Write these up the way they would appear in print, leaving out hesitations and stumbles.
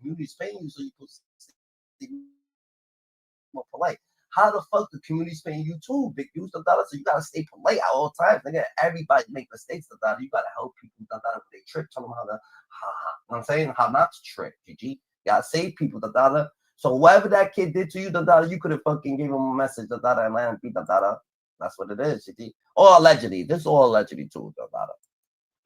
community's paying you, so you're supposed to stay more polite. How the fuck the community's paying you too? Big use the dollar, so you gotta stay polite at all times. Nigga, everybody make mistakes. The dollar, you gotta help people. The dollar, when they trip, tell them how to, you know what I'm saying, how not to trip. GG, you gotta save people. The dollar. So whatever that kid did to you, the dollar, you could have fucking gave him a message. The dollar and land beat the dollar. That's what it is, GG. Or allegedly, this is all allegedly too. The dollar.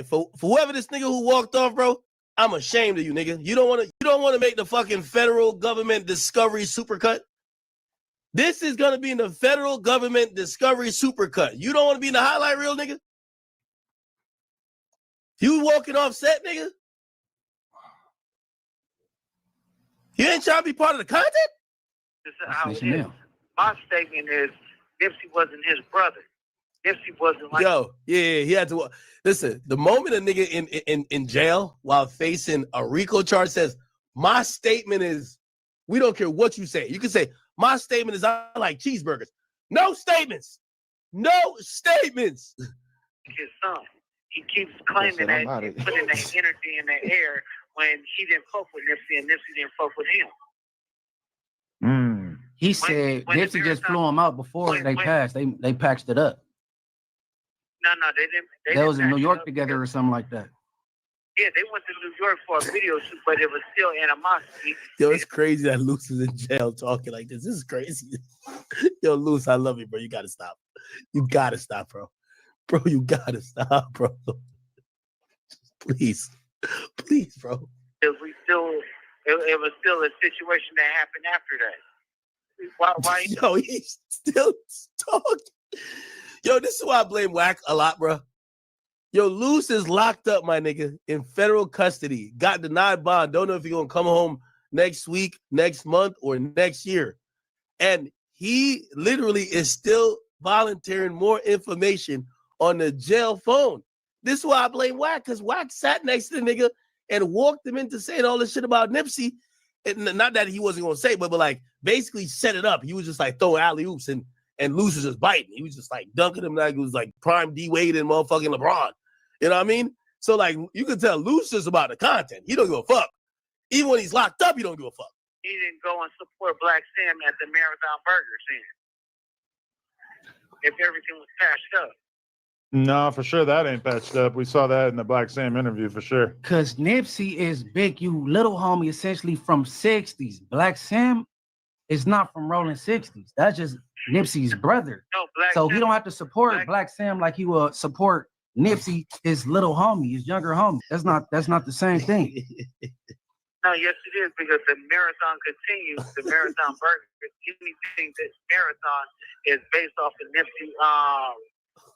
For whoever this nigga who walked off, bro, I'm ashamed of you, nigga. You don't want to make the fucking federal government discovery supercut. This is gonna be in the federal government discovery supercut. You don't want to be in the highlight reel, nigga. You walking off set, nigga. You ain't trying to be part of the content. This is how it is. My statement is, Nipsey wasn't his brother. Nipsey wasn't like. Yo, yeah, he had to. Listen, the moment a nigga in jail while facing a Rico charge says, my statement is, we don't care what you say. You can say, my statement is I like cheeseburgers. No statements. No statements. His son. He keeps claiming that he's putting that energy in the air when he didn't fuck with Nipsey and Nipsey didn't fuck with him. He said Nipsey just flew him out before they passed. They patched it up. No, they didn't. They was in New York together or something like that. Yeah, they went to New York for a video shoot, but it was still animosity. Yo, it's crazy that Luce is in jail talking like this. This is crazy. Yo, Luce, I love you, bro. You gotta stop. You gotta stop, bro. Bro, you gotta stop, bro. Please, bro. It was still a situation that happened after that. Why? Yo, he's still talking. Yo, this is why I blame Wack a lot, bro. Yo, Luce is locked up, my nigga, in federal custody. Got denied bond. Don't know if he's gonna come home next week, next month, or next year. And he literally is still volunteering more information on the jail phone. This is why I blame Wack, because Wack sat next to the nigga and walked him into saying all this shit about Nipsey. And not that he wasn't gonna say, but like basically set it up. He was just like throwing alley-oops and Luce was just biting. He was just like dunking him like it was like prime D Wade and motherfucking LeBron. You know what I mean? So like you can tell Luce is about the content. He don't give a fuck. Even when he's locked up, he don't give a fuck. He didn't go and support Black Sam at the Marathon Burger scene. If everything was patched up. No, for sure that ain't patched up. We saw that in the Black Sam interview for sure. Cause Nipsey is big, you little homie, essentially from 60s. Black Sam is not from Rollin 60s. That's just Nipsey's brother. No, so he don't have to support Black Sam like he will support Nipsey, his little homie, his younger homie. That's not the same thing. No, yes it is, because the marathon continues. The Marathon Burger, anything that Marathon is based off of Nipsey.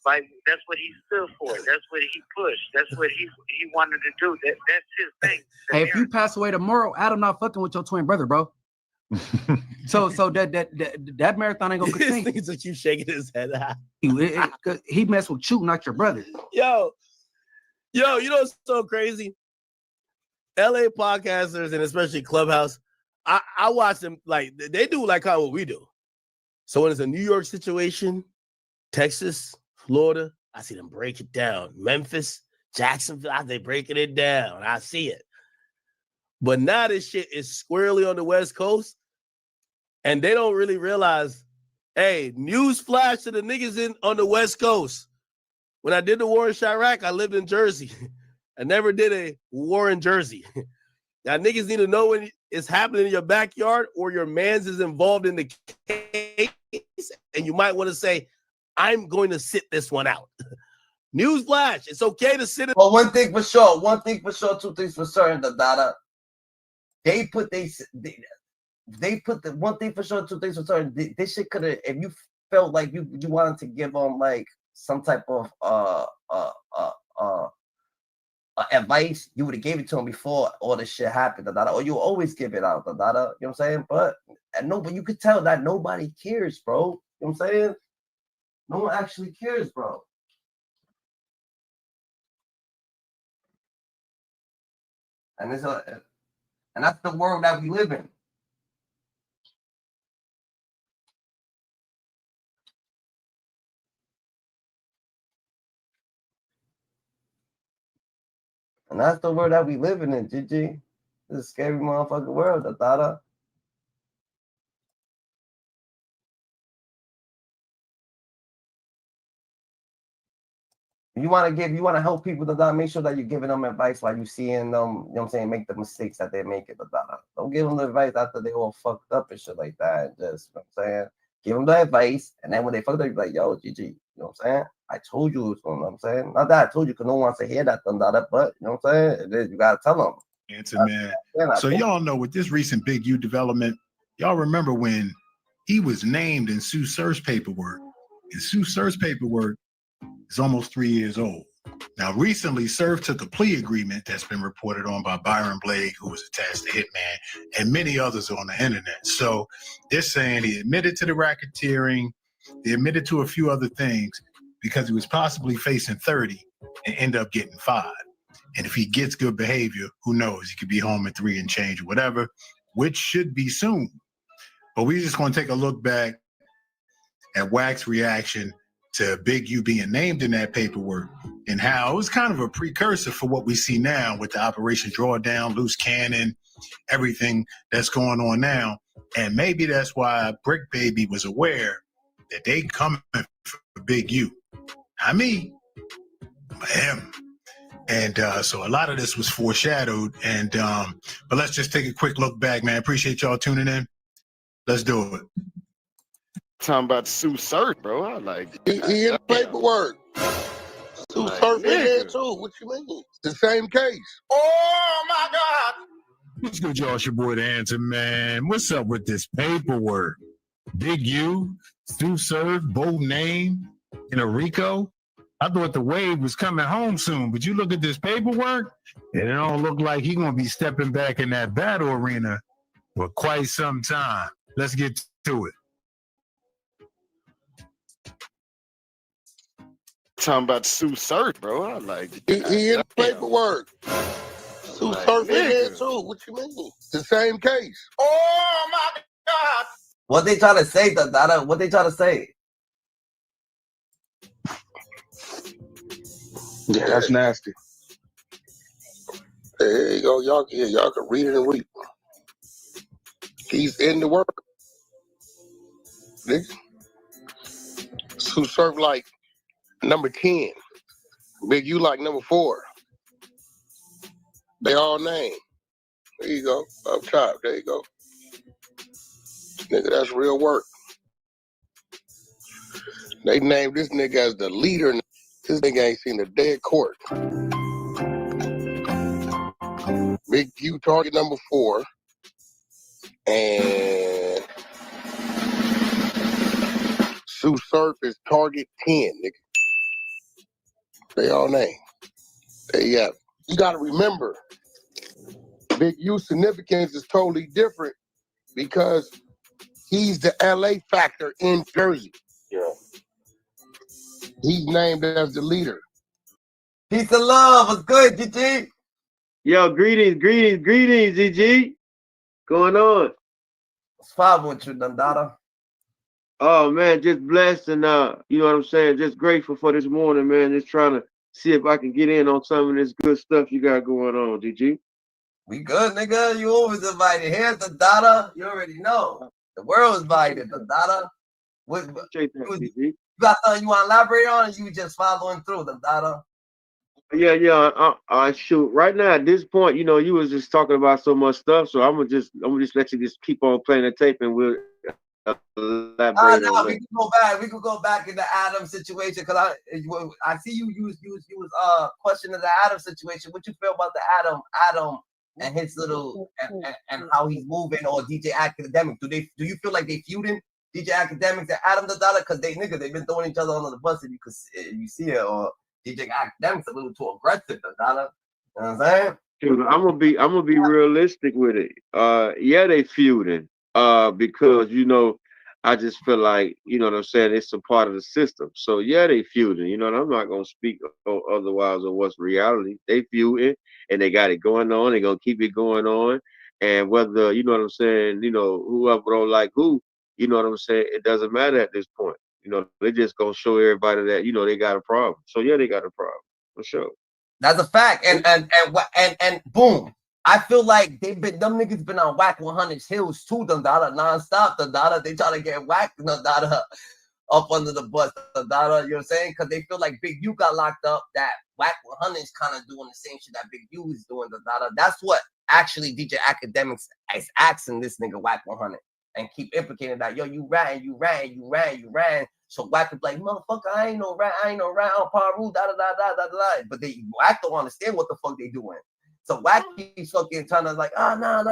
Like that's what he stood for. That's what he pushed. That's what he wanted to do. That's his thing. Hey, if you pass away tomorrow, Adam not fucking with your twin brother, bro. so that marathon ain't gonna continue. This nigga's you shaking his head. He messed with you, not your brother. Yo, you know what's so crazy? LA podcasters and especially Clubhouse, I watch them like they do like how what we do. So when it's a New York situation, Texas, Florida, I see them break it down. Memphis, Jacksonville, they breaking it down. I see it. But now this shit is squarely on the West Coast, and they don't really realize, hey, news flash to the niggas on the West Coast. When I did the war in Chirac, I lived in Jersey. I never did a war in Jersey. Now, niggas need to know when it's happening in your backyard or your mans is involved in the case, and you might want to say, I'm going to sit this one out. News flash, it's okay to sit it. Well, one thing for sure, two things for certain, the data. They put the one thing for sure, two things for certain. This shit could have, if you felt like you wanted to give them like some type of advice, you would have gave it to him before all this shit happened, or you always give it out, you know what I'm saying? But you could tell that nobody cares, bro. You know what I'm saying? No one actually cares, bro. And that's the world that we live in. And that's the world that we live in, GG. It's a scary motherfucking world, the data. You want to help people to make sure that you're giving them advice while you seeing them, you know what I'm saying, make the mistakes that they're making. Don't give them the advice after they all fucked up and shit like that. Just, you know what I'm saying, give them the advice, and then when they fucked up, you're like, yo, GG, you know what I'm saying? I told you, you know what I'm saying? Not that I told you, because no one wants to hear that, but you know what I'm saying? It is, you got to tell them. Answer, man. So y'all know with this recent Big U development, y'all remember when he was named in Sue Surf's paperwork, and Sue Surf's paperwork is almost 3 years old. Now, recently, Surf took a plea agreement that's been reported on by Byron Blake, who was attached to Hitman, and many others on the internet. So they're saying he admitted to the racketeering, they admitted to a few other things because he was possibly facing 30 and end up getting 5. And if he gets good behavior, who knows? He could be home at 3 and change or whatever, which should be soon. But we're just going to take a look back at Wax's reaction to Big U being named in that paperwork and how it was kind of a precursor for what we see now with the Operation Drawdown, Loose Cannon, everything that's going on now. And maybe that's why Bricc Baby was aware that they coming for Big U. Not me, but him. And so a lot of this was foreshadowed. And but let's just take a quick look back, man. Appreciate y'all tuning in. Let's do it. Talking about Sue Surf, bro. I like he in the paperwork. Sue Surf in there too. What you mean? It's the same case. Oh my God! What's good, y'all? It's your boy, The Answer, man. What's up with this paperwork? Big U, Sue Surf, bold name, and a Rico. I thought the wave was coming home soon, but you look at this paperwork, and it don't look like he's gonna be stepping back in that battle arena for quite some time. Let's get to it. Talking about Sue Surf, bro. I like he in the paperwork. Sue Surf in there too. What you mean? It's the same case. Oh my God! What they trying to say, Dada? What they trying to say? Yeah, that's nasty. There you go. Y'all can read it and read. He's in the work. Sue Surf like number 10. Big U like number 4. They all named. There you go. Up top. There you go. Nigga, that's real work. They named this nigga as the leader. This nigga ain't seen a day of court. Big U target number 4. And Sue Surf is target 10, nigga. They all named. There you have it. You gotta remember, Big U's significance is totally different because he's the LA factor in Jersey. Yeah. He's named as the leader. Peace and love. What's good, GG? Yo, greetings, GG. Going on? What's poppin' with you, Dada? Oh man, just blessed and you know what I'm saying? Just grateful for this morning, man. Just trying to see if I can get in on some of this good stuff you got going on, GG. We good, nigga. You always invited. Here's the Dada. You already know. The world's invited, the Dada. You got something you want to elaborate on, or you just following through the Dada? Yeah. I shoot. Right now, at this point, you know, you was just talking about so much stuff, so I'm gonna just let you just keep on playing the tape, and we'll elaborate on we that. can go back. We could go back in the Adam situation because I see you was questioning the Adam situation. What you feel about the Adam and his little and how he's moving, or DJ Academic? Do you feel like they feuding, DJ Academics and Adam the Dollar? Because they've been throwing each other under the bus, if you see it, or DJ Academics a little too aggressive, the Dollar. You know what I'm saying? Dude, I'm gonna be realistic with it. Yeah, they feuding. Because you know, I just feel like, you know what I'm saying, it's a part of the system. So yeah, they feuding. You know, and I'm not gonna speak otherwise on what's reality. They feuding and they got it going on. They're gonna keep it going on. And whether, you know what I'm saying, you know, whoever don't like who, you know what I'm saying, it doesn't matter at this point. You know, they just gonna show everybody that, you know, they got a problem. So yeah, they got a problem for sure. That's a fact. And boom. I feel like them niggas been on Whack 100's heels too, the Dada nonstop. The Dada, they try to get whacked, the Dada up under the bus, the Dada, you know what I'm saying? Because they feel like Big U got locked up, that Whack 100 is kind of doing the same shit that Big U is doing, the Dada. That's what actually DJ Academics is asking this nigga Whack 100 and keep implicating that, yo, you ran. So Whack is like, motherfucker, I ain't no rat, on Paru, da. But they Whack don't understand what the fuck they doing. So Whack keeps fucking trying to like, nah,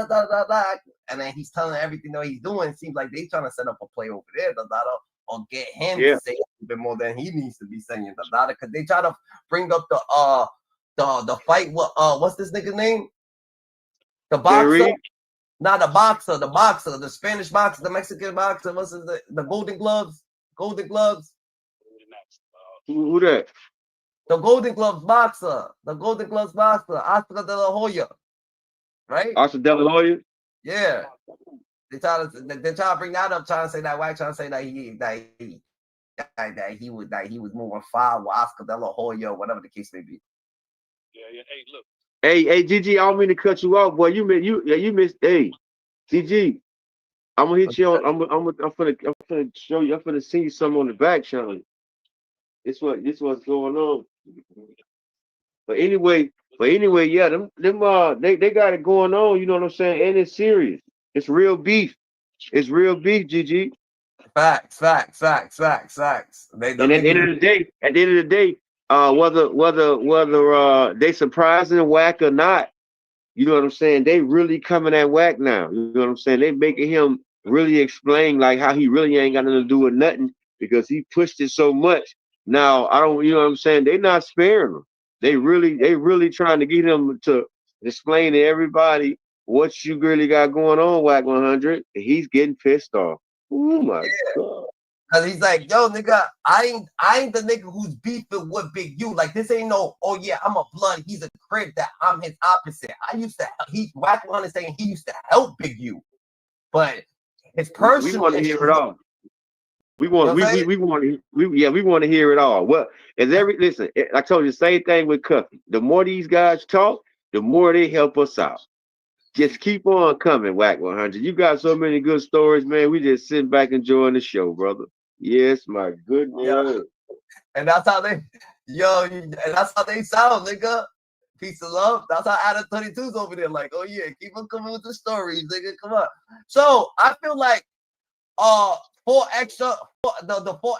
and then he's telling everything that he's doing. It seems like they trying to set up a play over there, or get him to say a bit more than he needs to be saying, because they try to bring up the fight. What's this nigga's name? The boxer? Not the boxer, the Spanish boxer, the Mexican boxer. What's his name? The Golden Gloves? Who that? The Golden Gloves boxer, Oscar De La Hoya, right? Oscar De La Hoya? Yeah. They try to bring that up, trying to say that Whack, trying to say that he was moving foul with Oscar De La Hoya, whatever the case may be. Yeah. Hey, look. Hey, GG, I don't mean to cut you off, boy. You missed. Hey, GG, I'm gonna hit you on. I'm finna show you. I'm finna send you something on the back channel. This what's going on. But anyway, yeah, them they got it going on. You know what I'm saying? And it's serious. It's real beef. It's real beef, GG. Facts. And at the end of the day, whether they surprising Whack or not, you know what I'm saying? They really coming at Whack now. You know what I'm saying? They making him really explain like how he really ain't got nothing to do with nothing because he pushed it so much. Now you know what I'm saying? They not sparing him. They really trying to get him to explain to everybody what you really got going on, Whack 100. And he's getting pissed off. Oh my God. Cause he's like, yo, nigga, I ain't the nigga who's beefing with Big U. Like, this ain't no, oh yeah, I'm a blood. He's a Crip, that I'm his opposite. Whack 100 saying he used to help Big U, but his personal. We want to hear it all. We want to hear it all. Well, listen, I told you the same thing with Cuffy. The more these guys talk, the more they help us out. Just keep on coming, Whack 100. You got so many good stories, man. We just sitting back enjoying the show, brother. Yes, my goodness. Yeah. And that's how they, and that's how they sound, nigga. Peace of love. That's how Adam 32's over there. Like, oh yeah, keep on coming with the stories, nigga. Come on. So I feel like the 4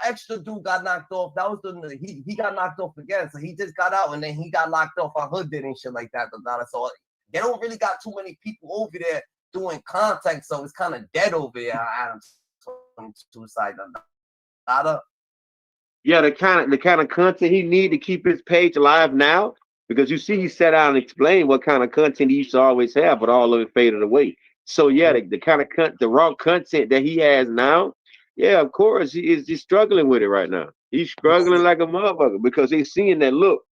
extra dude got knocked off. That was he got knocked off again. So he just got out and then he got locked off on Hood did and shit like that. So they don't really got too many people over there doing contact, so it's kind of dead over there. Adam's 22 side. Yeah, the kind of content he need to keep his page alive now, because you see he sat out and explained what kind of content he used to always have, but all of it faded away. So yeah, the kind of the raw content that he has now, yeah, of course he's struggling with it right now. He's struggling like a motherfucker because he's seeing that look.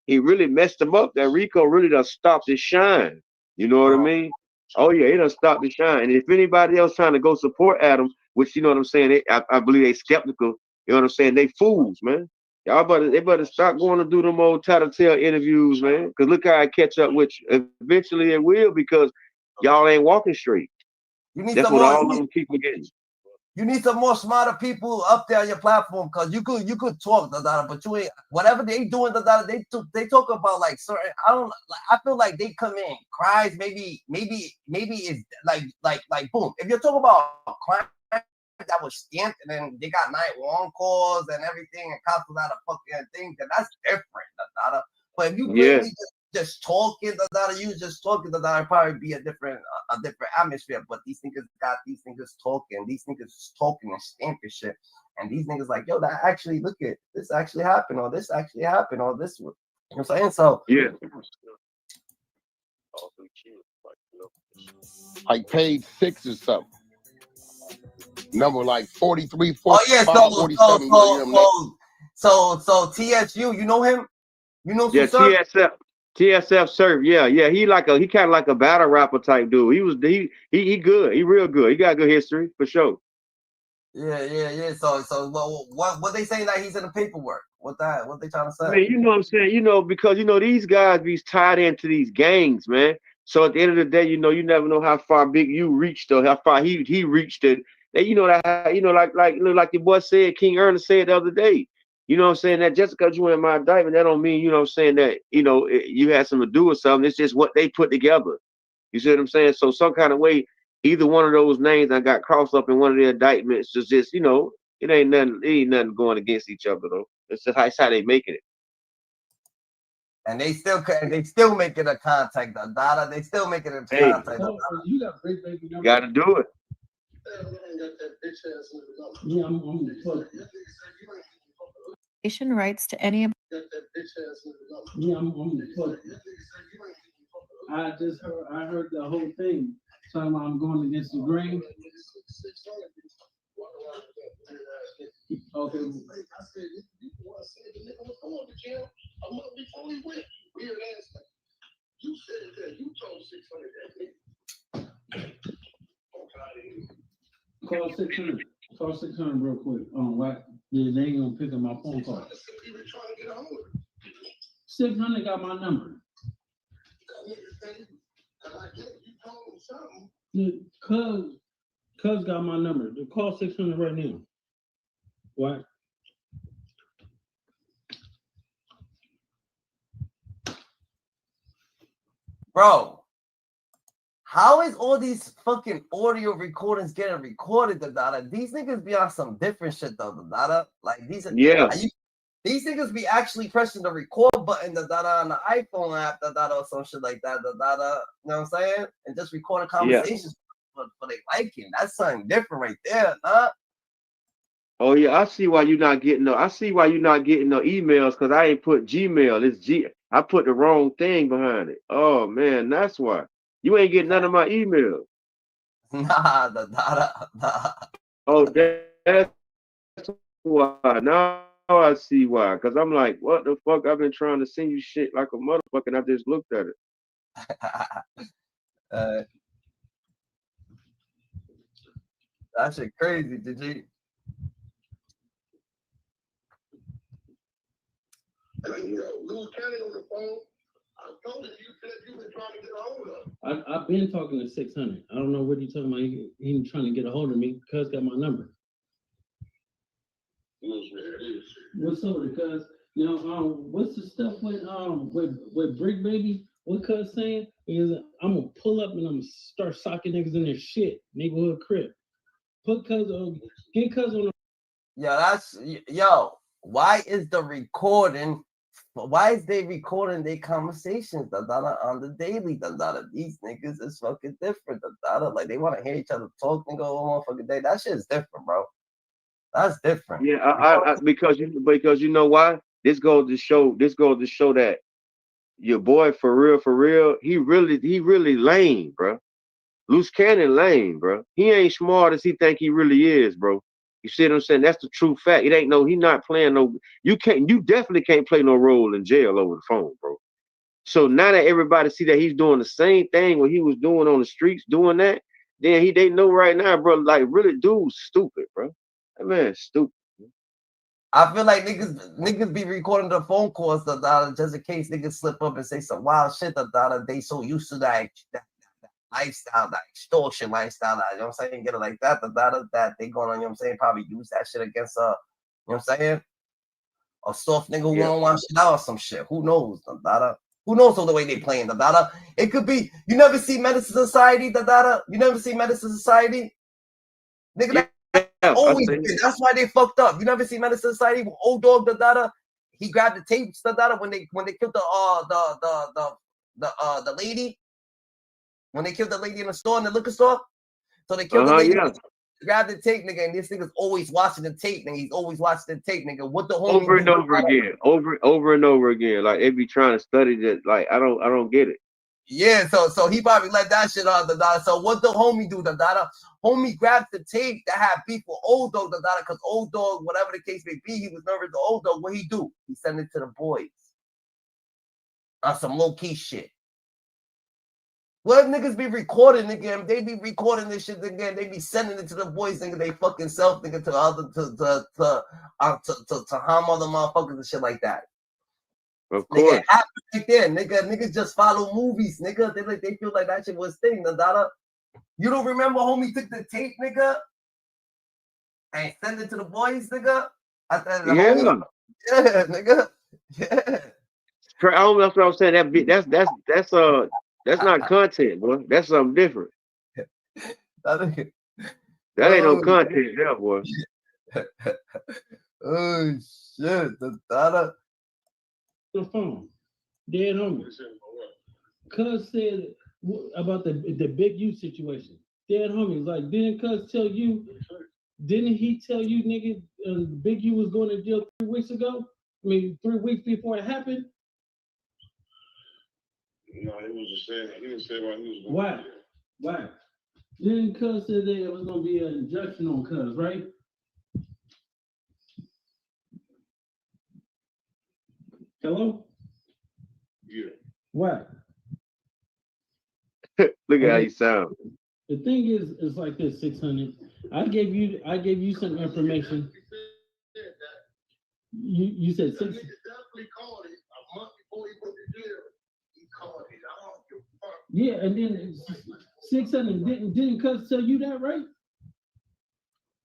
He really messed him up. That Rico really done stopped his shine. You know what I mean? Oh yeah, he done stopped his shine. And if anybody else trying to go support Adam, which you know what I'm saying, I believe they skeptical. You know what I'm saying? They fools, man. They better stop going to do them old tattletale interviews, man. Because look how I catch up with you. Eventually it will, because y'all ain't walking straight. That's what all of them people getting. You need some more smarter people up there on your platform, because you could talk, but you ain't. Whatever they doing, they talk about like certain. I feel like they come in cries. Maybe it's like boom. If you're talking about crime that was stamped and then they got 911 calls and everything and cops without a fucking thing, then that's different, But if you really just talking, you just talking, it'd probably be a different atmosphere. But these niggas talking, and stamping shit, and these niggas like, yo, that actually, look at this actually happened, or this actually happened, or this. You know what I'm saying? So yeah. Like page 6 or something. Number like 43, 45, 47. So TSU, you know him? You know? Yeah, TSF Surf. Yeah. He kind of like a battle rapper type dude. He good. He real good. He got good history for sure. Yeah. So what they saying that he's in the paperwork? What they trying to say? Man, you know what I'm saying? You know, because you know these guys be tied into these gangs, man. So at the end of the day, you know, you never know how far Big U reached or how far he reached it. And you know that like your boy said, King Ernest said the other day. You know what I'm saying? That just because you in my indictment, that don't mean, you know what I'm saying, that, you know, you had something to do with something. It's just what they put together. You see what I'm saying? So some kind of way, either one of those names that got crossed up in one of the indictments is just, you know, it ain't nothing going against each other though. It's just how they making it. And they still making a contact, the data. They still making a contact. You got Bricc baby number. Gotta do it. Yeah, I'm rights to any of yeah, I heard the whole thing. So I'm going against the grain. Okay. You said that you told 600 that Call 600. Call 600 real quick. Why? They ain't gonna pick up my phone call. 600 got my number. Cuz got my number. Call 600 right now. What? Bro, how is all these fucking audio recordings getting recorded, the data? These niggas be on some different shit though, the data. Like these niggas be actually pressing the record button, the data, on the iPhone app, the data, or some shit like that, the data. You know what I'm saying? And just recording conversations for they liking. That's something different right there, huh? Oh yeah, I see why you're not getting no emails, because I ain't put Gmail. It's I put the wrong thing behind it. Oh man, that's why. You ain't getting none of my emails. Nah, the data. Nah. Oh, that's why. Now I see why. Because I'm like, what the fuck? I've been trying to send you shit like a motherfucker, and I just looked at it. That shit crazy, did you? Luce County on the phone. I told him you said you been trying to get a hold of. I've been talking to 600. I don't know what you're talking about. He trying to get a hold of me. Cuz got my number. What's up with it, cuz? You know, what's the stuff with Bricc baby? What cuz saying is I'm gonna pull up and I'm gonna start socking niggas in their shit. Neighborhood crib. Put cuz on, get cuz on the. Yo. Why is the recording? Why is they recording their conversations on the daily? These niggas is fucking different. Like they want to hear each other talk and go all motherfucking day. That shit is different, bro. That's different. Yeah, I because you know why? This goes to show that your boy for real, he really lame, bro. Luce Cannon lame, bro. He ain't smart as he think he really is, bro. You see what I'm saying? That's the true fact. It ain't no, he not playing no, you definitely can't play no role in jail over the phone, bro. So now that everybody see that he's doing the same thing what he was doing on the streets, doing that, then they know right now, bro, like really dude's stupid, bro. That man's stupid. I feel like niggas be recording the phone calls, just in case niggas slip up and say some wild shit, they so used to that lifestyle, that extortion lifestyle, you know what I'm saying? Get it like that, that they going on, you know what I'm saying? Probably use that shit against you know what I'm saying? A soft nigga who don't want shit out or some shit. Who knows? Who knows the way they playing the? It could be, you never see Medicine Society, you never see Medicine Society? Nigga, always been. That's why they fucked up. You never see Medicine Society with old dog he grabbed the tapes when they killed the lady. When they killed the lady in the store, in the liquor store. So they killed the lady, grabbed the tape, nigga, and this nigga's always watching the tape, nigga. He's always watching the tape, nigga. What the homie over and over again. Over and over again. Like they be trying to study that. Like I don't get it. Yeah, so he probably let that shit on the. So what the homie do? Homie grabbed the tape that had beef with old dog, because old dog, whatever the case may be, he was nervous to old dog. What he do? He sent it to the boys on some low key shit. Well, niggas be recording, nigga, they be recording this shit again. They be sending it to the boys, nigga. They fucking self, nigga, to other to harm other motherfuckers and shit like that. Of Nigga, course. it happened right there. Niggas just follow movies, nigga. They feel like that shit was thing, Nadada. You don't remember homie took the tape, nigga, and sent it to the boys, nigga? Yeah. Homie, yeah, nigga. Yeah. That's what I'm saying. That's not content, boy. That's something different. That ain't no content there, boy. Oh shit, Nadada. The phone. Dead homie. Cuz said about the Big U situation. Dead homies, like didn't Cuz tell you? Didn't he tell you, nigga, Big U was going to jail 3 weeks ago? I mean, 3 weeks before it happened. No, he was just saying. He didn't say why he was going. Why? Why? Didn't Cuz say that it was going to be an injunction on Cuz, right? Hello? Yeah. Why? Look at how you sound. The thing is like this, 600. I gave you some information. You said 6. Definitely called it a month before he went to jail. He called it. I don't give a fuck. Yeah, and then 600 didn't Cuz tell you that, right?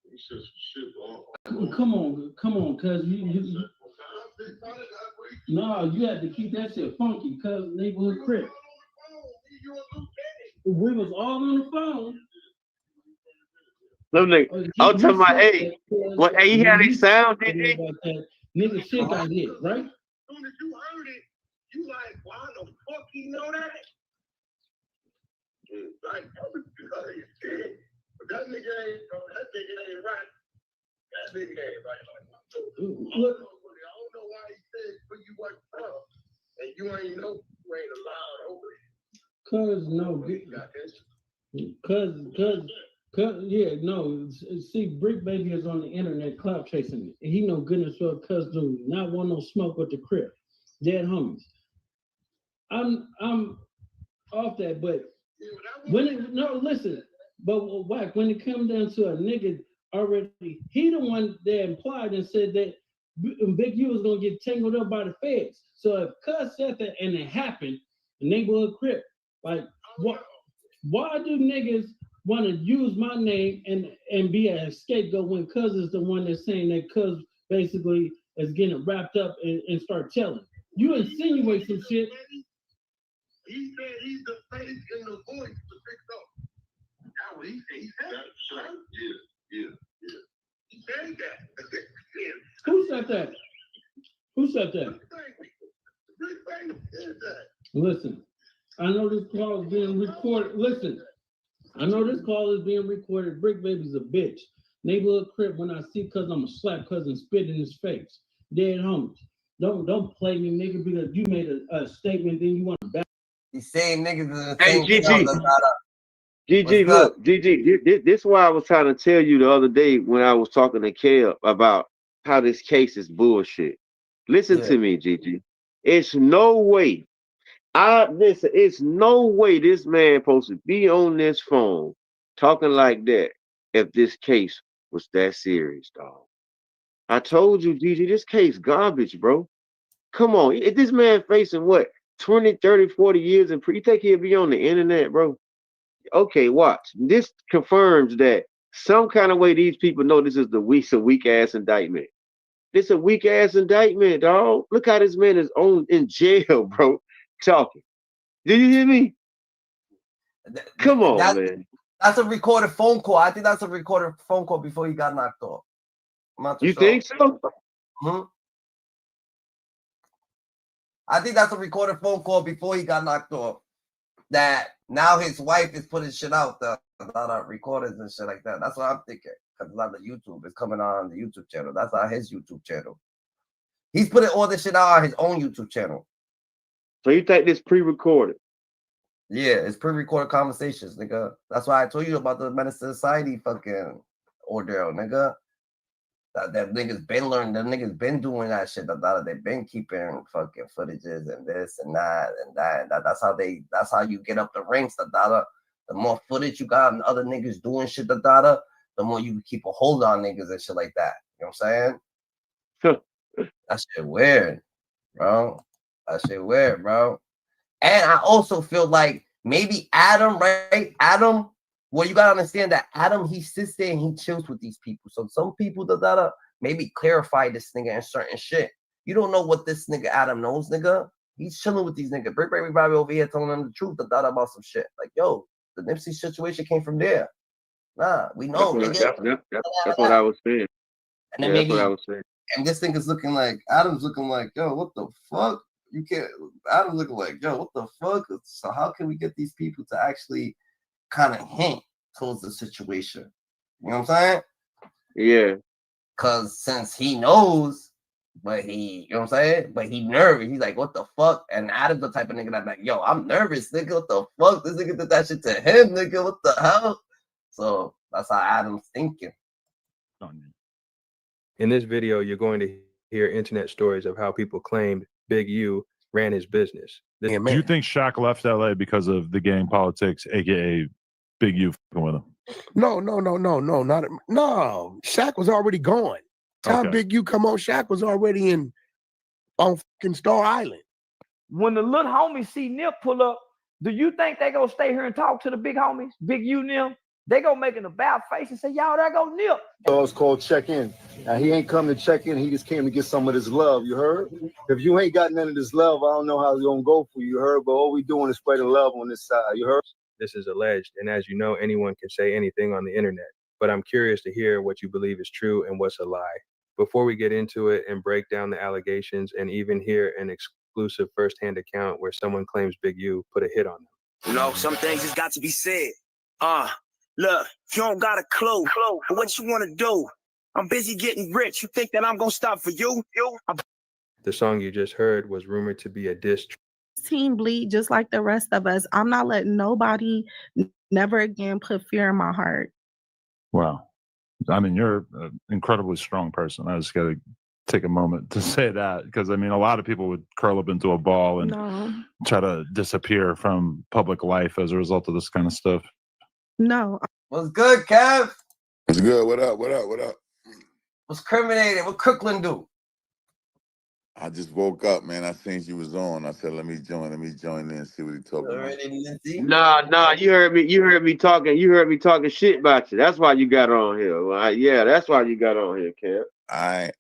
He said some shit. Come on, Cuz you no, you had to keep that shit funky, Cuz neighborhood Crip. We was all on the phone. Look, nigga, I was talking about, hey, what? Hey, you had any sound, did he? Nigga, shit got hit, right? As soon as you heard it, you like, why the fuck he know that? Like, but that nigga ain't right. That nigga ain't right. I don't know why he said where you wasn't from, and you ain't know you ain't allowed over it. Cuz no, cuz yeah, no. See, Bricc Baby is on the internet clout chasing it. He know good as well. Cuz do not want no smoke with the Crip. Dead homies. I'm off that, but listen. But whack when it comes down to a nigga already, he the one that implied and said that Big U was gonna get tangled up by the feds. So if Cuz said that and it happened, the neighborhood Crip, like why do niggas want to use my name and be a scapegoat when Cuz is the one that's saying that Cuz basically is getting wrapped up and start telling? You insinuate some shit. He said he's the face and the voice to fix up. That's what he said. He said that. Yeah. He said that. Who said that? Who said that? Bricc Baby said that. Listen, I know this call is being recorded. Listen, I know this call is being recorded. Bricc Baby's a bitch. Neighborhood Crip, when I see Cuz, I'ma slap Cuz and spit in his face. Dead homies. Don't play me, nigga, because you made a statement, then you want to back. These same niggas is the Hey, same GG, look, GG, this is why I was trying to tell you the other day when I was talking to Kev about how this case is bullshit. Listen to me, GG. It's no way. It's no way this man supposed to be on this phone talking like that if this case was that serious, dog. I told you, GG, this case garbage, bro. Come on. If this man facing what? 20, 30, 40 years in prison, you think he'll be on the internet, bro? Okay, watch. This confirms that some kind of way these people know this is a weak ass indictment. This a weak ass indictment, dog. Look how this man is in jail, bro. Talking. Did you hear me? Come on, man. That's a recorded phone call. I think that's a recorded phone call before he got knocked off. You think so? I think that's a recorded phone call before he got knocked off. That now his wife is putting shit out there about recordings and shit like that. That's what I'm thinking. Because a lot of YouTube is coming on the YouTube channel. That's not his YouTube channel. He's putting all this shit out on his own YouTube channel. So you think this pre-recorded? Yeah, it's pre-recorded conversations, nigga. That's why I told you about the Menace to Society fucking ordeal, nigga. That niggas been learning, the niggas been doing that shit. They've been keeping fucking footages and this and that and that. That's how you get up the ranks, The more footage you got and other niggas doing shit, the more you can keep a hold on niggas and shit like that. You know what I'm saying? That shit weird, bro. That shit weird, bro. And I also feel like maybe Adam, right? Adam, well, you gotta understand that Adam, he sits there and he chills with these people. So some people that maybe clarify this nigga and certain shit. You don't know what this nigga Adam knows, nigga. He's chilling with these niggas. Bricc Baby probably over here telling them the truth about some shit. Like, yo, the Nipsey situation came from there. Nah, we know, nigga. That's what I was saying. And then That's maybe, what I was saying. and this thing is looking like, Adam's looking like, yo, what the fuck? You can't, Adam's looking like, yo, what the fuck? So how can we get these people to actually kind of hint towards the situation? You know what I'm saying? Yeah. Because since he knows, but he, you know what I'm saying? But he nervous. He's like, what the fuck? And Adam's the type of nigga that's like, yo, I'm nervous, nigga. What the fuck? This nigga did that shit to him, nigga. What the hell? So that's how Adam's thinking. In this video, you're going to hear internet stories of how people claimed Big U ran his business. Do you think Shaq left LA because of the gang politics, aka Big U with him? No. Shaq was already gone. Time Big U come on, Shaq was already on fucking Star Island. When the little homies see Nip pull up, do you think they gonna stay here and talk to the big homies, Big U and them? They gonna make an about face and say, y'all, there go Nip. So it's called check-in. Now, he ain't come to check in. He just came to get some of this love, you heard? If you ain't got none of this love, I don't know how it's going to go for you, you heard? But all we doing is spreading love on this side, you heard? This is alleged, and as you know, anyone can say anything on the internet. But I'm curious to hear what you believe is true and what's a lie. Before we get into it and break down the allegations and even hear an exclusive first-hand account where someone claims Big U put a hit on them. You know, some things just got to be said. Look, if you don't got a clue for what you want to do, I'm busy getting rich. You think that I'm going to stop for you? The song you just heard was rumored to be a diss track. Team bleed just like the rest of us. I'm not letting nobody never again put fear in my heart. Wow. I mean, you're an incredibly strong person. I just got to take a moment to say that because, I mean, a lot of people would curl up into a ball and try to disappear from public life as a result of this kind of stuff. No. What's good, Kev? What's good? What up? What up? What up? What's criminated? What Crooklyn do? I just woke up, man. I seen you was on. I said, let me join in and see what he talking about. Nah, you heard me talking shit about you. That's why you got on here. Yeah, that's why you got on here, Kev. I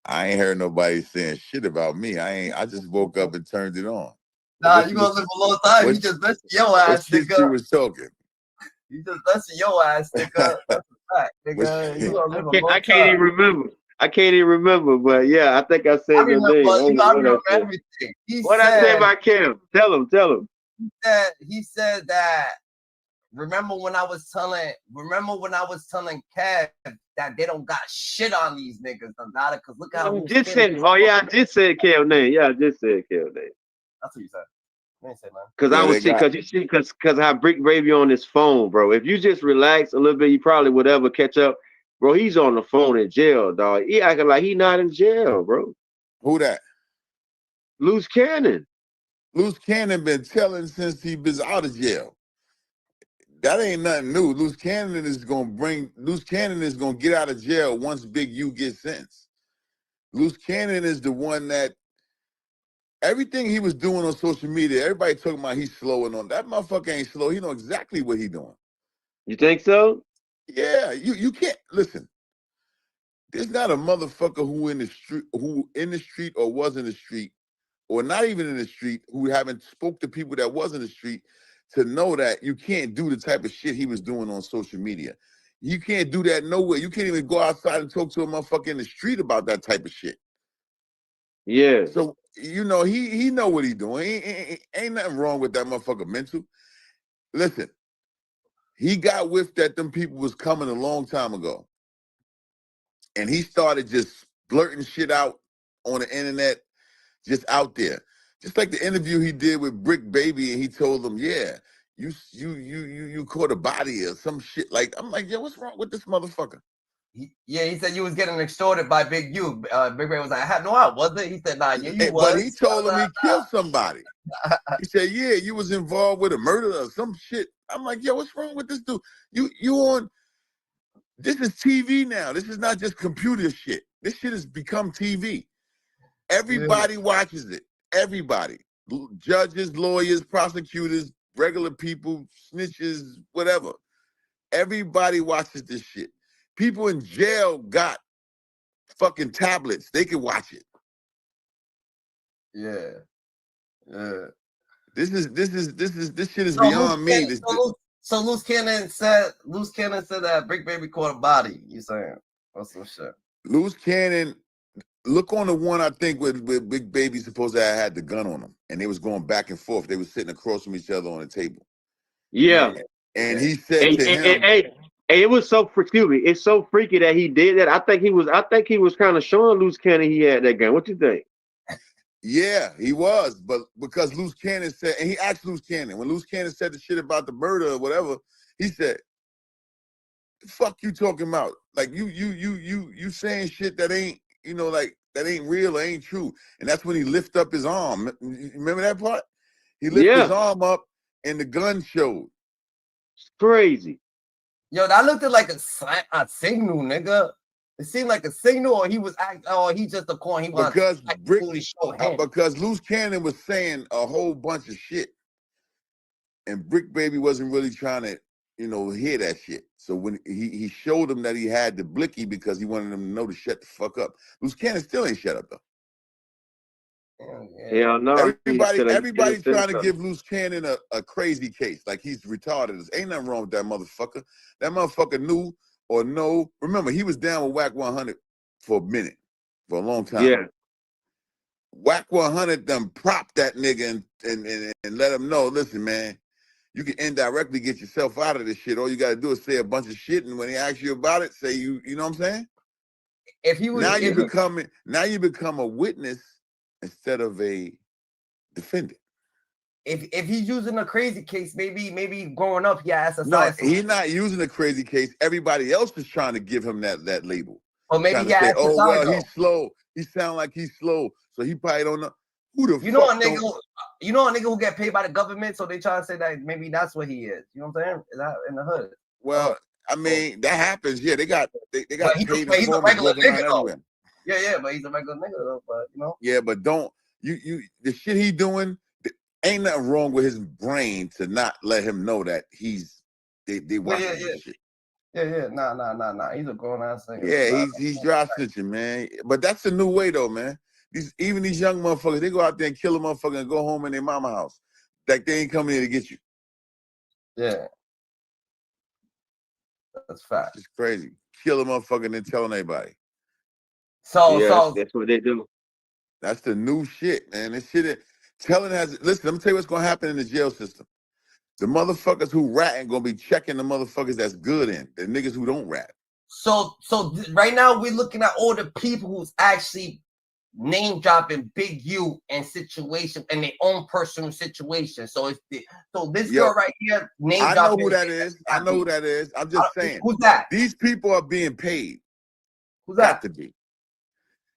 ain't heard nobody saying shit about me. I just woke up and turned it on. Nah, you gonna live a long time. You just messed your ass, nigga. You was talking. You just messing your ass, nigga. That's a fact, nigga. You gonna live a long time. I can't even remember, but yeah, I think I said your name. I remember everything. What I say about Kim? Tell him. He said that. Remember when I was telling Kev that they don't got shit on these niggas, because look how I did say Kev's name. Yeah, I just said Kev's name. That's what you said. Because how Bricc Baby on his phone, bro. If you just relax a little bit, you probably would ever catch up. Bro, he's on the phone in jail, dog. He acting like he not in jail, bro. Who that? Luce Cannon. Luce Cannon been telling since he was out of jail. That ain't nothing new. Luce Cannon is gonna get out of jail once Big U gets sentenced. Luce Cannon is the one that everything he was doing on social media, everybody talking about he's slowing on. That motherfucker ain't slow. He know exactly what he doing. You think so? Yeah, you can't listen. There's not a motherfucker who in the street or was in the street, or not even in the street, who haven't spoke to people that was in the street to know that you can't do the type of shit he was doing on social media. You can't do that nowhere. You can't even go outside and talk to a motherfucker in the street about that type of shit. Yeah. So, you know, he know what he doing. Ain't nothing wrong with that motherfucker mental. Listen, he got whiffed that them people was coming a long time ago. And he started just blurting shit out on the internet, just out there. Just like the interview he did with Bricc Baby, and he told them, yeah, you caught a body or some shit. Like, I'm like, yo, what's wrong with this motherfucker? He said you was getting extorted by Big U. Bricc Baby was like, I wasn't. He said, nah, yeah, you was. But he told him he killed somebody. He said, yeah, you was involved with a murder or some shit. I'm like, yo, what's wrong with this dude? You on, this is TV now. This is not just computer shit. This shit has become TV. Everybody watches it. everybody. Judges, lawyers, prosecutors, regular people, snitches, whatever. Everybody watches this shit. People in jail got fucking tablets. They can watch it. Yeah. This shit is beyond me. So Luce Cannon said that Bricc Baby caught a body. You saying or some shit? Luce Cannon, look on the one I think with Bricc Baby supposed to have had the gun on him, and they was going back and forth. They was sitting across from each other on the table. Yeah. And he said to him, hey, it was so freaky. It's so freaky that he did that. I think he was kind of showing Luce Cannon he had that gun. What you think? yeah, he was, but because Luce Cannon said, and he asked Luce Cannon, when Luce Cannon said the shit about the murder or whatever, he said, the fuck you talking about? Like you saying shit that ain't, like that ain't real or ain't true. And that's when he lift up his arm. You remember that part? He lifted his arm up and the gun showed. It's crazy. Yo, that looked like a signal, nigga. It seemed like a signal, or he was he just a coin. He was because Luce Cannon was saying a whole bunch of shit, and Bricc Baby wasn't really trying to, hear that shit. So when he showed him that he had the blicky because he wanted him to know to shut the fuck up. Luce Cannon still ain't shut up though. Hell no. Everybody trying to give Luce Cannon a crazy case, like he's retarded. Ain't nothing wrong with that motherfucker. That motherfucker knew or no. Remember, he was down with Whack 100 for a minute, for a long time. Yeah. Whack 100 them propped that nigga and let him know, listen, man, you can indirectly get yourself out of this shit. All you got to do is say a bunch of shit, and when he asks you about it, say you know what I'm saying? If he was, now you become a witness instead of a defendant. If he's using a crazy case, maybe growing up he has a No, he's not using a crazy case. Everybody else is trying to give him that label. Or maybe trying he to say, has oh well, though. he's slow. He sound like he's slow, so he probably don't know. Who the you know fuck a nigga who get paid by the government, so they try to say that maybe that's what he is. You know what I'm saying? Is that in the hood? Well, I mean, that happens. Yeah, they got paid he's a regular nigga everywhere. Yeah, but he's a regular nigga though. But Yeah, but don't you the shit he doing? Ain't nothing wrong with his brain to not let him know that they watching this shit. Yeah. Nah. He's a grown ass nigga. Yeah, he's dry snitching, man. But that's the new way though, man. Even these young motherfuckers, they go out there and kill a motherfucker and go home in their mama house. Like they ain't coming here to get you. Yeah. That's fact. It's crazy. Kill a motherfucker and then telling everybody. So that's what they do. That's the new shit, man. This shit listen, let me tell you what's gonna happen in the jail system. The motherfuckers who ratting gonna be checking the motherfuckers that's good in. The niggas who don't rat. So right now we're looking at all the people who's actually name dropping Big U and situation and their own personal situation. So this girl right here name dropping. I know who that is. I'm just saying. Who's that? These people are being paid. Who's that? Got to be.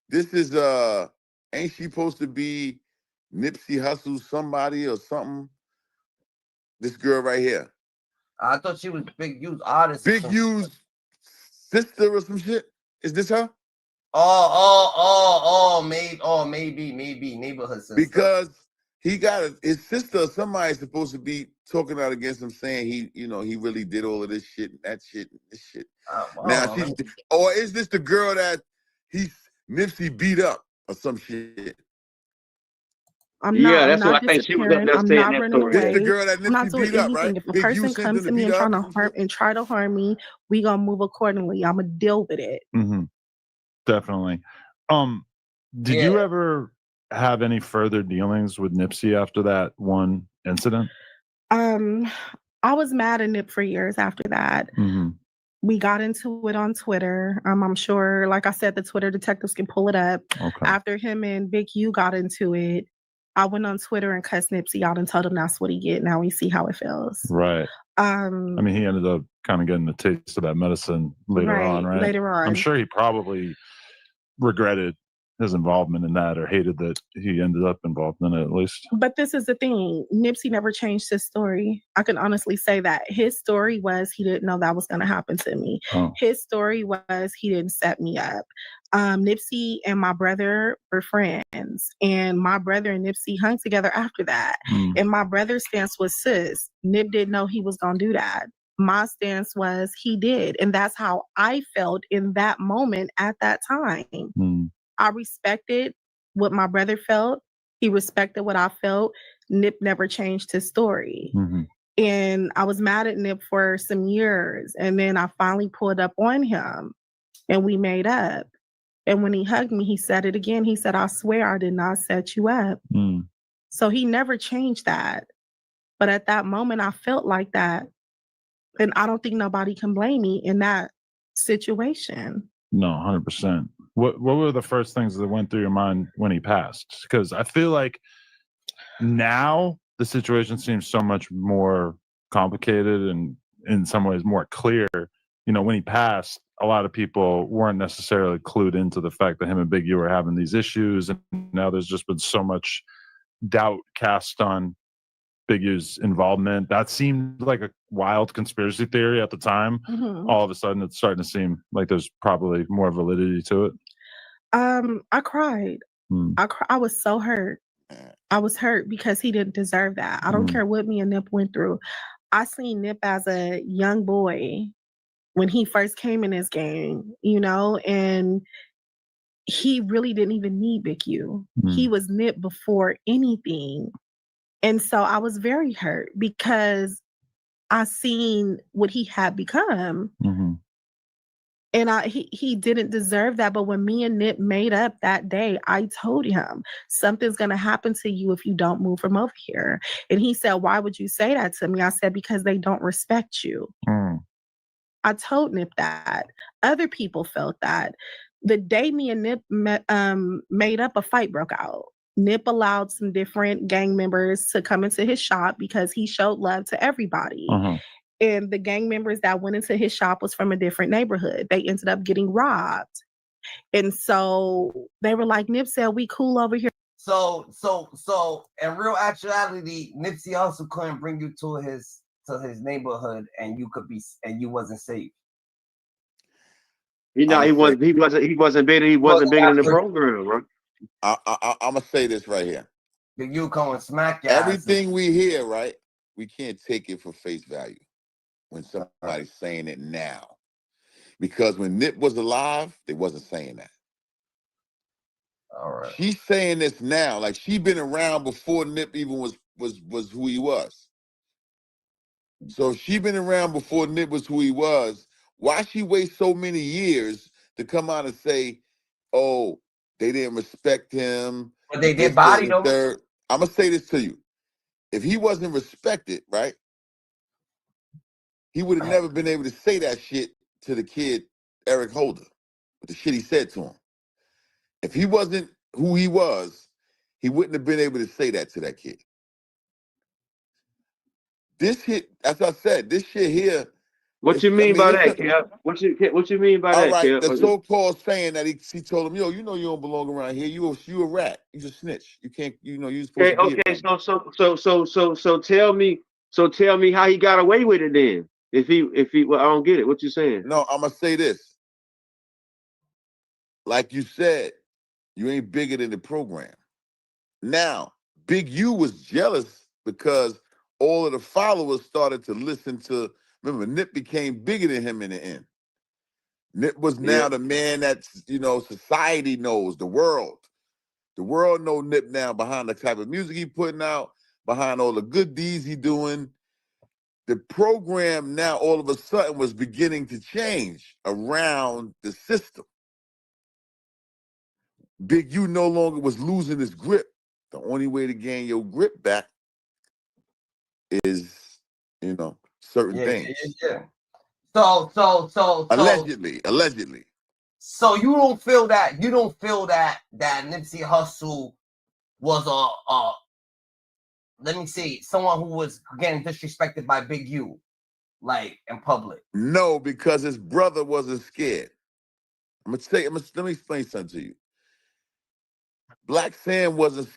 This is ain't she supposed to be Nipsey Hussle somebody or something? This girl right here. I thought she was Big U's artist. Big U's sister or some shit. Is this her? Maybe neighborhood sister. Because he got his sister or somebody supposed to be talking out against him, saying he really did all of this shit, that shit, this shit. Or is this the girl that Nipsey beat up or some shit? That's what I think she was up there saying that story. This the girl that I'm not Nipsey doing beat up, anything. right? If a Big person U sent comes him to me and beat trying up to try to harm me, we gonna move accordingly. I'm gonna deal with it. Mm-hmm. Definitely. Did you ever have any further dealings with Nipsey after that one incident? I was mad at Nip for years after that. Mm-hmm. We got into it on Twitter. I'm sure, like I said, the Twitter detectives can pull it up. Okay. After him and Big U got into it, I went on Twitter and cussed Nipsey out and told him that's what he get. Now we see how it feels. Right. I mean, he ended up kind of getting the taste of that medicine later on, right? Later on. I'm sure he probably regretted his involvement in that, or hated that he ended up involved in it at least. But this is the thing. Nipsey never changed his story. I can honestly say that. His story was he didn't know that was going to happen to me. Oh. His story was he didn't set me up. Nipsey and my brother were friends. And my brother and Nipsey hung together after that. And my brother's stance was, sis, Nip didn't know he was going to do that. My stance was he did. And that's how I felt in that moment at that time. I respected what my brother felt. He respected what I felt. Nip never changed his story. And I was mad at Nip for some years. And then I finally pulled up on him and we made up. And when he hugged me, he said it again. He said, I swear I did not set you up. So he never changed that. But at that moment, I felt like that. And I don't think nobody can blame me in that situation. No, 100%. What were the first things that went through your mind when he passed? Because I feel like now the situation seems so much more complicated and in some ways more clear. You know, when he passed, a lot of people weren't necessarily clued into the fact that him and Big U were having these issues. And now there's just been so much doubt cast on Big U's involvement. That seemed like a wild conspiracy theory at the time. All of a sudden, it's starting to seem like there's probably more validity to it. I cried. I was so hurt. I was hurt because he didn't deserve that. I don't care what me and Nip went through. I seen Nip as a young boy when he first came in this game, you know, and he really didn't even need Big U. He was Nip before anything. And so I was very hurt because I seen what he had become. And he didn't deserve that. But when me and Nip made up that day, I told him, something's going to happen to you if you don't move from over here. And he said, why would you say that to me? I said, because they don't respect you. I told Nip that. Other people felt that. The day me and Nip made up, a fight broke out. Nip allowed some different gang members to come into his shop because he showed love to everybody. And the gang members that went into his shop was from a different neighborhood. They ended up getting robbed. And so they were like, Nip said, we cool over here. So in real actuality, Nipsey also couldn't bring you to his neighborhood and you wasn't safe. He wasn't bigger than the program, bro. I'm gonna say this right here. Big U coming smack your ass. Everything we hear, right? We can't take it for face value when somebody's saying it now, because when Nip was alive, they wasn't saying that. All right. She's saying this now, like she been around before Nip even was who he was. So if she been around before Nip was who he was, why she waste so many years to come out and say, oh, they didn't respect him? But they did body him. I'm gonna say this to you. If he wasn't respected, right, he would have never been able to say that shit to the kid, Eric Holder, with the shit he said to him. If he wasn't who he was, he wouldn't have been able to say that to that kid. This hit, as I said, this shit here. What you mean by that, Kev? What you mean by that, Kev? The so-called saying that he told him, yo, you know you don't belong around here. You a rat. You a snitch. You can't. You know you're supposed to be. Okay. So tell me how he got away with it then. If he, well, I don't get it. What you saying? No, I'm gonna say this. Like you said, you ain't bigger than the program. Now, Big U was jealous because all of the followers started to listen to. Remember, Nip became bigger than him in the end. Nip was now the man that, society knows, the world. The world know Nip now behind the type of music he putting out, behind all the good deeds he doing. The program now all of a sudden was beginning to change around the system. Big U no longer was losing his grip. The only way to gain your grip back is, certain things. So allegedly. So you don't feel that Nipsey Hussle was a let me see, someone who was getting disrespected by Big U, like in public? No, because his brother wasn't scared. Let me explain something to you. Black Sam wasn't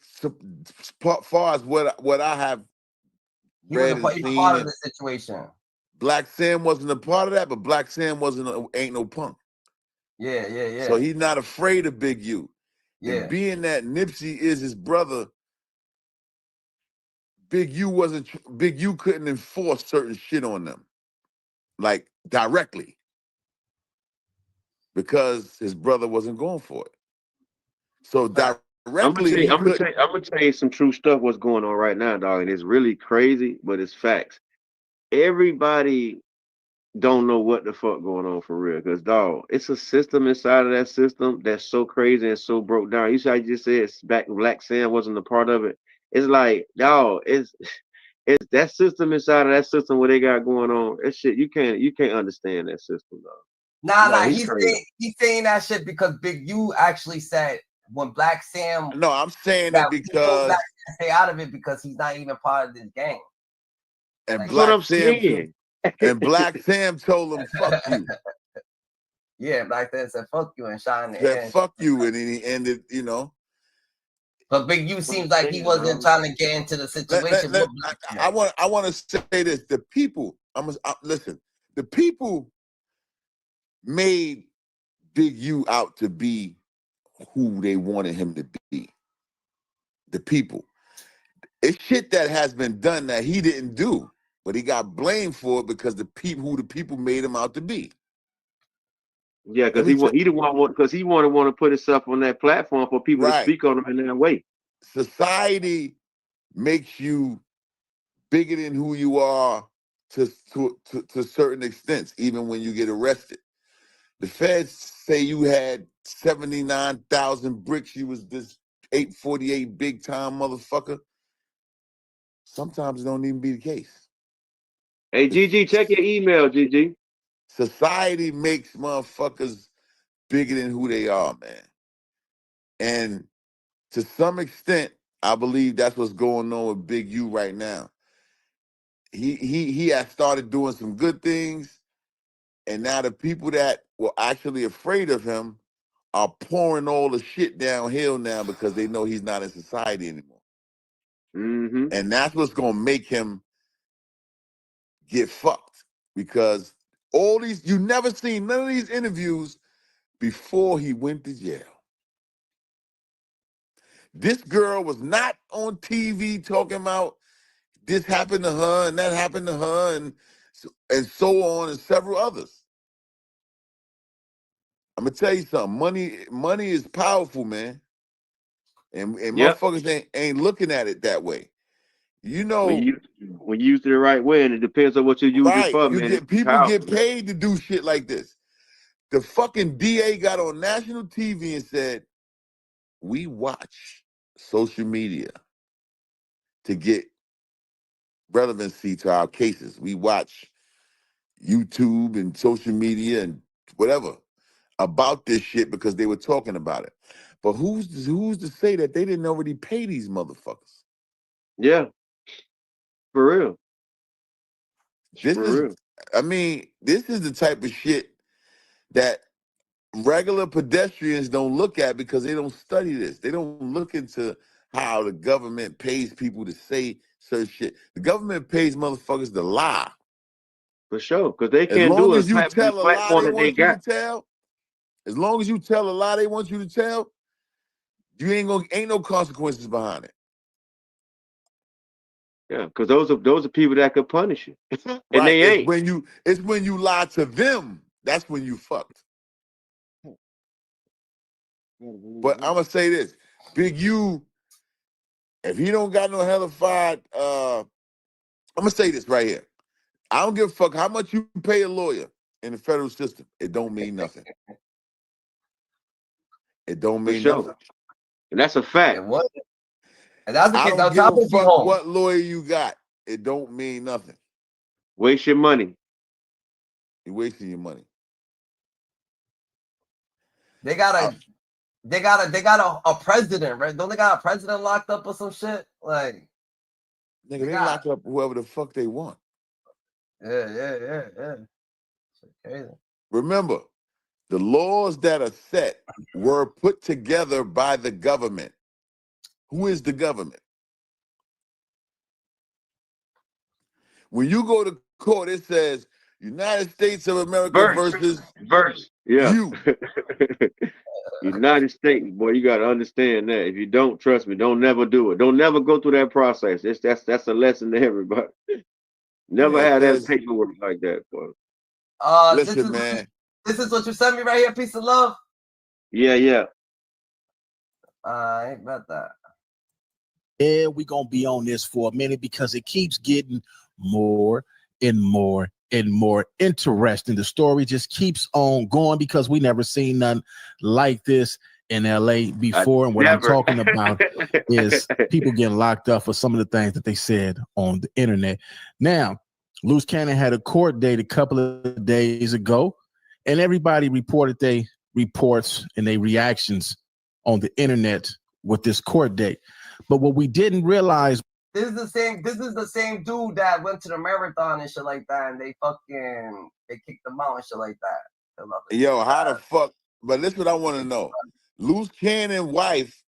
far as what I have He read wasn't and he was seen. part of And the situation. Black Sam wasn't a part of that, but Black Sam ain't no punk. Yeah. So he's not afraid of Big U. Yeah. And being that Nipsey is his brother, Big U couldn't enforce certain shit on them, like directly, because his brother wasn't going for it. So directly, I'm gonna tell you some true stuff. What's going on right now, dog? And it's really crazy, but it's facts. Everybody don't know what the fuck going on for real, because dog, it's a system inside of that system that's so crazy and so broke down. You see, I just said Black Sam wasn't a part of it. It's like, dog, it's that system inside of that system what they got going on. That shit, you can't understand that system, dog. Nah, he's he's saying that shit because Big U actually said when Black Sam. No, I'm saying it because Black Sam stay out of it because he's not even part of this gang. And That's Black what I'm Sam saying. and Black Sam told him, "Fuck you." Yeah, Black Sam said, "Fuck you," and shot in the Said, air. "Fuck you," and then he ended. You know. But Big U seems like he wasn't trying to get into the situation. I want to say this: the people. Listen. The people made Big U out to be who they wanted him to be. The people. It's shit that has been done that he didn't do, but he got blamed for it because the people made him out to be. Yeah, because he didn't want because he want to put himself on that platform for people to speak on him in that way. Society makes you bigger than who you are to certain extents, even when you get arrested. The feds say you had 79,000 bricks. You was this 848 big time motherfucker. Sometimes it don't even be the case. Hey, GG, check your email, GG. Society makes motherfuckers bigger than who they are, man. And to some extent, I believe that's what's going on with Big U right now. He has started doing some good things, and now the people that were actually afraid of him are pouring all the shit downhill now because they know he's not in society anymore. Mm-hmm. And that's what's gonna make him get fucked, because you never seen none of these interviews before he went to jail. This girl was not on TV talking about this happened to her and that happened to her and so on, and several others. I'm gonna tell you something. Money is powerful, man. And motherfuckers ain't looking at it that way. You know, when you use it the right way, and it depends on what you use it for, man. People get paid to do shit like this. The fucking DA got on national TV and said, "We watch social media to get relevancy to our cases. We watch YouTube and social media and whatever about this shit because they were talking about it." But who's to say that they didn't already pay these motherfuckers? Yeah, for real. This is the type of shit that regular pedestrians don't look at because they don't study this. They don't look into how the government pays people to say certain shit. The government pays motherfuckers to lie. For sure, because they As can't long do as it. you tell a lie they that they want you to got. tell, as long as you tell a lie they want you to tell, you ain't no consequences behind it. Yeah, because those are people that could punish you, and Right. they It's ain't. when you lie to them, that's when you fucked. But I'm gonna say this: Big U, if he don't got no hellified, I'm gonna say this right here. I don't give a fuck how much you pay a lawyer in the federal system. It don't mean nothing. It don't mean nothing. And that's a fact. And that's the I case. don't give a fuck what lawyer you got. It don't mean nothing. Waste your money. You're wasting your money. They got a president, right? Don't they got a president locked up or some shit? Like, nigga, they lock up whoever the fuck they want. Yeah. Crazy. Remember, the laws that are set were put together by the government. Who is the government? When you go to court, it says United States of America versus Yeah. you. United States, boy, you gotta understand that. If you don't trust me, don't never do it. Don't never go through that process. That's a lesson to everybody. Never Yeah, had that 'cause- paperwork like that, boy. Listen, man. This is what you sent me right here, piece of love. Yeah. I ain't about that. Yeah, we're gonna be on this for a minute because it keeps getting more and more and more interesting. The story just keeps on going because we never seen nothing like this in LA before. And what I'm talking about is people getting locked up for some of the things that they said on the internet. Now, Luce Cannon had a court date a couple of days ago, and everybody reported their reports and their reactions on the internet with this court date. But what we didn't realize, This is the same dude that went to the marathon and shit like that, and they kicked him out and shit like that. Yo, how the fuck? But this is what I want to know. Luce Cannon's wife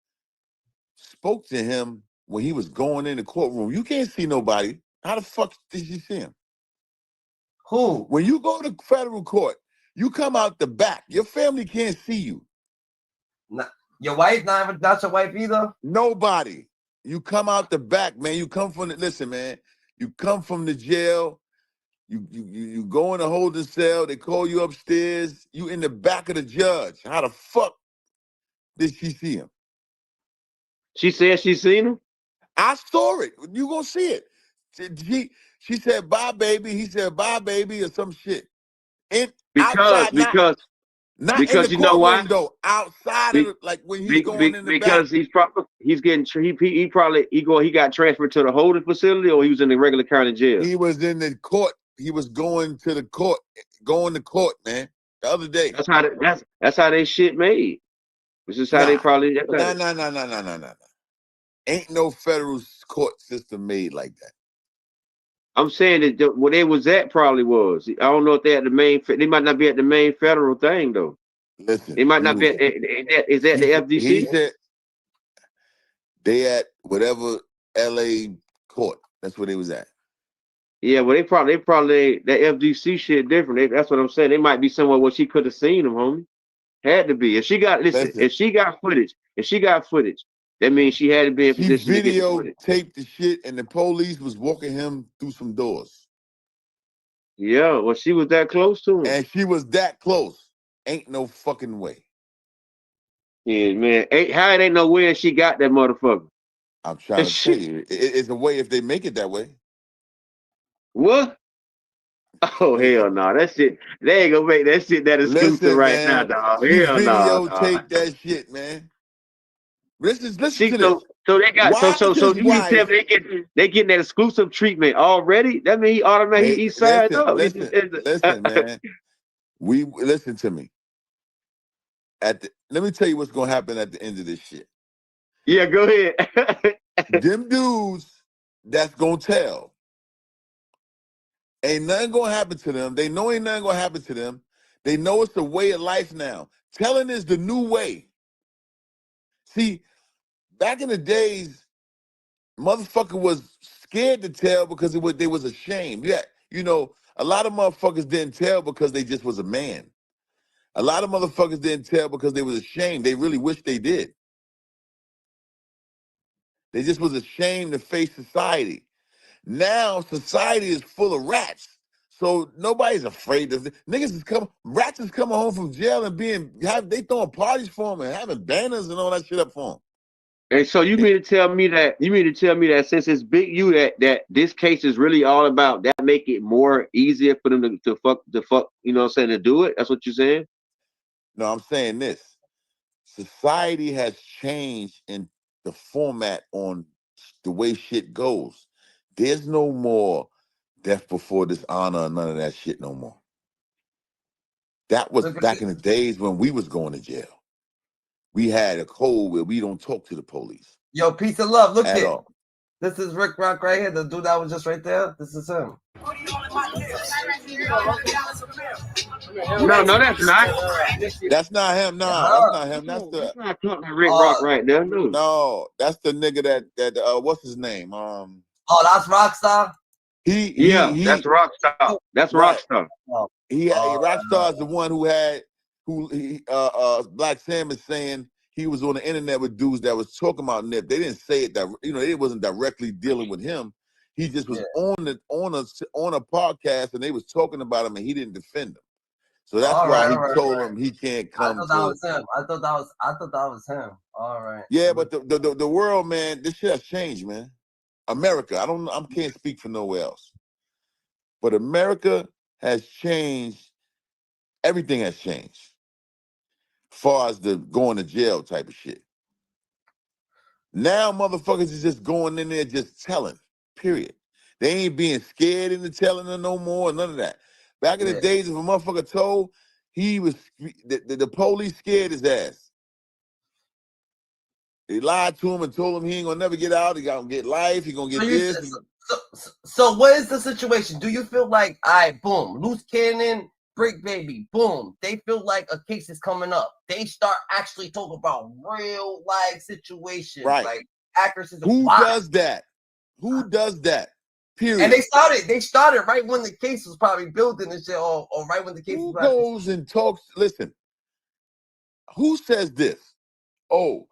spoke to him when he was going in the courtroom. You can't see nobody. How the fuck did you see him? Who? When you go to federal court, you come out the back. Your family can't see you. Your wife, not your wife either? Nobody. You come out the back, man. You come from the, listen, man. You come from the jail. You go in a holding cell. They call you upstairs. You in the back of the judge. How the fuck did she see him? She said she seen him? I saw it. You gonna see it. She said, bye, baby. He said, bye, baby, or some shit. Outside, not in the you know why? courtroom, though. Outside of it, like when he's going in the because back. he got transferred to the holding facility, or he was in the regular county jail. He was in the court. He was going to court, man. The other day. That's how they shit made. This is how they probably. No. Ain't no federal court system made like that. I'm saying that where they was at probably was. I don't know if they at the main. They might not be at the main federal thing though. Listen, they might not be. Is that the FDC? He said they at whatever LA court. That's where they was at. Yeah, well, they probably that FDC shit different. That's what I'm saying. They might be somewhere where she could have seen them, homie. Had to be. If she got if she got footage, that means she had to be in position to get the footage. Videotaped the shit, and the police was walking him through some doors. Yeah, well, she was that close to him. And she was that close. Ain't no fucking way. Yeah, man. How it ain't no way she got that motherfucker? I'm trying to tell you. It's a way if they make it that way. What? Oh, hell no. That shit, they ain't gonna make that shit that exclusive right now, dog. Hell no. Videotape that shit, man. Listen to this. So they got so you mean tell me they getting that exclusive treatment already? That means he automatically he signed up. Listen, man. Listen to me. Let me tell you what's gonna happen at the end of this shit. Yeah, go ahead. Them dudes that's gonna tell. Ain't nothing gonna happen to them. They know ain't nothing gonna happen to them. They know it's the way of life now. Telling is the new way. See, back in the days, motherfucker was scared to tell because they was ashamed. Yeah, a lot of motherfuckers didn't tell because they just was a man. A lot of motherfuckers didn't tell because they was ashamed. They really wish they did. They just was ashamed to face society. Now society is full of rats. So nobody's afraid of it. Rats is coming home from jail and they throwing parties for them and having banners and all that shit up for them. And so you mean to tell me that since it's Big U that this case is really all about that make it more easier for them to fuck, you know what I'm saying, to do it? That's what you're saying? No, I'm saying this. Society has changed in the format on the way shit goes. There's no more death before dishonor or none of that shit no more. That was back in the days when we was going to jail. We had a code where we don't talk to the police. Yo, peace of love. Look at at all. This is Rick Rock right here. The dude that was just right there. This is him. No, that's not. That's not him. Nah, that's not him. That's the. That's not talking Rick Rock right there. No, that's the nigga that what's his name? Oh, that's Rockstar. That's Rockstar. That's right. Rockstar. Rockstar is the one who Black Sam is saying he was on the internet with dudes that was talking about Nip. They didn't say it that it wasn't directly dealing with him. He just was on a podcast and they was talking about him and he didn't defend him. So that's why he told him he can't come. I thought that was him. I thought that was him. All right. Yeah, but the world, man, this shit has changed, man. America, I can't speak for nowhere else. But America has changed. Everything has changed. As far as the going to jail type of shit. Now motherfuckers is just going in there just telling, period. They ain't being scared into telling them no more, none of that. Back in the days, if a motherfucker told, the police scared his ass. They lied to him and told him he ain't gonna never get out. He gonna get life. He gonna get this. So what is the situation? Do you feel like, all right, boom, Luce Cannon, Bricc Baby, boom, they feel like a case is coming up. They start actually talking about real life situations, right? Like accuracies. Who does that? Who does that? Period. And they started right when the case was probably building and shit, or right when the case was goes and talks. Listen, who says this? Oh,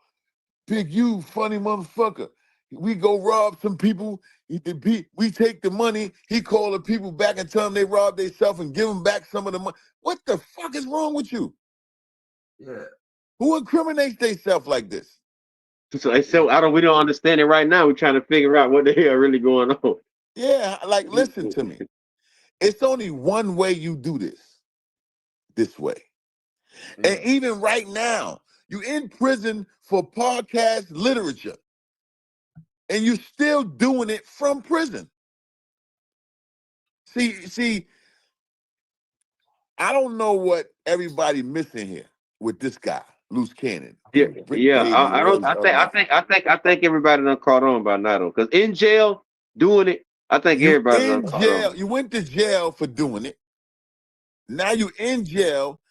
Big U, funny motherfucker. We go rob some people. We take the money. He call the people back and tell them they robbed themselves and give them back some of the money. What the fuck is wrong with you? Yeah. Who incriminates themselves like this? So we don't understand it right now. We're trying to figure out what the hell really going on. Yeah, like listen to me. It's only one way you do this way. And even right now, you in prison for podcast literature. And you're still doing it from prison. See, I don't know what everybody missing here with this guy, Luce Cannon. I think everybody done caught on by now though. Because in jail doing it, I think everybody done caught on. You went to jail for doing it. Now you in jail.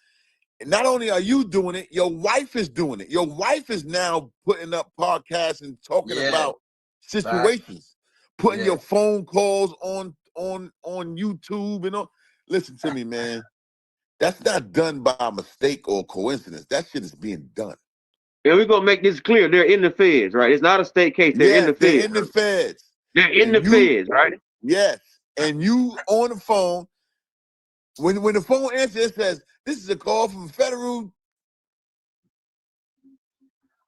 Not only are you doing it, your wife is doing it. Your wife is now putting up podcasts and talking about situations, putting your phone calls on YouTube and all. Listen to me, man. That's not done by mistake or coincidence. That shit is being done. Yeah, we're gonna make this clear. They're in the feds, right? It's not a state case. They're in the feds. They're in the feds. They're in the feds, right? Yes. And you on the phone. When the phone answers, it says, "This is a call from federal."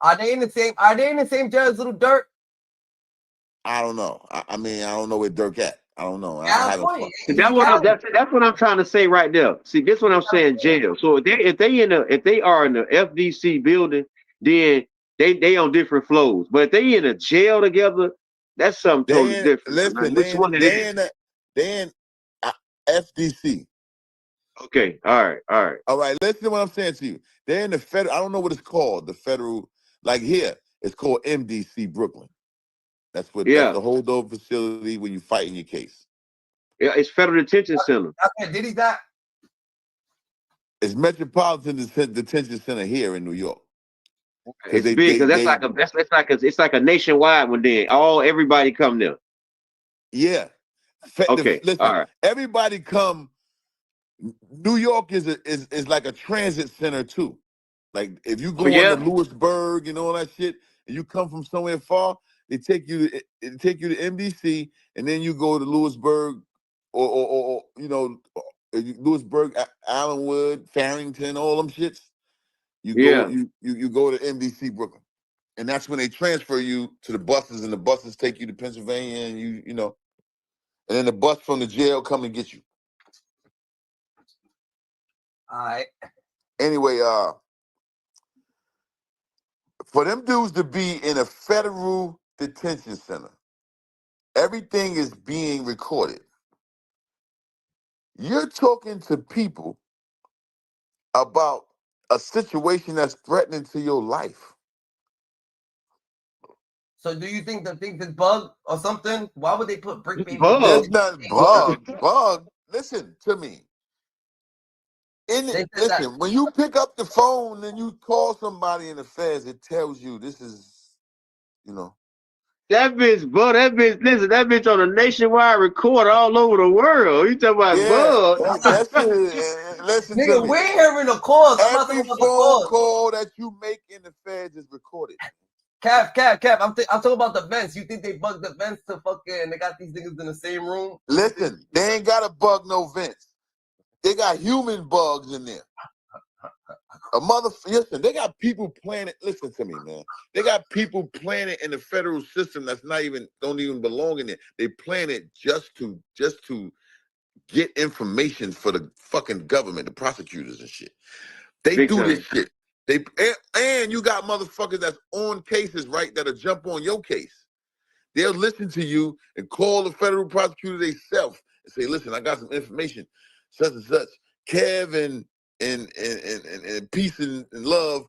Are they in the same jail as Little Dirk? I don't know. I mean, I don't know where Dirk at. I don't know. That's what I'm trying to say right there. See, this is what I'm saying. Jail. So if they are in the FDC building, then they on different floors. But if they in a jail together, that's something totally different. Listen, they in FDC. Okay. All right. Listen to what I'm saying to you. They're in the federal. I don't know what it's called. The federal, like here, it's called MDC Brooklyn. That's what. That's the holdover facility when you fight in your case. Yeah, it's Federal Detention Center. Did he die? It's Metropolitan Detention Center here in New York. It's big because it's like a nationwide one. Then everybody come there. Yeah. Okay. Listen, all right. Everybody come. New York is like a transit center too. Like if you go to Lewisburg and all that shit, and you come from somewhere far, they take you to MDC, and then you go to Lewisburg or Lewisburg, Allenwood, Farrington, all them shits. You go to MDC Brooklyn, and that's when they transfer you to the buses, and the buses take you to Pennsylvania, and you know, and then the bus from the jail come and get you. All right. Anyway, for them dudes to be in a federal detention center, everything is being recorded. You're talking to people about a situation that's threatening to your life. So do you think the thing is bugged or something? Why would they put Bricc Baby? There's not bug. listen to me. Listen, when you pick up the phone and you call somebody in the feds, it tells you this is, you know. That bitch, bro, listen, that bitch on a nationwide recorder all over the world. You talking about, bud? Listen to Nigga, me. we're hearing the calls. I'm not Every talking about the phone calls. call that you make in the feds is recorded. Cap. I'm talking about the vents. You think they bugged the vents to fucking? They got these niggas in the same room. Listen, they ain't got to bug no vents. They got human bugs in there. Listen, they got people planning. Listen to me, man. They got people planning in the federal system that's don't even belong in there. They plan it just to get information for the fucking government, the prosecutors and shit. They Big do time. this shit. And you got motherfuckers that's on cases, right, that'll jump on your case. They'll listen to you and call the federal prosecutor themselves and say, listen, I got some information, such and such. Kev and Peace and Love,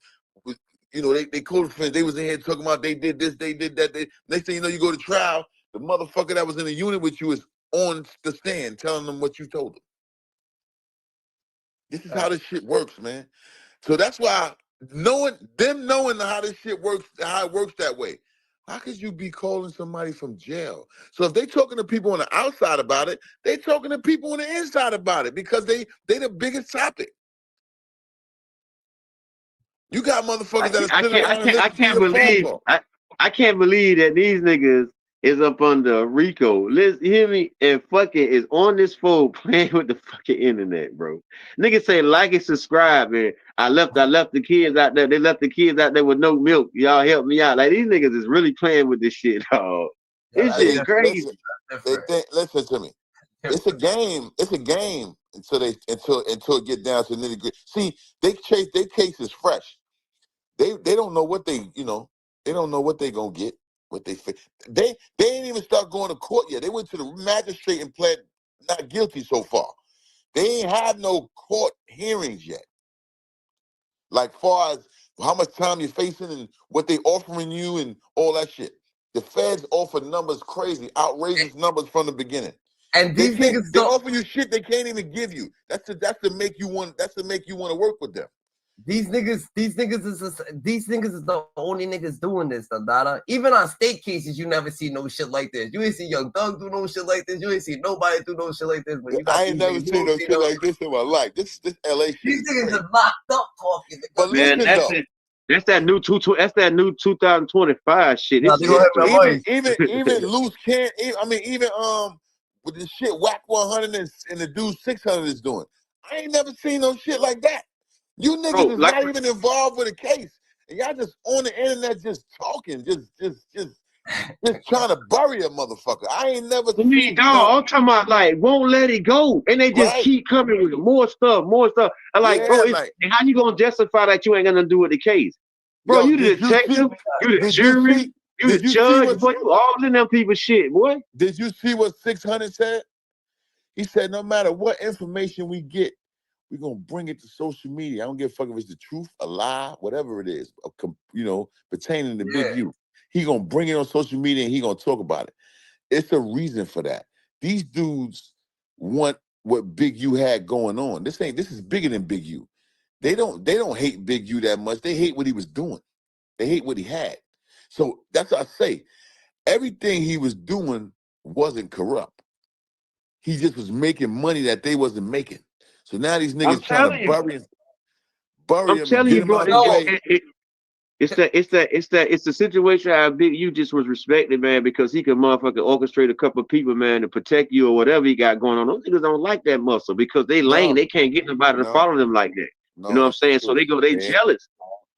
you know, they called friends. They was in here talking about they did this, they did that. Next thing you know, you go to trial, the motherfucker that was in the unit with you is on the stand telling them what you told them. This is how this shit works, man. So that's why knowing how this shit works, how it works that way, how could you be calling somebody from jail? So if they talking to people on the outside about it, they talking to people on the inside about it because they the biggest topic. You got motherfuckers that are sitting around and listen to your phone call. I can't believe that these niggas is up under Rico. Listen, hear me, and fucking is on this phone playing with the fucking internet, bro. Niggas say like and subscribe, man. I left the kids out there. They left the kids out there with no milk. Y'all help me out. Like these niggas is really playing with this shit, dog. This shit crazy. They think. Listen to me. It's a game. It's a game until it get down to nitty gritty. See, their case is fresh. They don't know what they don't know what they gonna get. What they ain't even start going to court yet. They went to the magistrate and pled not guilty so far. They ain't had no court hearings yet. Like far as how much time you're facing and what they offering you and all that shit. The feds offer numbers crazy, outrageous numbers from the beginning. And these niggas they offer you shit they can't even give you. That's to make you want to work with them. These niggas is the only niggas doing this, Dada. Even on state cases, you never see no shit like this. You ain't see Young Thug do no shit like this. You ain't see nobody do no shit like this. But I ain't never seen no shit like this in my life. This LA shit. These niggas are locked up talking. But man, listen, that's that new 2025 shit. Nah, even Luce can't. Even with the shit Whack 100 and the dude 600 is doing. I ain't never seen no shit like that. You niggas is not even involved with a case, and y'all just on the internet just talking, just trying to bury a motherfucker. I ain't never seen. I'm talking about like won't let it go, and they just keep coming with more stuff. And like, bro, and how you gonna justify that you ain't gonna do with the case, bro? You the detective, you the jury, you the judge, boy. You all in them people's shit, boy. Did you see what 600 said? He said, no matter what information we get, we're going to bring it to social media. I don't give a fuck if it's the truth, a lie, whatever it is, pertaining to Big U. He going to bring it on social media and he going to talk about it. It's a reason for that. These dudes want what Big U had going on. This is bigger than Big U. They don't hate Big U that much. They hate what he was doing. They hate what he had. So that's what I say. Everything he was doing wasn't corrupt. He just was making money that they wasn't making. So now these niggas trying to bury him. I'm telling you, bro. It's the situation how Big U just was respected, man, because he could motherfucking orchestrate a couple of people, man, to protect you or whatever he got going on. Those niggas don't like that muscle because they lame. They can't get nobody to follow them like that. You know what I'm saying? So they jealous.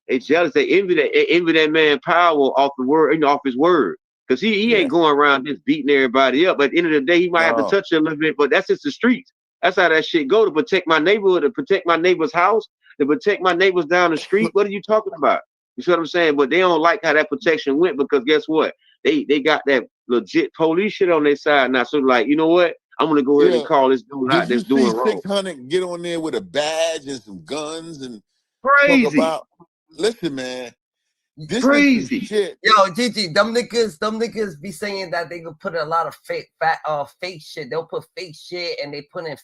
They jealous. They envy that man power off the word, off his word. Because he ain't going around just beating everybody up. But at the end of the day, he might have to touch you a little bit, but that's just the streets. That's how that shit go, to protect my neighborhood, to protect my neighbor's house, to protect my neighbors down the street. What are you talking about? You see what I'm saying? But they don't like how that protection went because guess what? They got that legit police shit on their side now. So like, you know what? I'm gonna go ahead and call this dude out that's doing wrong. 600 get on there with a badge and some guns and crazy. Talk about. Listen, man. This crazy is shit. Yo, Gigi, them niggas be saying that they could put a lot of fake shit. They'll put fake shit and they put in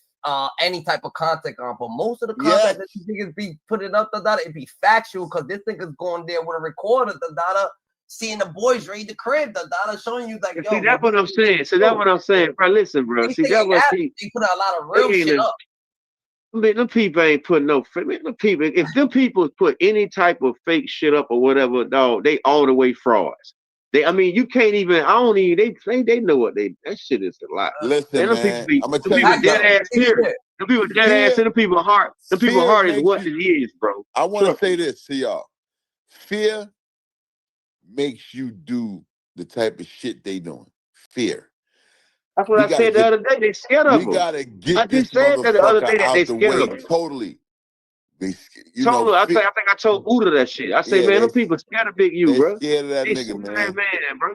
any type of content on, but most of the content that these niggas be putting up, it be factual because this nigga's going there with a recorder, seeing the boys raid the crib, showing you like, yo. See, that's what I'm saying. So that's what I'm saying, bro. Listen, bro. See, that's what they put a lot of real shit up. Man, them people ain't putting no fake. Them people, if them people put any type of fake shit up or whatever, dog, they all the way frauds. I mean, you can't even. I don't even. They know what that shit is a lot. Listen, man, I'm gonna tell you something. Dead ass serious. Them people dead ass. Them people heart. Them people heart is what it is, bro. I want to say this to y'all. Fear makes you do the type of shit they doing. Fear. That's what I said the other day. They scared of them. We gotta get I this just said that the other day motherfucker that they out the scared way of them. totally. I think I told Uda that shit. I say, man, them people scared of Big U, bro. Scared of that they nigga, man, bro.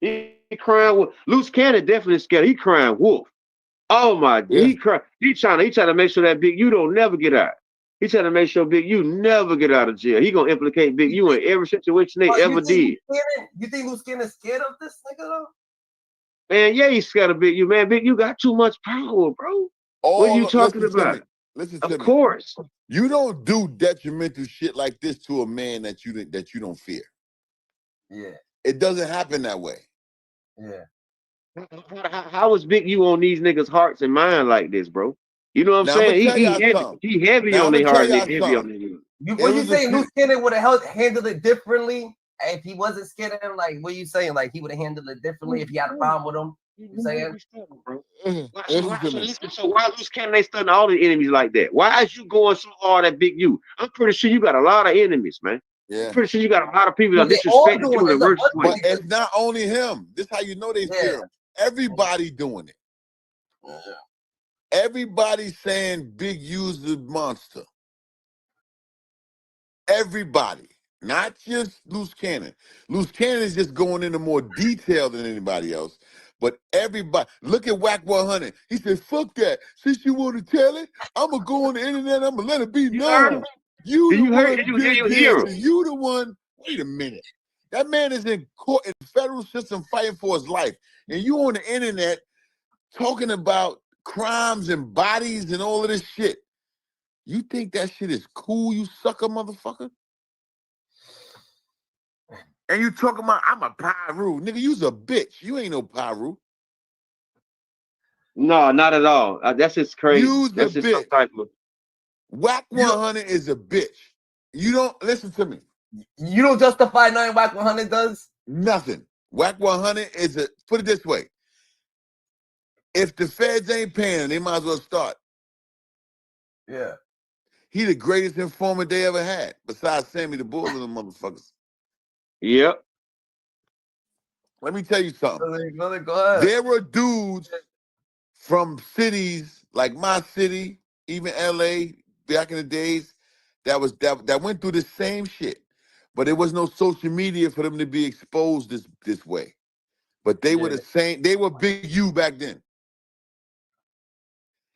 He crying wolf. Luce Cannon definitely scared. He crying wolf. Oh my, he crying. He trying to make sure that Big U don't never get out. He trying to make sure Big U never get out of jail. He gonna implicate Big U in every situation they ever did. You think Luce Cannon is scared of this nigga though? Man, yeah, he's scared of Big U, man. Big U got too much power, bro. What are you talking about? Listen to me. Of course. You don't do detrimental shit like this to a man that you don't fear. Yeah. It doesn't happen that way. Yeah. How is Big U on these niggas' hearts and mind like this, bro? You know what I'm saying? He heavy on their heart and heavy on their. What you saying? Luce Cannon would have handled it differently if he wasn't scared of him? Like, what you saying? Like, he would have handled it differently if he had a problem with him? You saying? So why Luce Cannon they stunning all the enemies like that? Why is you going so hard at Big U? I'm pretty sure you got a lot of enemies, man. Yeah. I'm pretty sure you got a lot of people that disrespect you in the worst way. But it's not only him. This is how you know they fear him. Everybody doing it. Everybody saying Big U's the monster. Everybody. Not just Luce Cannon. Luce Cannon is just going into more detail than anybody else. But everybody, look at Whack 100. He said, fuck that. Since you want to tell it, I'm going to go on the internet. I'm going to let it be known. You the one did this, and you the one. Wait a minute. That man is in court, in the federal system, fighting for his life. And you on the internet talking about crimes and bodies and all of this shit. You think that shit is cool, you sucker motherfucker? And you talking about, I'm a Pyru. Nigga, you's a bitch. You ain't no Pyru. No, not at all. That's just crazy. That's just some type of... Whack 100 is a bitch. You don't, listen to me. You don't justify nothing Whack 100 does? Nothing. Whack 100 is a, put it this way. If the feds ain't paying, they might as well start. Yeah. He the greatest informant they ever had, besides Sammy the Bull and them motherfuckers. Yep. Let me tell you something. Go ahead. There were dudes from cities like my city, even LA, back in the days, that went through the same shit. But there was no social media for them to be exposed this way. But they were the same, they were Big U back then.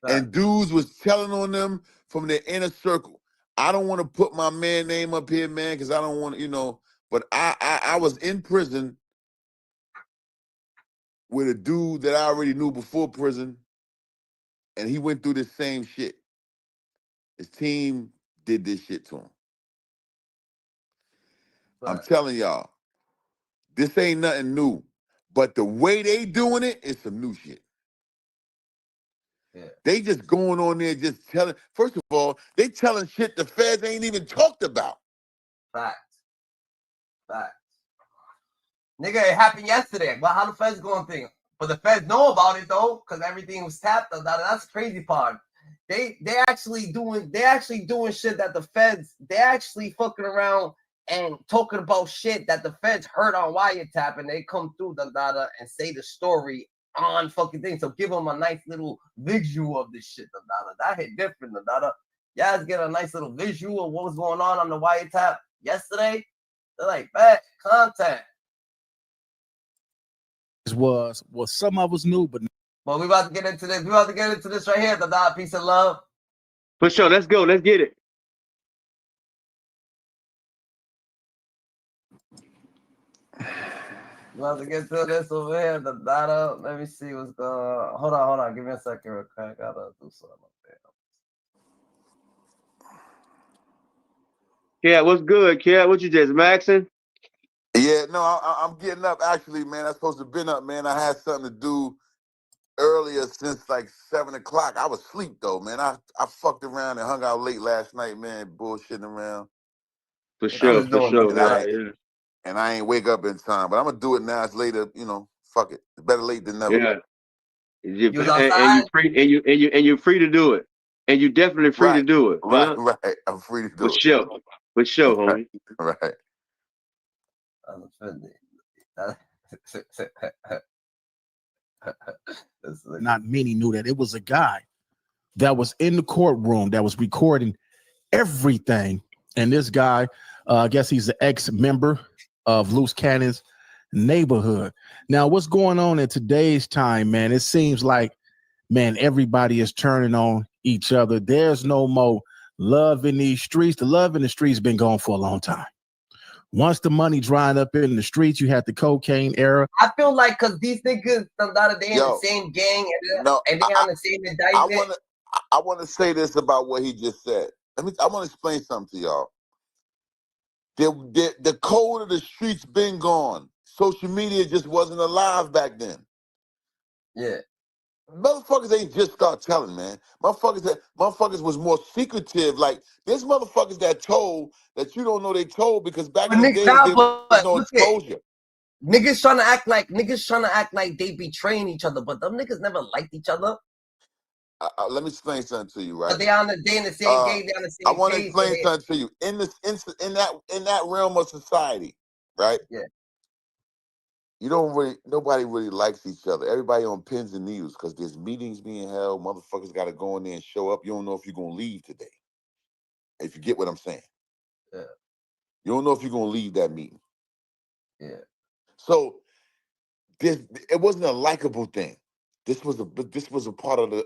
And dudes was telling on them from their inner circle. I don't want to put my man name up here, man, because I don't want to, you know, but I was in prison with a dude that I already knew before prison, and he went through the same shit. His team did this shit to him. I'm telling y'all, this ain't nothing new. But the way they doing it is some new shit. Yeah. They just going on there just telling, first of all, they telling shit the feds ain't even talked about. Facts. Nigga, it happened yesterday. Well, how the feds going think? But the feds know about it though, because everything was tapped on that. That's the crazy part. They actually doing shit that the feds, they actually fucking around and talking about shit that the feds heard on wiretap, and they come through the data and say the story on fucking thing. So give them a nice little visual of this shit, the data. That hit different, the data. You guys get a nice little visual of what was going on the wiretap yesterday. They're like, bad content. Was some of us knew, but we about to get into this. We about to get into this right here, the dot. Peace and love. For sure, let's go. Let's get it. About to get to this over here, the data. Let me see what's going on. Hold on. Give me a second real quick. I gotta do something up there. Yeah, what's good, Cat? What you just maxing? Yeah, no, I'm getting up. Actually, man, I'm supposed to have been up, man. I had something to do earlier since like 7 o'clock. I was asleep though, man. I fucked around and hung out late last night, man, bullshitting around. For sure. And I ain't wake up in time, but I'm gonna do it now. It's later, fuck it. It's better late than never. Yeah. And you free and you're free to do it. And you definitely free to do it. Huh? Right. I'm free to do For it. sure. For sure, homie. Right. Not many knew that it was a guy that was in the courtroom that was recording everything. And this guy, I guess he's an ex-member of Luce Cannon's neighborhood. Now, what's going on in today's time, man? It seems like, man, everybody is turning on each other. There's no more love in these streets. The love in the streets been gone for a long time. Once the money dried up in the streets, you had the cocaine era. I feel like because these niggas, they in the same gang and they on the same indictment. I want to say this about what he just said. I want to explain something to y'all. The code of the streets been gone. Social media just wasn't alive back then. Yeah. Motherfuckers ain't just start telling, man. Motherfuckers was more secretive. Like, there's motherfuckers that told that you don't know they told because back in the day, there was no exposure. Niggas trying to act like they betraying each other, but them niggas never liked each other. Let me explain something to you, right? But they in the same gang, they on the same I want to page, explain something to you. In that realm of society, right? Yeah. Nobody really likes each other. Everybody on pins and needles because there's meetings being held. Motherfuckers got to go in there and show up. You don't know if you're going to leave today. If you get what I'm saying. Yeah. You don't know if you're going to leave that meeting. Yeah. So it wasn't a likable thing. This was a part of the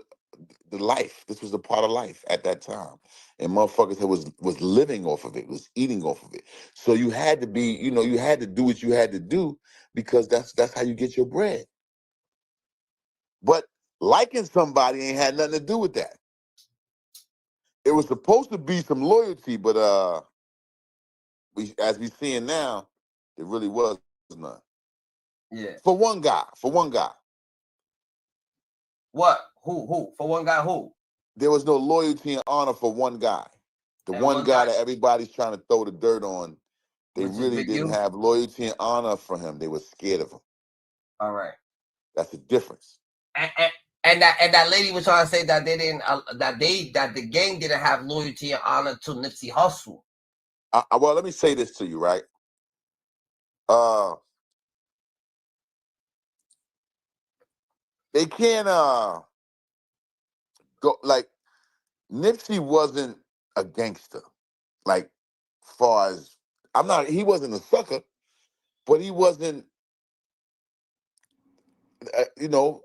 life. This was a part of life at that time. And motherfuckers was living off of it, was eating off of it. So you had to be, you had to do what you had to do because that's how you get your bread. But liking somebody ain't had nothing to do with that. It was supposed to be some loyalty, but as we seeing now, it really was none. Yeah. For one guy. What? Who? For one guy, who? There was no loyalty and honor for one guy. The one guy that everybody's trying to throw the dirt on, they really didn't have loyalty and honor for him. They were scared of him. All right. That's the difference. And that lady was trying to say that they didn't that the gang didn't have loyalty and honor to Nipsey Hussle. Well, let me say this to you, right? They can't go like Nipsey wasn't a gangster. Like, far as he wasn't a sucker, but he wasn't a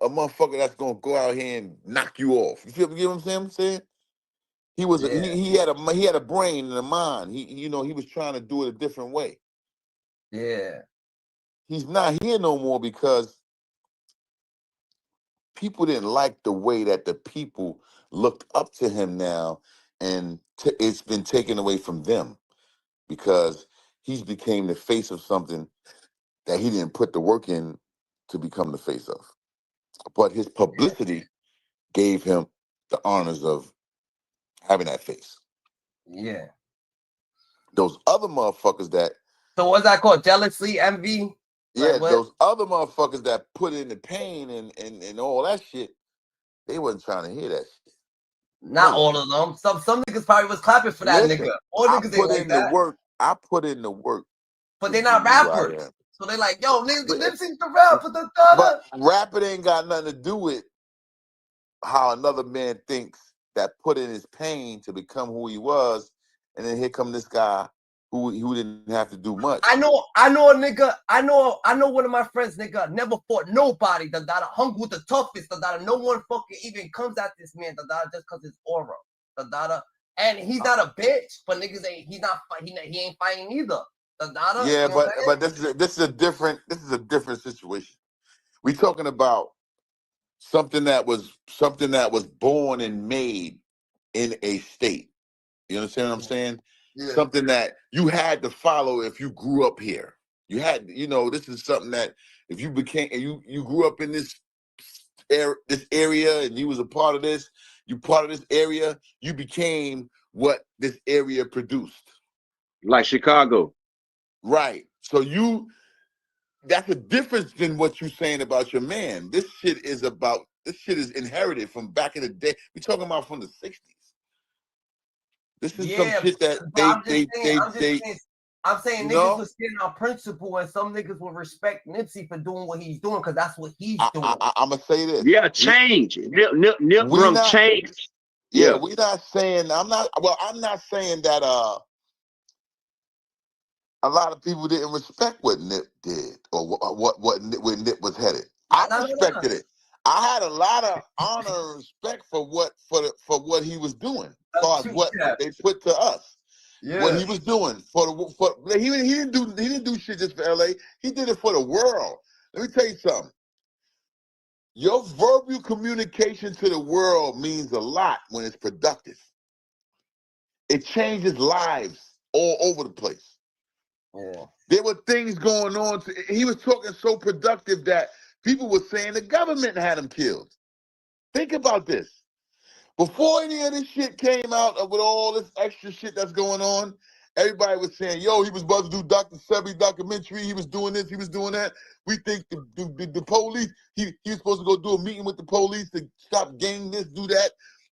motherfucker that's gonna go out here and knock you off. You feel what I'm saying? He was he had a brain and a mind. He was trying to do it a different way. Yeah. He's not here no more because people didn't like the way that the people looked up to him now, and it's been taken away from them because he's became the face of something that he didn't put the work in to become the face of. But his publicity gave him the honors of having that face. Yeah. Those other motherfuckers that... So what's that called? Jealousy, envy? Yeah, like those other motherfuckers that put in the pain and all that shit, they wasn't trying to hear that shit. Not all of them. Some niggas probably was clapping for that nigga. All niggas ain't like that. I put in the work. But they're not rappers. So they like, yo, niggas, Nipsey's the rap. But rapping ain't got nothing to do with how another man thinks that put in his pain to become who he was, and then here come this guy who didn't have to do much. I know a nigga. I know one of my friends, nigga, never fought nobody. That hung with the toughest. That no one fucking even comes at this man. Just cause his aura. And he's not a bitch, but niggas ain't. He ain't fighting either. Yeah, but this is a different situation. We talking about something that was born and made in a state. You understand what I'm saying? Yeah. Something that you had to follow if you grew up here. You had, this is something that if you grew up in this area and you was a part of this, area, you became what this area produced. Like Chicago. Right. So that's a difference than what you're saying about your man. This shit is inherited from back in the day. We're talking about from the 60s. This is some shit that I'm saying niggas was sitting on principle, and some niggas will respect Nipsey for doing what he's doing because that's what he's doing. I'm gonna say this. Yeah, change. Nip from change. Yeah, we're not saying. I'm not saying that. A lot of people didn't respect what Nip did or where Nip was headed. I respected it. I had a lot of honor and respect for what he was doing, as far as what they put to us. Yeah. What he was doing he didn't do shit just for LA. He did it for the world. Let me tell you something. Your verbal communication to the world means a lot when it's productive. It changes lives all over the place. Yeah. There were things going on. He was talking so productive that people were saying the government had him killed. Think about this. Before any of this shit came out with all this extra shit that's going on, everybody was saying, yo, he was about to do Dr. Sebi documentary. He was doing this. He was doing that. We think the police, he was supposed to go do a meeting with the police to stop gang this, do that.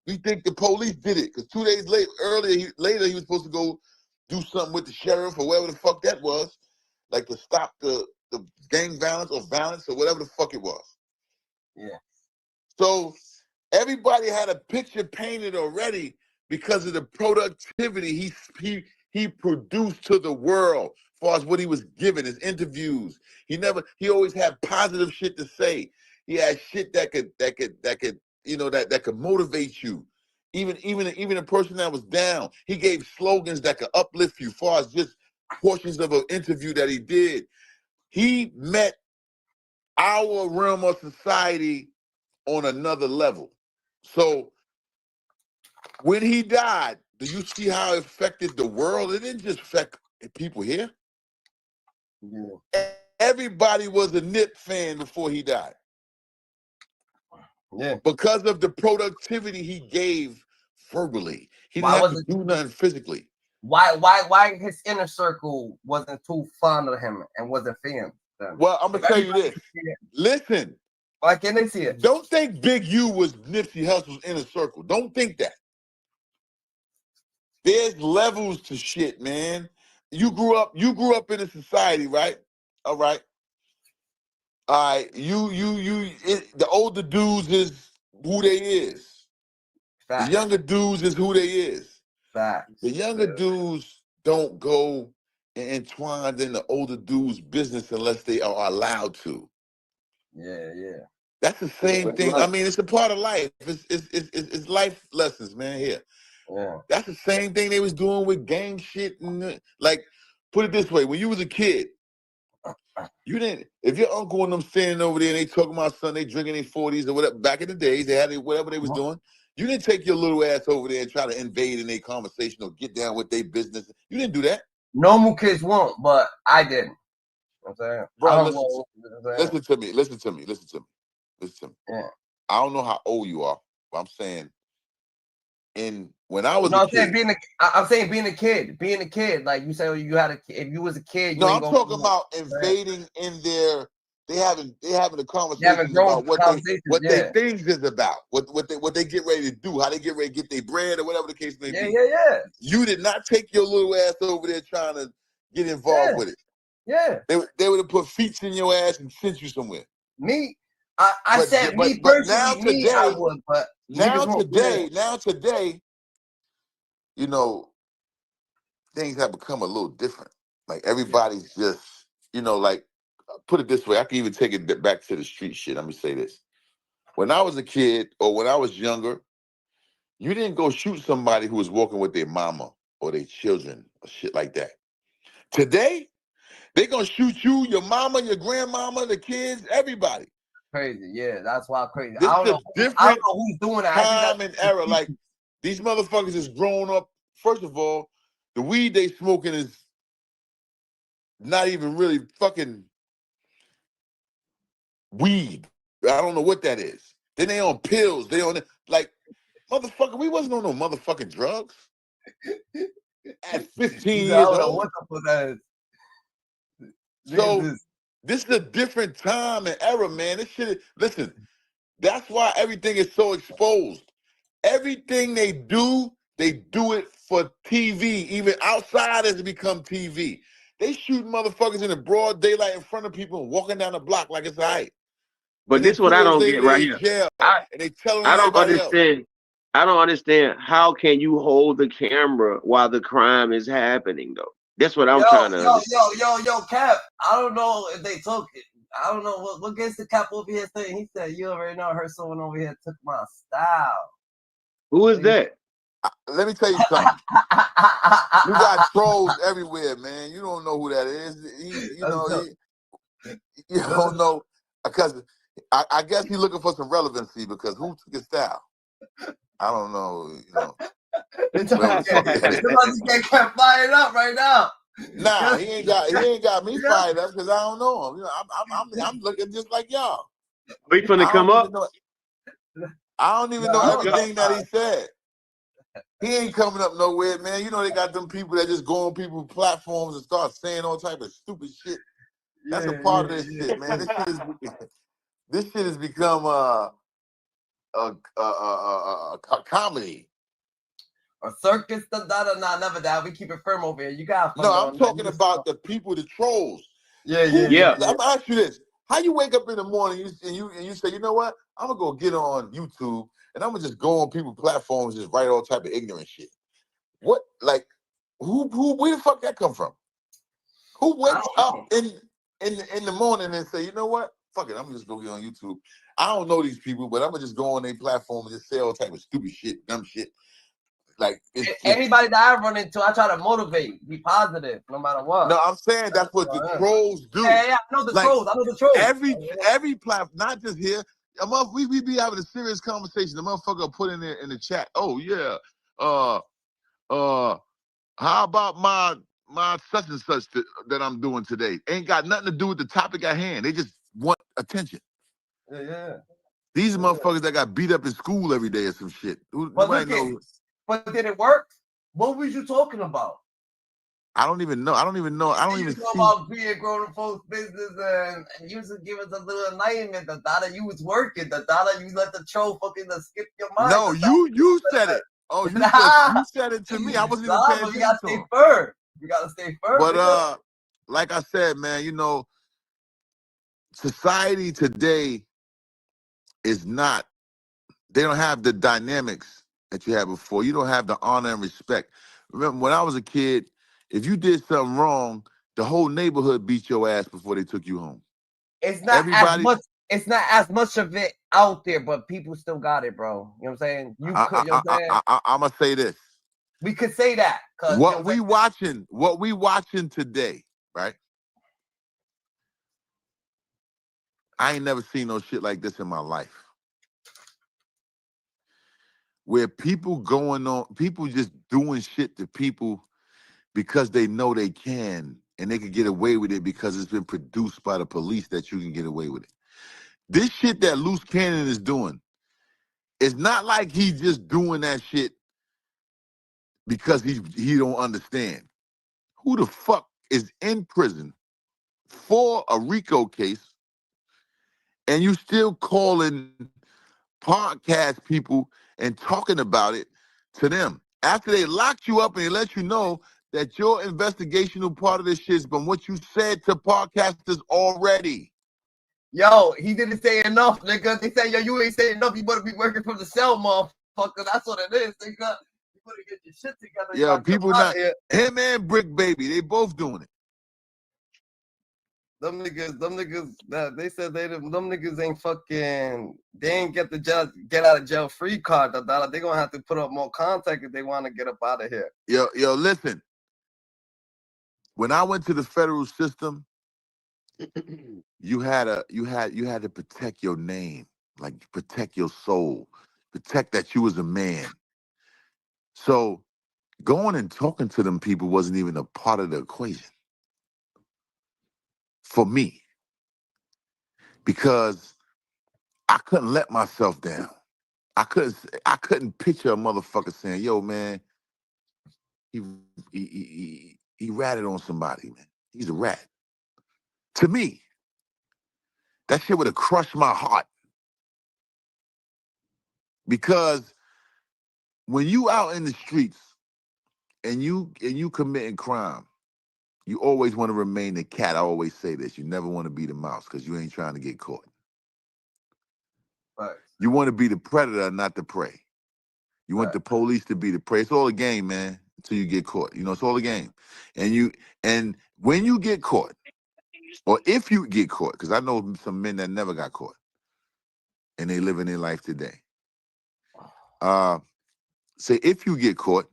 We think the police did it. Because 2 days later, he was supposed to go do something with the sheriff or whatever the fuck that was, like to stop the gang violence or whatever the fuck it was. Yeah. So everybody had a picture painted already because of the productivity he produced to the world as far as what he was giving, his interviews. He always had positive shit to say. He had shit that could motivate you. Even a person that was down, he gave slogans that could uplift you as far as just portions of an interview that he did. He met our realm of society on another level. So when he died, do you see how it affected the world? It didn't just affect people here. Yeah. Everybody was a Nip fan before he died. Yeah. Because of the productivity he gave verbally. He didn't have to do nothing physically. Why his inner circle wasn't too fond of him and wasn't fans? Well, I'm gonna tell you this. Listen. Why can't they see it? Don't think Big U was Nipsey Hussle's inner circle. Don't think that. There's levels to shit, man. You grew up in a society, right? All right. All right. The older dudes is who they is. Facts. The younger dudes is who they is. Facts. The younger dudes don't go and entwined in the older dudes' business unless they are allowed to. Yeah. That's the same thing. I mean, it's a part of life. It's life lessons, man. Here. Yeah. That's the same thing they was doing with gang shit and like. Put it this way: when you was a kid, you didn't. If your uncle and them standing over there and they talking about something, they drinking their 40s or whatever. Back in the days, they had whatever they was doing. You didn't take your little ass over there and try to invade in their conversation or get down with their business. You didn't do that. Normal kids won't, but I didn't. You know what I'm saying? Bro, listen to me. Yeah. I don't know how old you are, but I'm saying when I was no, a I'm kid. I'm saying being a kid. Like you said, you had if you was a kid. No, I'm talking about invading in their. They having a conversation about what their things is about, what they get ready to do, how they get ready to get their bread or whatever the case may be. Yeah. You did not take your little ass over there trying to get involved with it. Yeah. They would have put feet in your ass and sent you somewhere. Me, I said me personally. I would, but now today, you know, things have become a little different. Like everybody's just, like. Put it this way, I can even take it back to the street shit. Let me say this. When I was a kid or when I was younger, you didn't go shoot somebody who was walking with their mama or their children or shit like that. Today, They gonna shoot you, your mama, your grandmama, the kids, everybody. Crazy, yeah, that's why crazy. This I don't is a know different who's doing that. I think time that's and era. Like these motherfuckers is grown up. First of all, the weed they smoking is not even really fucking weed. I don't know what that is. Then they on pills. They on like motherfucker. We wasn't on no motherfucking drugs at 15 I years don't know old. what the fuck that is. So this is a different time and era, man. This shit. Listen, that's why everything is so exposed. Everything they do it for TV. Even outsiders become TV. They shoot motherfuckers in the broad daylight in front of people and walking down the block like it's all right. But And this what I don't get right in here. jail, and they telling I don't everybody else. understand. I don't understand how can you hold the camera while the crime is happening though. That's what I'm trying to understand. Yo, Cap. I don't know if they took it. I don't know what gets the Cap over here saying. He said, "You already know I heard someone over here took my style." Who is that? Let me tell you something. You got trolls everywhere, man. You don't know who that is. You don't know because I guess he's looking for some relevancy because who took his style? I don't know. You know. Somebody get fired up right now. Nah, he ain't got me fired up because I don't know him. You know, I'm looking just like y'all. We finna come up. I don't even know everything that he said. He ain't coming up nowhere, man. You know they got them people that just go on people's platforms and start saying all type of stupid shit. That's a part of this shit, man. This shit has become a comedy. A circus, nah, never that. We keep it firm over here. You got no. I'm talking about the people, the trolls. Yeah. I'm gonna ask you this: how you wake up in the morning and you say, you know what? I'm gonna go get on YouTube and I'm gonna just go on people's platforms and just write all type of ignorant shit. What, like, who? Where the fuck that come from? Who wakes up in the morning and say, you know what? Fuck it, I'm gonna just go get on YouTube. I don't know these people, but I'm gonna just go on their platform and just say all type of stupid shit, dumb shit. Like anybody that I run into, I try to motivate, be positive, no matter what. No, I'm saying that's what the trolls do. Yeah, I know the trolls. I know the trolls. Every platform, not just here. We be having a serious conversation. The motherfucker put in there in the chat. Oh yeah, how about my such and such that I'm doing today? Ain't got nothing to do with the topic at hand. They just want attention. Yeah. These motherfuckers that got beat up in school every day or some shit. But did it work? What was you talking about? I don't even know. I don't even see. About being grown folks' business and you just give us a little enlightenment. The data you was working. The data you let the troll fucking skip your mind. No, you said it. Oh, you said it to me. I wasn't even paying attention. You gotta stay firm. You gotta stay firm. But like I said, man, you know, society today is not. They don't have the dynamics that you had before. You don't have the honor and respect. Remember, when I was a kid, if you did something wrong, the whole neighborhood beat your ass before they took you home. It's not as much. It's not as much of it out there, but people still got it, bro. You know what I'm saying? You know what I'm saying? I'm gonna say this. We could say that. What we watching today, right? I ain't never seen no shit like this in my life. Where people just doing shit to people because they know they can and they can get away with it because it's been produced by the police that you can get away with it. This shit that Luce Cannon is doing, it's not like he's just doing that shit because he don't understand. Who the fuck is in prison for a Rico case and you still calling podcast people and talking about it to them after they locked you up and they let you know that your investigational part of this shit is from what you said to podcasters already. Yo, he didn't say enough, nigga. They say, yo, you ain't saying enough. You better be working from the cell, motherfucker. That's what it is, nigga. You better get your shit together. Yeah, people not him and Bricc Baby. They both doing it. Them niggas, they said them niggas ain't fucking, they ain't get the get out of jail free card. They gonna have to put up more contact if they want to get up out of here. Yo, listen. when I went to the federal system, you had to protect your name, like protect your soul, protect that you was a man. So going and talking to them people wasn't even a part of the equation for me, because I couldn't let myself down. I couldn't picture a motherfucker saying, "Yo, man, he ratted on somebody, man. He's a rat." To me, that shit would have crushed my heart, because when you out in the streets and you committing crime, you always want to remain the cat. I always say this: you never want to be the mouse, because you ain't trying to get caught. Right. You want to be the predator, not the prey. You want the police to be the prey. It's all a game, man, until you get caught. You know, it's all a game. And when you get caught, or if you get caught, because I know some men that never got caught, and they living their life today. Say if you get caught,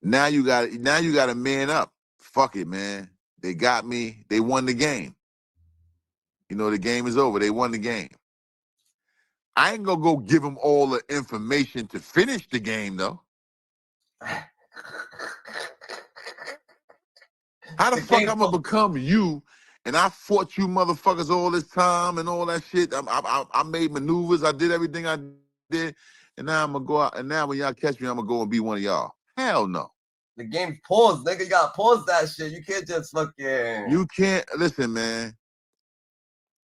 now you got to man up. Fuck it, man. They got me. They won the game. You know, the game is over. They won the game. I ain't gonna go give them all the information to finish the game, though. How the fuck I'm gonna become you? And I fought you motherfuckers all this time and all that shit. I made maneuvers. I did everything I did. And now I'm gonna go out. And now when y'all catch me, I'm gonna go and be one of y'all. Hell no. The game's paused, nigga. You gotta pause that shit. You can't just fucking. You can't listen, man.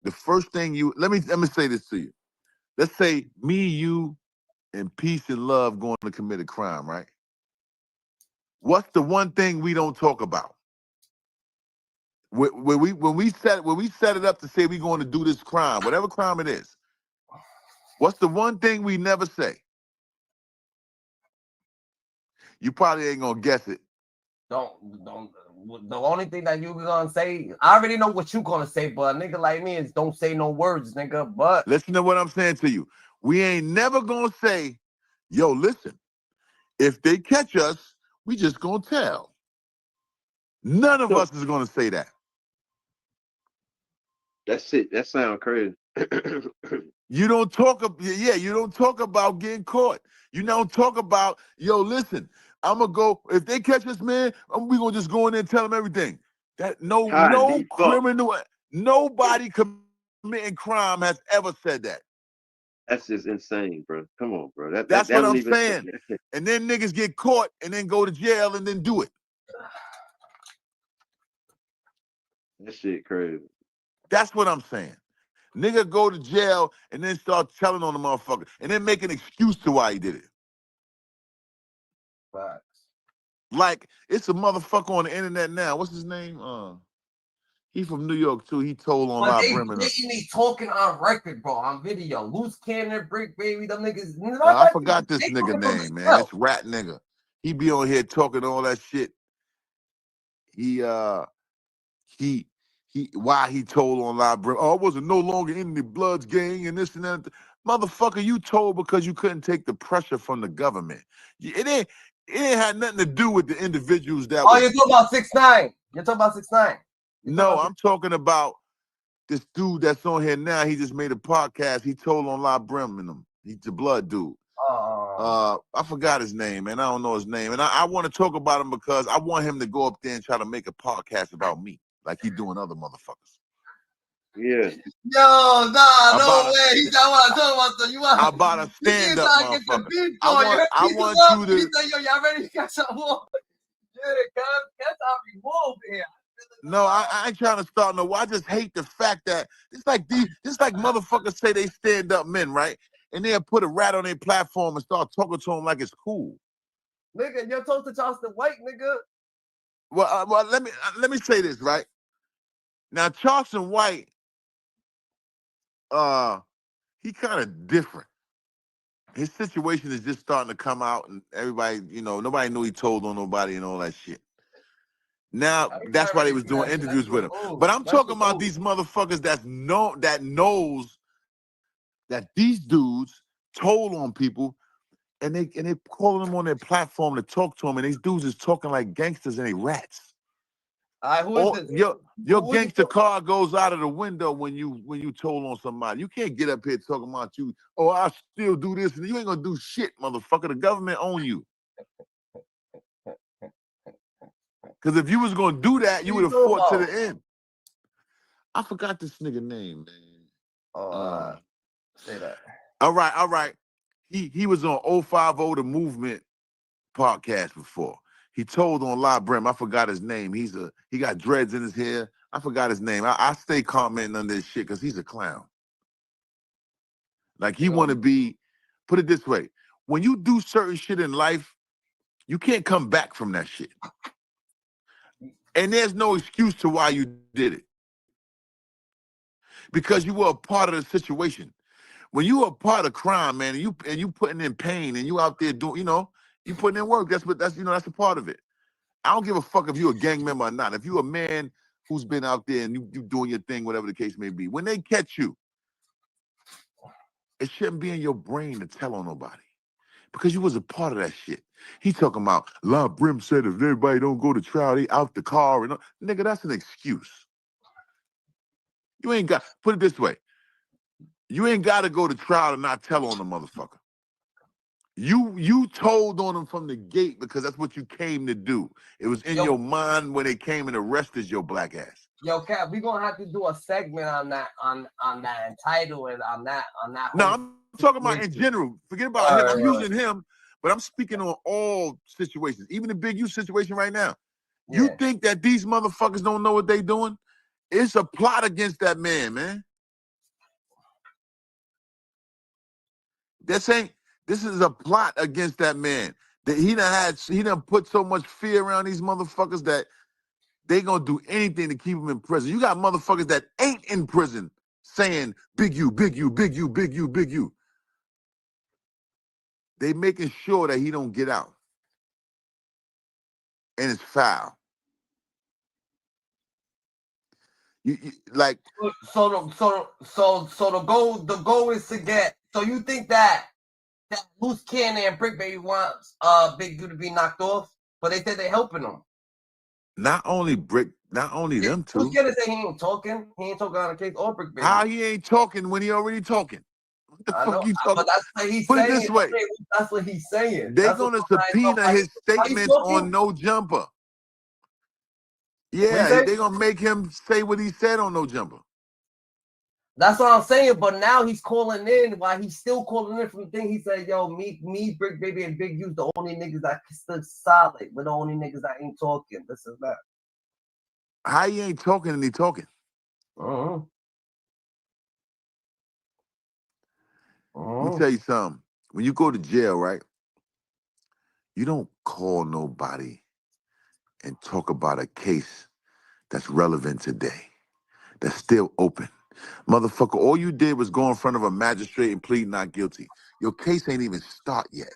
The first thing let me say this to you. Let's say me, you, and peace and love going to commit a crime, right? What's the one thing we don't talk about? When we set it up to say we're going to do this crime, whatever crime it is, what's the one thing we never say? You probably ain't gonna guess it. Don't. The only thing that you gonna say, I already know what you gonna say, but a nigga like me is don't say no words, nigga. But listen to what I'm saying to you. We ain't never gonna say, "Yo, listen. If they catch us, we just gonna tell." None of us is gonna say that. That's it. That sounds crazy. You don't talk about getting caught. You don't talk about, "Yo, listen, I'm gonna go, if they catch us, man, we gonna just go in there and tell them everything." That no criminal, nobody committing crime has ever said that. That's just insane, bro. Come on, bro. That's that what don't I'm even saying. And then niggas get caught and then go to jail and then do it. That shit crazy. That's what I'm saying. Nigga go to jail and then start telling on the motherfucker and then make an excuse to why he did it. Facts. Like, it's a motherfucker on the internet now. What's his name? He from New York too. He told on but they Bricc. blatantly talking on record, bro, on video. Luce Cannon, Bricc, baby, them niggas. I forgot this nigga name, man. This rat nigga. He be on here talking all that shit. Why he told on Bricc. Oh, I wasn't no longer in the Bloods gang and this and that. Motherfucker, you told because you couldn't take the pressure from the government. It ain't had nothing to do with the individuals that. Oh, you're talking about 6ix9ine. You're talking about 6ix9ine. No, I'm talking about this dude that's on here now. He just made a podcast. He told on Bricc and them. He's the blood dude. I forgot his name, man. I don't know his name. And I want to talk about him because I want him to go up there and try to make a podcast about me, like he doing other motherfuckers. Yeah. Yo, no way. He's not what I'm talking about. So you want about a stand-up motherfucker. I want you to. He said, yo, y'all ready to catch up? Yeah, catch up removed here. No, I ain't trying to start no. I just hate the fact that it's like motherfuckers say they stand up men, right? And they'll put a rat on their platform and start talking to them like it's cool. Nigga, you're talking to Charleston White, nigga. Well, let me say this, right? Now, Charleston White, he kind of different. His situation is just starting to come out, and everybody, nobody knew he told on nobody and all that shit. Now, that's why they was doing interviews with him. But I'm talking about these motherfuckers that knows that these dudes told on people, and they calling them on their platform to talk to them, and these dudes is talking like gangsters and they rats. Who is this? Your gangster car goes out of the window when you told on somebody. You can't get up here talking about you. Oh, I still do this, and you ain't gonna do shit, motherfucker. The government own you. Because if you was gonna do that, you would have fought to the end. I forgot this nigga name, man. Say that. All right. He was on 050 The Movement podcast before. He told on Live Brim. I forgot his name. He got dreads in his hair. I forgot his name. I stay commenting on this shit because he's a clown. Like he want to be. Put it this way: when you do certain shit in life, you can't come back from that shit. And there's no excuse to why you did it. Because you were a part of the situation. When you are a part of crime, man, and you putting in pain and you out there doing, you putting in work. That's a part of it. I don't give a fuck if you're a gang member or not. If you're a man who's been out there and you doing your thing, whatever the case may be, when they catch you, it shouldn't be in your brain to tell on nobody. Because you was a part of that shit. He talking about, La Brim said if everybody don't go to trial, they out the car. And nigga, that's an excuse. You ain't got, put it this way. You ain't got to go to trial and not tell on the motherfucker. You told on them from the gate because that's what you came to do. It was in your mind when they came and arrested your black ass. Yo, Cap, we gonna have to do a segment on that, on that entitle and on that. No, I'm talking about in general. Forget about him. I'm using him, but I'm speaking on all situations, even the Big U situation right now. You think that these motherfuckers don't know what they doing? It's a plot against that man. This is a plot against that man. That he done put so much fear around these motherfuckers that they gonna do anything to keep him in prison. You got motherfuckers that ain't in prison saying Big U, Big U, Big U, Big U, Big U. They making sure that he don't get out. And it's foul. So the goal is to get. So you think that Luce Cannon and Bricc Baby wants Big U to be knocked off, but they said they're helping him. Not only Bricc, not only them two. Luce Cannon say he ain't talking. He ain't talking on the case or Bricc Baby. How he ain't talking when he already talking? What the fuck you talking? But that's what he's Put saying. it this way. That's what he's saying. They're gonna subpoena his statements on No Jumper. Yeah, they're gonna make him say what he said on No Jumper. That's what I'm saying. But now he's calling in. While he's still calling in from the thing, he said, "Yo, me, Bricc Baby, and Big U's the only niggas that stood solid. We're the only niggas that ain't talking. This is that." How he ain't talking and he talking? Uh-huh. Let me tell you something. When you go to jail, right? You don't call nobody and talk about a case that's relevant today, that's still open. Motherfucker, all you did was go in front of a magistrate and plead not guilty. Your case ain't even start yet.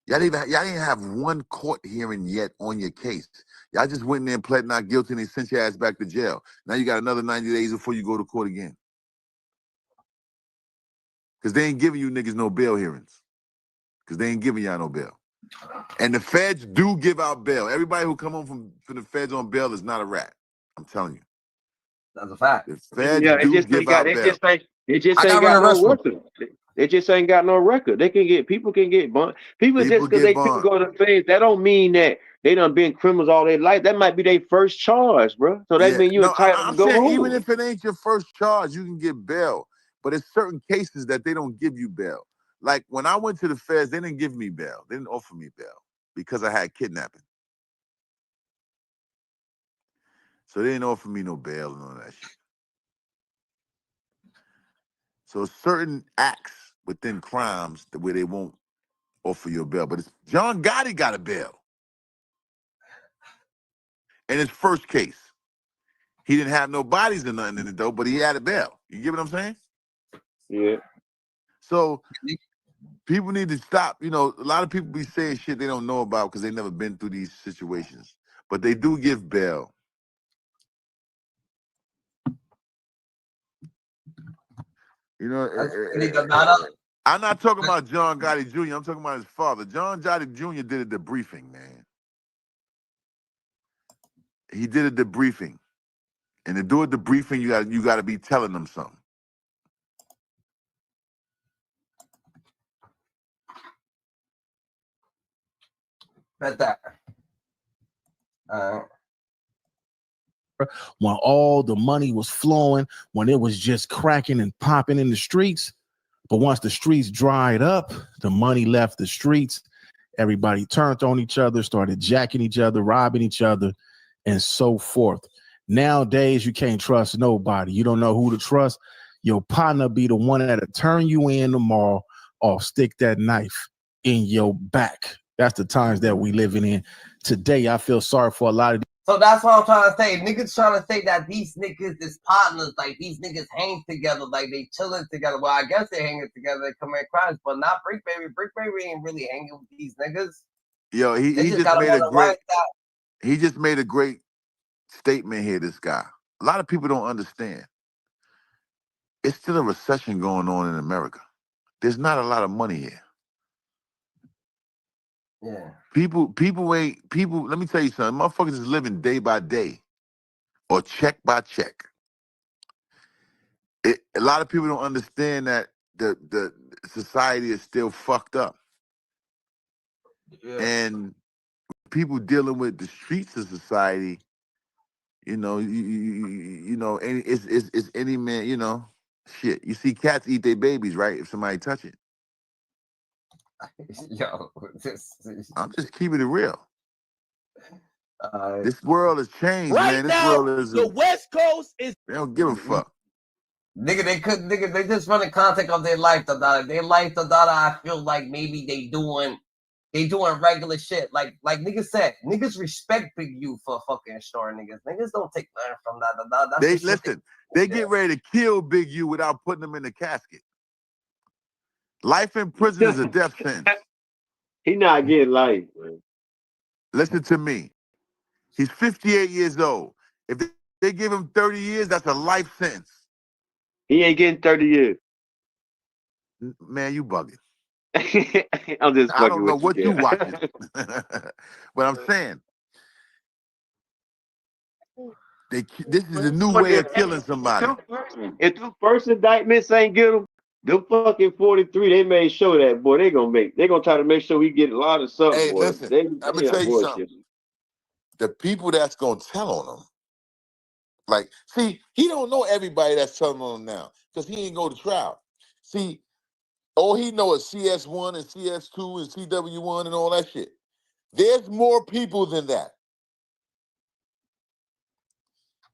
Y'all didn't have one court hearing yet on your case. Y'all just went in there and pled not guilty and they sent your ass back to jail. Now you got another 90 days before you go to court again. Because they ain't giving you niggas no bail hearings. Because they ain't giving y'all no bail. And the feds do give out bail. Everybody who come home from the feds on bail is not a rat. I'm telling you. That's a fact. The feds do give out bail. They just ain't got no record. They just ain't got no record. People can get bond. People just because they couldn't go to feds, that don't mean that they done been criminals all their life. That might be their first charge, bro. So that mean you entitled to go home. Even if it ain't your first charge, you can get bail. But it's certain cases that they don't give you bail. Like when I went to the feds, they didn't give me bail. They didn't offer me bail because I had kidnapping. So they didn't offer me no bail and all that shit. So certain acts within crimes where they won't offer you a bail. But John Gotti got a bail. In his first case. He didn't have no bodies or nothing in it though, but he had a bail. You get what I'm saying? Yeah. So people need to stop. A lot of people be saying shit they don't know about because they never been through these situations. But they do give bail. I'm not talking about John Gotti Jr. I'm talking about his father. John Gotti Jr. did a debriefing, man. he did a debriefing. And to do a debriefing, you got to be telling them something. Bet that. When all the money was flowing, when it was just cracking and popping in the streets. But once the streets dried up, the money left the streets. Everybody turned on each other, started jacking each other, robbing each other, and so forth. Nowadays, you can't trust nobody. You don't know who to trust. Your partner be the one that'll turn you in tomorrow or stick that knife in your back. That's the times that we living in today. I feel sorry for a lot of. So that's what I'm trying to say. Niggas trying to say that these niggas is partners, like these niggas hang together, like they chilling together. Well, I guess they hanging together, they commit crimes, but not Bricc Baby. Bricc Baby ain't really hanging with these niggas. Yo, he just made a great. He just made a great statement here. This guy. A lot of people don't understand. It's still a recession going on in America. There's not a lot of money here. Yeah. People. Let me tell you something. Motherfuckers is living day by day, or check by check. A lot of people don't understand that the society is still fucked up, and people dealing with the streets of society. You know, you know, and it's any man. You know, shit. You see cats eat their babies, right? If somebody touch it. Yo, I'm just keeping it real. This world has changed, man. This world is the West Coast is. They don't give a fuck. Nigga, they just running contact of their life, Their life, I feel like maybe they doing regular shit. Like niggas said, niggas respect Big U for fucking sure, niggas. Niggas don't take nothing from that. That's They listen. They get ready to kill Big U without putting him in the casket. Life in prison is a death sentence. He not getting life, man. Listen to me. He's 58 years old. If they give him 30 years, that's a life sentence. He ain't getting 30 years. Man, you bugging. I'm just I don't know with what you watching. But I'm saying, this is a new way of killing somebody. If the first indictments ain't get him, them fucking 43, they made sure that, boy, they gonna try to make sure he get a lot of something, Hey, boy. listen, let me tell you something. The people that's gonna tell on him, like, see, he don't know everybody that's telling on him now, because he ain't go to trial. See, all he know is CS1 and CS2 and CW1 and all that shit. There's more people than that.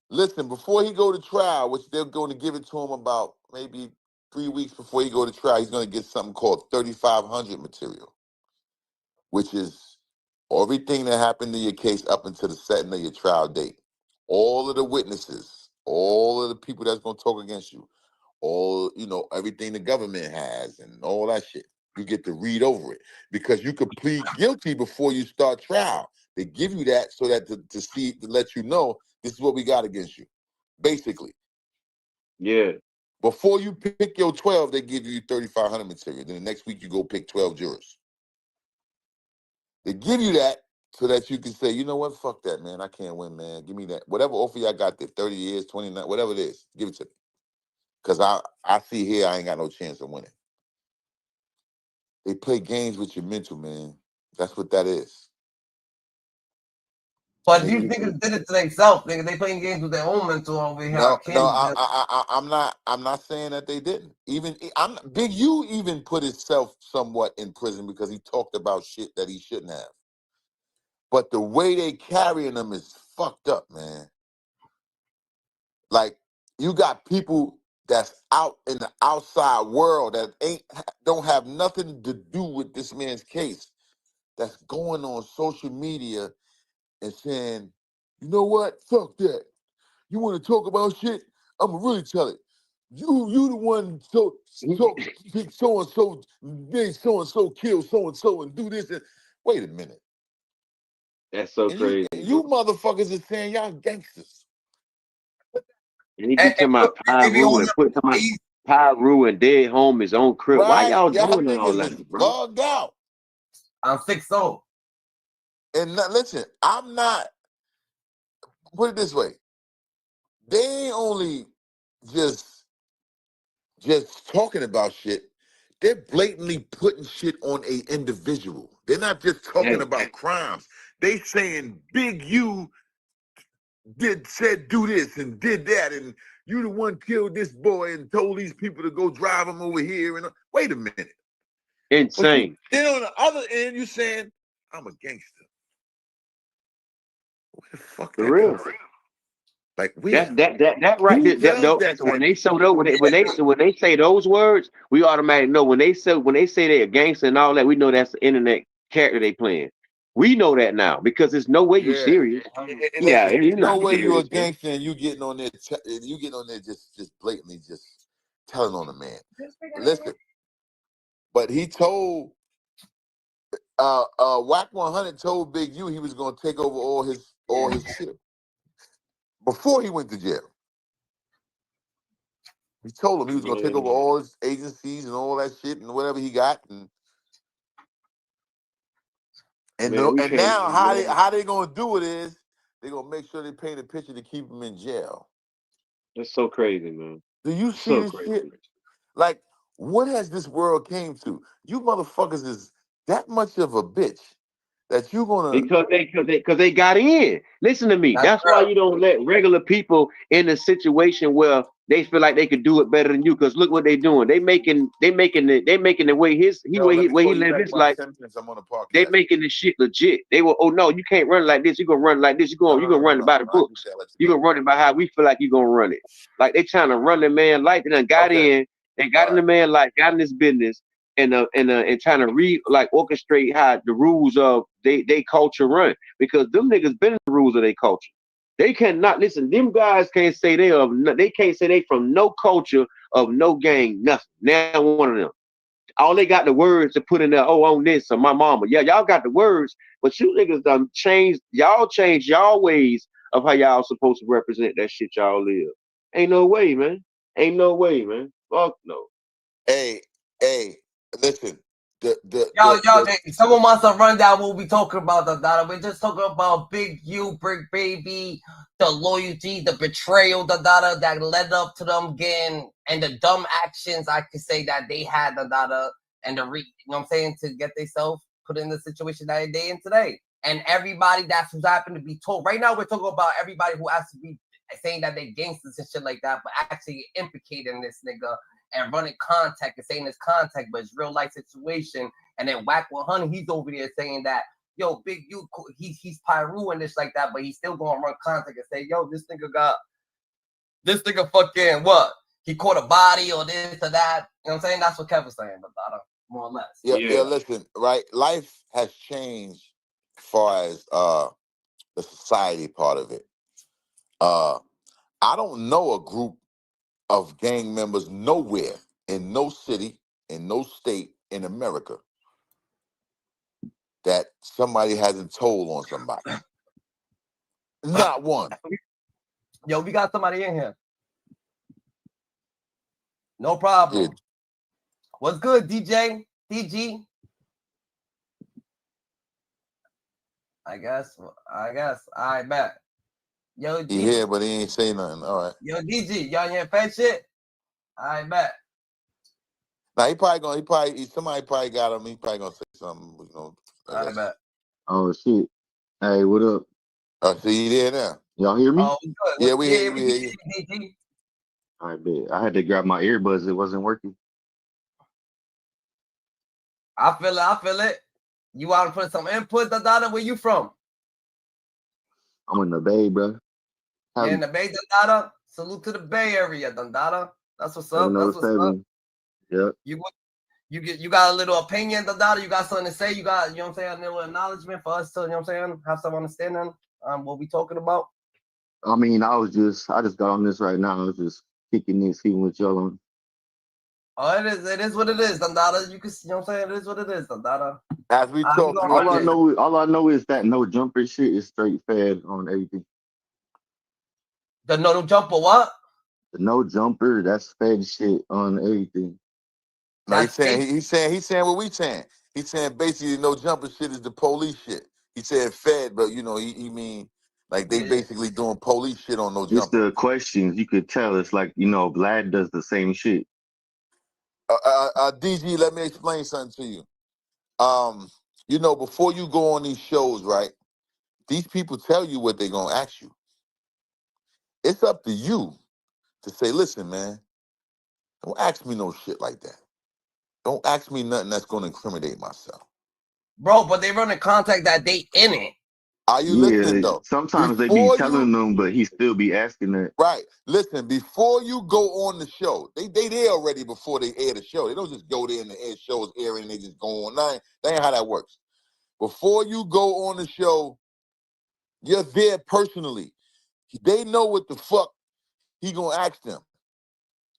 Listen, before he go to trial, which they're going to give it to him about maybe 3 weeks before he go to trial, he's going to get something called 3500 material, which is everything that happened in your case up until the setting of your trial date. All of the witnesses, all of the people that's going to talk against you, all, you know, everything the government has and all that shit. You get to read over it because you could plead guilty before you start trial. They give you that so that to let you know this is what we got against you, basically. Yeah. Before you pick your 12, they give you 3500 material. Then the next week you go pick 12 jurors. They give you that so that you can say, you know what, fuck that, man. I can't win, man. Give me that. Whatever offer y'all got there, 30 years, 29, whatever it is, give it to me. Because I see here I ain't got no chance of winning. They play games with your mental, man. That's what that is. But these niggas did it to themselves, nigga. They playing games with their own mental over here. I'm not saying that they didn't. Even Big U even put himself somewhat in prison because he talked about shit that he shouldn't have. But the way they carrying them is fucked up, man. Like, you got people that's out in the outside world that don't have nothing to do with this man's case, that's going on social media and saying, you know what? Fuck that. You want to talk about shit? I'm gonna really tell it. You the one pick so-and-so, made so-and-so kill so-and-so and do this. And wait a minute. That's so crazy. You motherfuckers is saying y'all gangsters. And he keep talking about Pyru and put Pyru and dead homies on Crip. Right. Why y'all Y'all doing all niggas is that, bro? bugged out. I'm 6-0. And listen, I'm not. put it this way. They ain't only just talking about shit. They're blatantly putting shit on a individual. They're not just talking about crimes. They saying Big U said do this and did that, and you the one killed this boy and told these people to go drive him over here. And wait a minute. Insane. Then on the other end, you saying I'm a gangster. Where the fuck For that real. come from? Like where? That right Who there. does that So when type they say when they say those words, we automatically know when they say they're a gangster and all that, we know that's the internet character they playing. We know that now because there's no way you Yeah. serious. And Yeah, listen, you're no not way you a serious, man. gangster and you getting on there just blatantly just telling on a man. Listen, but he told Whack 100 told Big U he was gonna take over all his shit before he went to jail. He told him he was gonna take over all his agencies and all that shit and whatever he got and now how they gonna do it is they're gonna make sure they paint a picture to keep him in jail. That's so crazy, man. Do you see this shit? Like, what has this world came to? You motherfuckers is that much of a bitch that you gonna Because they got in. Listen to me. That's why you don't let regular people in a situation where they feel like they could do it better than you. Because look what they doing. They making the way he live his life. I'm on a podcast. They making this shit legit. They will. Oh no, you can't run like this. You gonna run like this. You gonna run it by the books. You gonna run it by how we feel like you gonna run it. Like they trying to run the man life. They done got in. They got in the man life. Got in this business. And trying to orchestrate how the rules of they culture run because them niggas been in the rules of their culture. They cannot listen. Them guys can't say they can't say they from no culture of no gang nothing. Now one of them. All they got the words to put in there. Oh, on this or my mama. Yeah, y'all got the words, but you niggas done changed. Y'all changed y'all ways of how y'all supposed to represent that shit y'all live. Ain't no way, man. Ain't no way, man. Fuck no. Hey, listen. Someone wants to run down what we talking about, Dada. We're just talking about Big U, Bricc Baby, the loyalty, the betrayal, Dada, that led up to them getting, and the dumb actions I could say that they had, Dada, and you know what I'm saying, to get themselves put in the situation that they in today. And everybody that's who's happened to be told. Right now, we're talking about everybody who has to be saying that they gangsters and shit like that, but actually implicating this nigga and running contact and saying it's contact, but it's real life situation. And then Whack 100, he's over there saying that, yo, Big U, he's Pyru and this like that, but he's still gonna run contact and say, yo, this nigga fucking what? He caught a body or this or that. You know what I'm saying? That's what Kevin's saying, but more or less. Yeah, listen, right? Life has changed as far as the society part of it. I don't know a group of gang members nowhere in no city, in no state in America that somebody hasn't told on somebody. Not one. Yo, we got somebody in here. No problem. Yeah. What's good, DJ? DG? I guess. I bet. Yo, He here, but he ain't say nothing. All right. Yo, DG, y'all hear fat shit? I bet. Now somebody probably got him. He probably gonna say something. You know. I bet. Oh shit! Hey, what up? I see you there now. Y'all hear me? Oh, good. Yeah, we hear you. DG. I bet. I had to grab my earbuds. It wasn't working. I feel it. You want to put some input, Dada? Where you from? I'm in the Bay, bro. You're in the Bay, Dada? Salute to the Bay Area, Dada. That's what's up. That's what's up. Yep. You got a little opinion, Dada? You got something to say? You got, you know what I'm saying, a little acknowledgement for us to, you know what I'm saying, have some understanding on what we talking about? I mean, I just got on this right now. I was just kicking in, seeing what y'all on. Oh, it is what it is, Dada. You can, you know what I'm saying, it is what it is, Dada. As we talk, all I know is that no jumper shit is straight fed on everything. The no jumper what? The no jumper, that's fed shit on everything. No, he's saying what we saying. He's saying basically no jumper shit is the police shit. He said fed, but you know, he mean Like they basically doing police shit on no Just jumper. the questions you could tell. It's like, you know, Vlad does the same shit. DG, let me explain something to you. You know, before you go on these shows, right? These people tell you what they're gonna ask you. It's up to you to say, listen, man, don't ask me no shit like that. Don't ask me nothing that's gonna incriminate myself. Bro, but they run a contact that they in it. Are you listening though? Sometimes they be telling them, but he still be asking that. Right. Listen, before you go on the show, they there already before they air the show. They don't just go there and the air show is airing and they just go on. That ain't how that works. Before you go on the show, you're there personally. They know what the fuck he gonna ask them.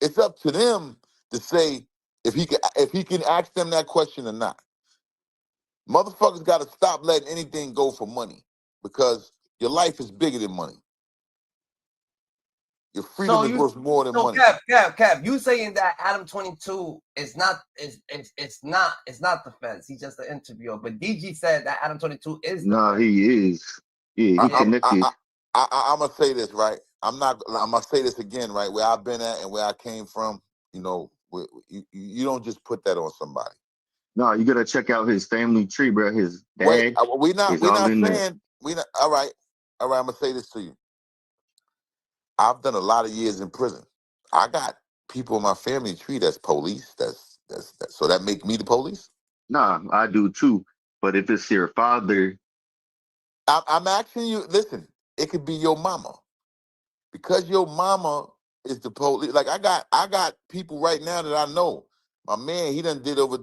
It's up to them to say if he can ask them that question or not. Motherfuckers gotta stop letting anything go for money because your life is bigger than money. Your freedom is worth more than money. Cap, you saying that Adam 22 is not it's not the fence. He's just an interviewer. But DG said that Adam 22 is. No, he is. Yeah, he connected. I'm gonna say this, right? I'm gonna say this again, right? Where I've been at and where I came from, you know, you don't just put that on somebody. No, you gotta check out his family tree, bro. His dad. Wait, we're not saying all right. I'm gonna say this to you. I've done a lot of years in prison. I got people in my family tree that's police. So that make me the police? Nah, I do too. But if it's your father, I'm asking you. Listen, it could be your mama, because your mama is the police. Like I got people right now that I know. My man, he done did over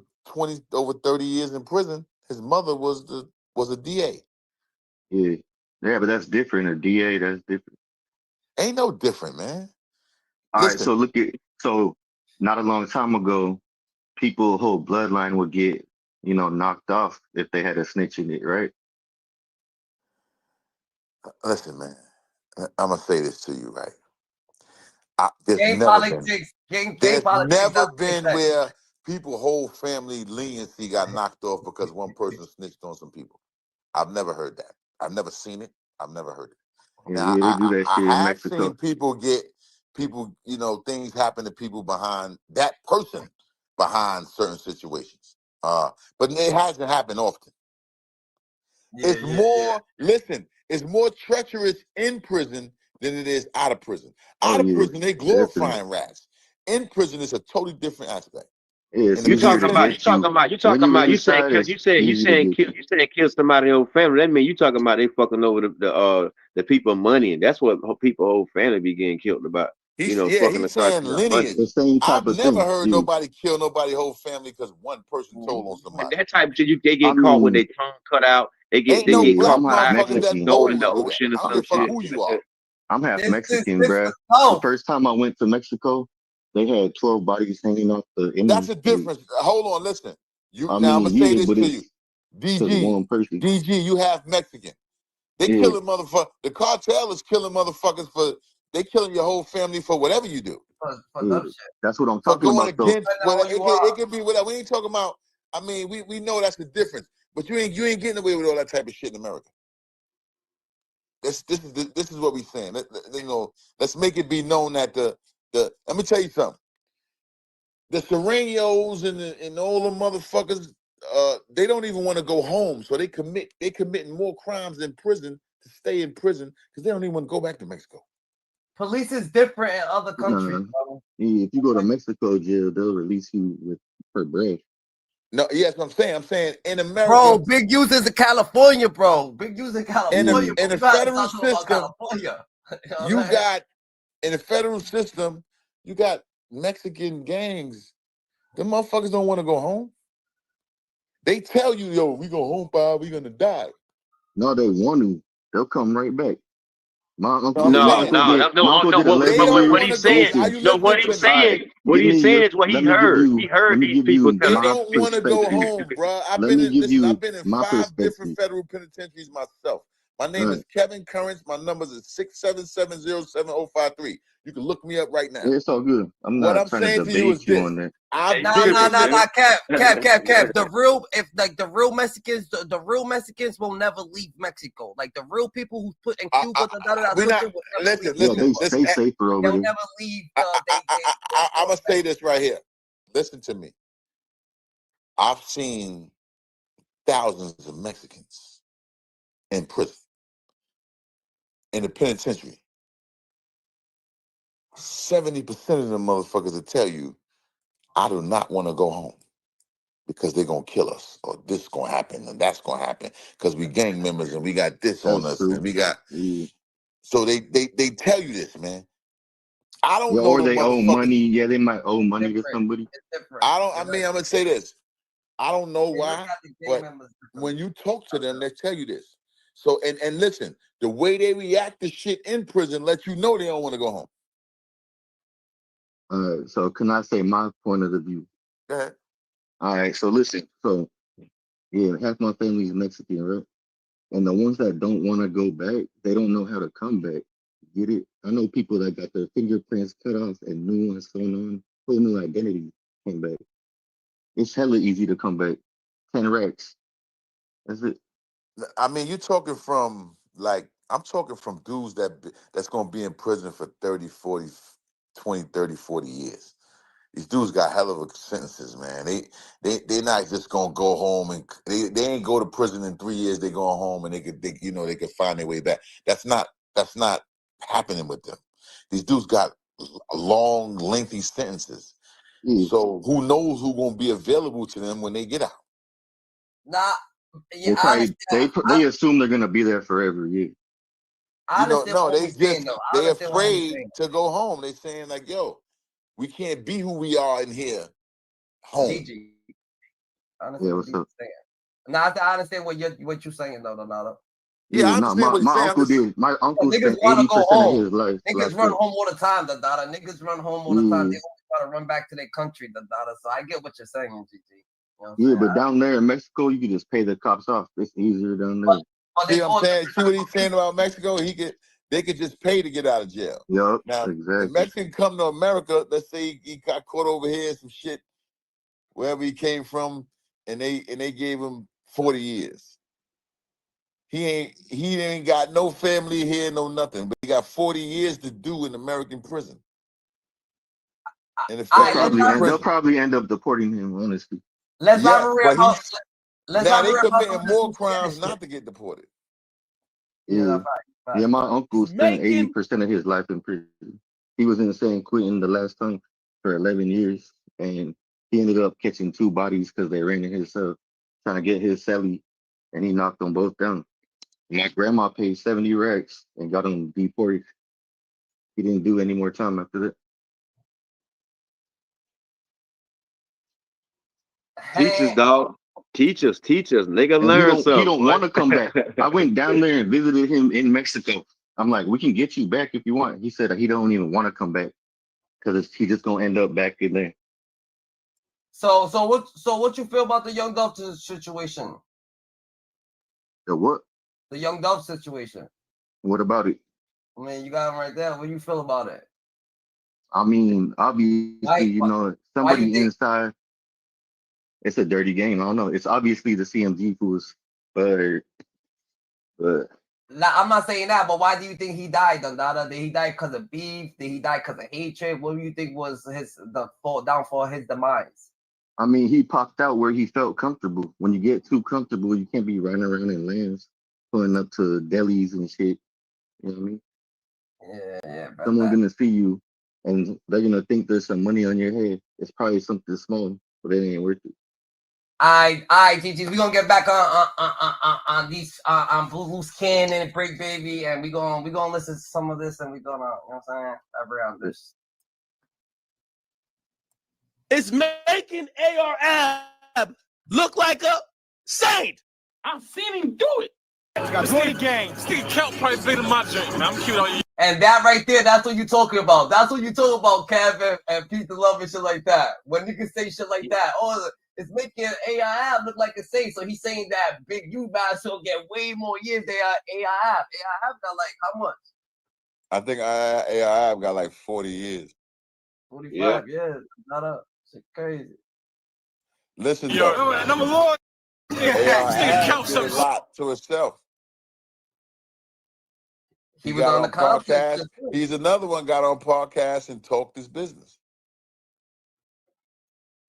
30 years in prison. His mother was a DA. Yeah, but that's different. A DA, that's different. Ain't no different, man. All right, so not a long time ago, people whole bloodline would get, knocked off if they had a snitch in it, right? Listen, man, I'm gonna say this to you, right? There's never been where people whole family leniency got knocked off because one person snitched on some people. I've never heard that. I've never seen it. I've never heard it. Yeah, they do that shit in I have Mexico. seen people, things happen to people behind that person behind certain situations. But it hasn't happened often. Listen, it's more treacherous in prison than it is out of prison. Out of prison, they glorifying rats. In prison, it's a totally different aspect. Yeah, You saying kill somebody in your family. That means you talking about they fucking over the people money, and that's what people whole family be getting killed about. He's fucking saying lineage. The same type I've of never thing. heard nobody kill nobody whole family because one person told on somebody. That type of shit, they get caught with their tongue cut out. They get black caught motherfuckers that know in the to do that. ocean or I don't some give a fuck shit. who you are. I'm half Mexican, bruh. The first time I went to Mexico, they had 12 bodies hanging off the end. That's the difference. Hold on, listen. I'm gonna say this to you. DG, you half Mexican. They killing motherfuckers. The cartel is killing motherfuckers they killing your whole family for whatever you do. That's what I'm talking about. It could be whatever. We ain't talking about. I mean, we know that's the difference. But you ain't getting away with all that type of shit in America. This is what we saying. Let's make it be known that the let me tell you something. The Serenos and all the motherfuckers, they don't even want to go home, so they committing more crimes in prison to stay in prison because they don't even want to go back to Mexico. Police is different in other countries. If you go to Mexico jail, they'll release you for bread. No, yes, I'm saying in America, bro, Big U's in California, bro. Big U's in California. In the federal system, in the federal system, you got Mexican gangs. Them motherfuckers don't want to go home. They tell you, yo, we go home, Bob, we gonna die. No, they want to. They'll come right back. My uncle. What he's saying is what he heard. He heard these people. They don't want to go home, bro. I've been in 5 different federal penitentiaries myself. My name is Kevin Currents. My numbers is 677-07053. You can look me up right now. It's all good. I'm What not I'm trying to saying to you is debate you this. on that. Nah, Kev. The real Mexicans, the real Mexicans will never leave Mexico. Like the real people who put in Cuba, listen. They safer over They'll there. never leave. I'm gonna say this right here. Listen to me. I've seen thousands of Mexicans in prison, in the penitentiary. 70% of them motherfuckers will tell you, I do not want to go home because they're going to kill us, or this is going to happen, and that's going to happen because we gang members and we got this on us, and we got... So they tell you this, man. I don't know or no they owe motherfucker. money. Yeah, they might owe money to somebody. I'm going to say this. I don't know why, but when you talk to them, they tell you this. So, and listen, the way they react to shit in prison lets you know they don't want to go home. So can I say my point of the view? Go ahead. All right, so listen. So, yeah, half my family is Mexican, right? And the ones that don't want to go back, they don't know how to come back. Get it? I know people that got their fingerprints cut off and new ones going on, whole new identity came back. It's hella easy to come back. 10 racks. That's it. I mean, you're talking from, like, I'm talking from dudes that's going to be in prison for 30, 40, 20, 30, 40 years. These dudes got hell of a sentences, man. They're not just going to go home and they ain't go to prison in 3 years. They go home and they could find their way back. That's not happening with them. These dudes got long, lengthy sentences. So who knows who's going to be available to them when they get out? Nah, They probably they assume they're gonna be there forever. Yeah. They afraid to go home. They saying like, yo, we can't be who we are in here home. GG. Honestly, what you're saying. Nah, I understand what you're saying though, Donato. Yeah, no, my uncle did. My uncle spent 80% of his life. Niggas run home all the time, Dada. Niggas run home all the time. They always try to run back to their country, Dada. So I get what you're saying, GG. Yeah, but down there in Mexico, you can just pay the cops off. It's easier down there. See what I'm saying? See what he's saying about Mexico? They could just pay to get out of jail. Yup, now, exactly. the Mexican come to America, let's say he got caught over here, some shit, wherever he came from, and they gave him 40 years. He ain't got no family here, no nothing, but he got 40 years to do in American prison. And if they'll probably end up deporting him, honestly. Let's not real. Now they committing more crimes not to get deported. Yeah, yeah. My uncle spent 80% of his life in prison. He was in San Quentin the last time for 11 years, and he ended up catching 2 bodies because they ran in his cell, trying to get his celly, and he knocked them both down. My grandma paid 70 racks and got him deported. He didn't do any more time after that. Teach us, dog. Teach us. Nigga, learn something. He don't want to come back. I went down there and visited him in Mexico. I'm like, we can get you back if you want. He said he don't even want to come back because he just gonna end up back in there. So what you feel about the Young Dove situation? The what? The Young Dove situation. What about it? I mean, you got him right there. What do you feel about it? I mean, obviously, somebody inside. It's a dirty game. I don't know. It's obviously the CMG fools, but I'm not saying that. But why do you think he died, Dada? Did he die because of beef? Did he die because of hatred? What do you think was the downfall of his demise? I mean, he popped out where he felt comfortable. When you get too comfortable, you can't be running around in lands, pulling up to delis and shit. You know what I mean? Yeah. Someone's gonna see you, and they're gonna think there's some money on your head. It's probably something small, but it ain't worth it. All right, GG. We're gonna get back on these on Luce Cannon and Bricc Baby, and we're gonna listen to some of this, and we're gonna, you know what I'm saying, around this. It's making ARAB look like a saint. I've seen him do it. Steve gang. Steve Kelp probably bigger than my drink, man. I'm cute on you. And that right there, that's what you're talking about. That's what you're talking about, Kevin and Pete the Love and shit like that. When niggas say shit like that, is making AI look like a saint. So he's saying that Big U guys will get way more years than AI. AI got like how much? I think AI got like 40 years. 45 years. Not up. Shit crazy. Listen, Yo, though, number one. AI did a lot to itself. He was got on the conference. podcast. He's another one got on podcast and talked his business.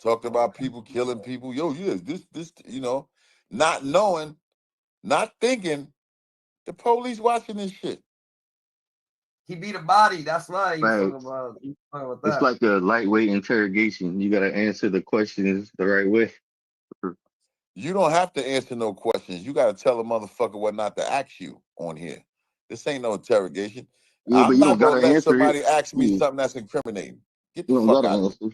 Talked about people killing people. Yo, yeah, this, you know, not knowing, not thinking, the police watching this shit. He beat a body. That's why he's Right. talking about that. It's like a lightweight interrogation. You gotta answer the questions the right way. You don't have to answer no questions. You got to tell a motherfucker what not to ask you on here. This ain't no interrogation. Yeah, but I'm you not don't going to gotta let answer somebody it. ask me Yeah. something that's incriminating. Get You the don't fuck gotta out of answer. here.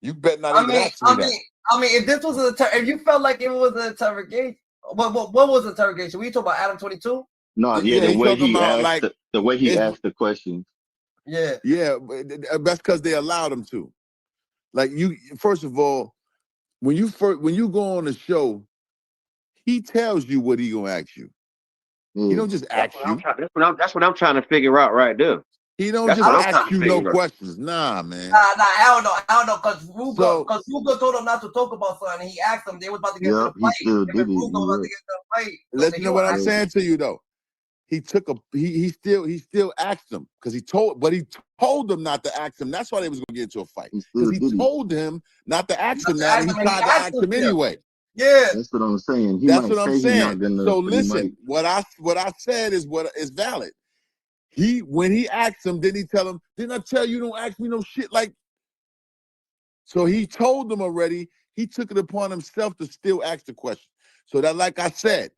You better not even ask me that. If this was if you felt like it was an interrogation, what was the interrogation? We talking about Adam 22? No, yeah, Yeah, the he way talking he about asked like the way he it's- asked the questions. Yeah. Yeah, that's because they allowed him to. Like you, first of all, when you go on the show, he tells you what he gonna ask you. He don't just ask you. That's what I'm trying to figure out right there. He don't That's just what I'm trying ask to you no figure out. questions. Nah, man. Nah, I don't know, because Rugo told him not to talk about something. He asked him, they was about to get into Yep, the he fight. still And did it. Rugo was about Yeah. to get into the fight. Listen to what I'm saying to you though. He still asked him because he told them not to ask him. That's why they was gonna get into a fight. Because he told him not to ask him that, and he tried to ask him anyway. Yeah. That's what I'm saying. He That's might what I'm say he's saying. not gonna, So but he listen, what I said is what is valid. When he asked him, didn't he tell him, didn't I tell you don't ask me no shit like? So he told them already, he took it upon himself to still ask the question. So that, like I said,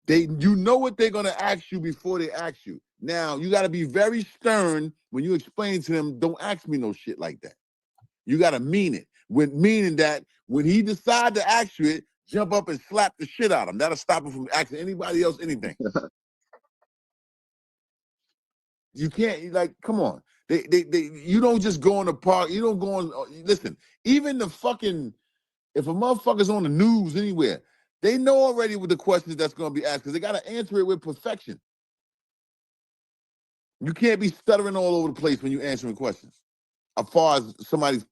you know what they're gonna ask you before they ask you. Now you gotta be very stern when you explain to them, don't ask me no shit like that. You gotta mean it. Meaning that when he decide to ask you it, jump up and slap the shit out of him. That'll stop him from asking anybody else anything. You can't, like, come on. You don't just go in the park. You don't go on. Listen, even if a motherfucker's on the news anywhere, they know already what the questions that's going to be asked because they got to answer it with perfection. You can't be stuttering all over the place when you're answering questions. As far as somebody's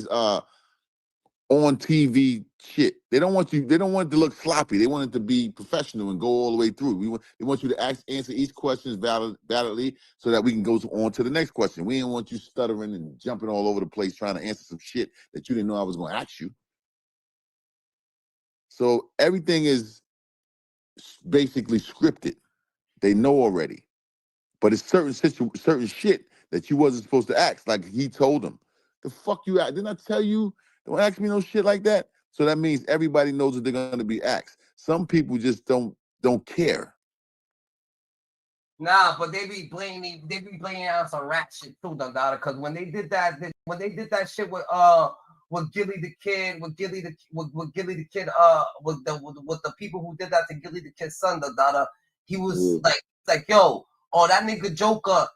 on TV shit, they don't want it to look sloppy. They want it to be professional and go all the way through. They want you to answer each question validly so that we can go on to the next question. We didn't want you stuttering and jumping all over the place trying to answer some shit that you didn't know I was going to ask you. So everything is basically scripted. They know already. But it's certain shit that you wasn't supposed to ask. Like he told them, the fuck you ask? Didn't I tell you don't ask me no shit like that? So that means everybody knows that they're gonna be asked. Some people just don't care. Nah, but they be blaming out some rat shit too, Dada. Because when they did that shit with Gilly the Kid, with Gilly the Kid, with the people who did that to Gilly the Kid's son, Dada, he was like, yo, that nigga Joker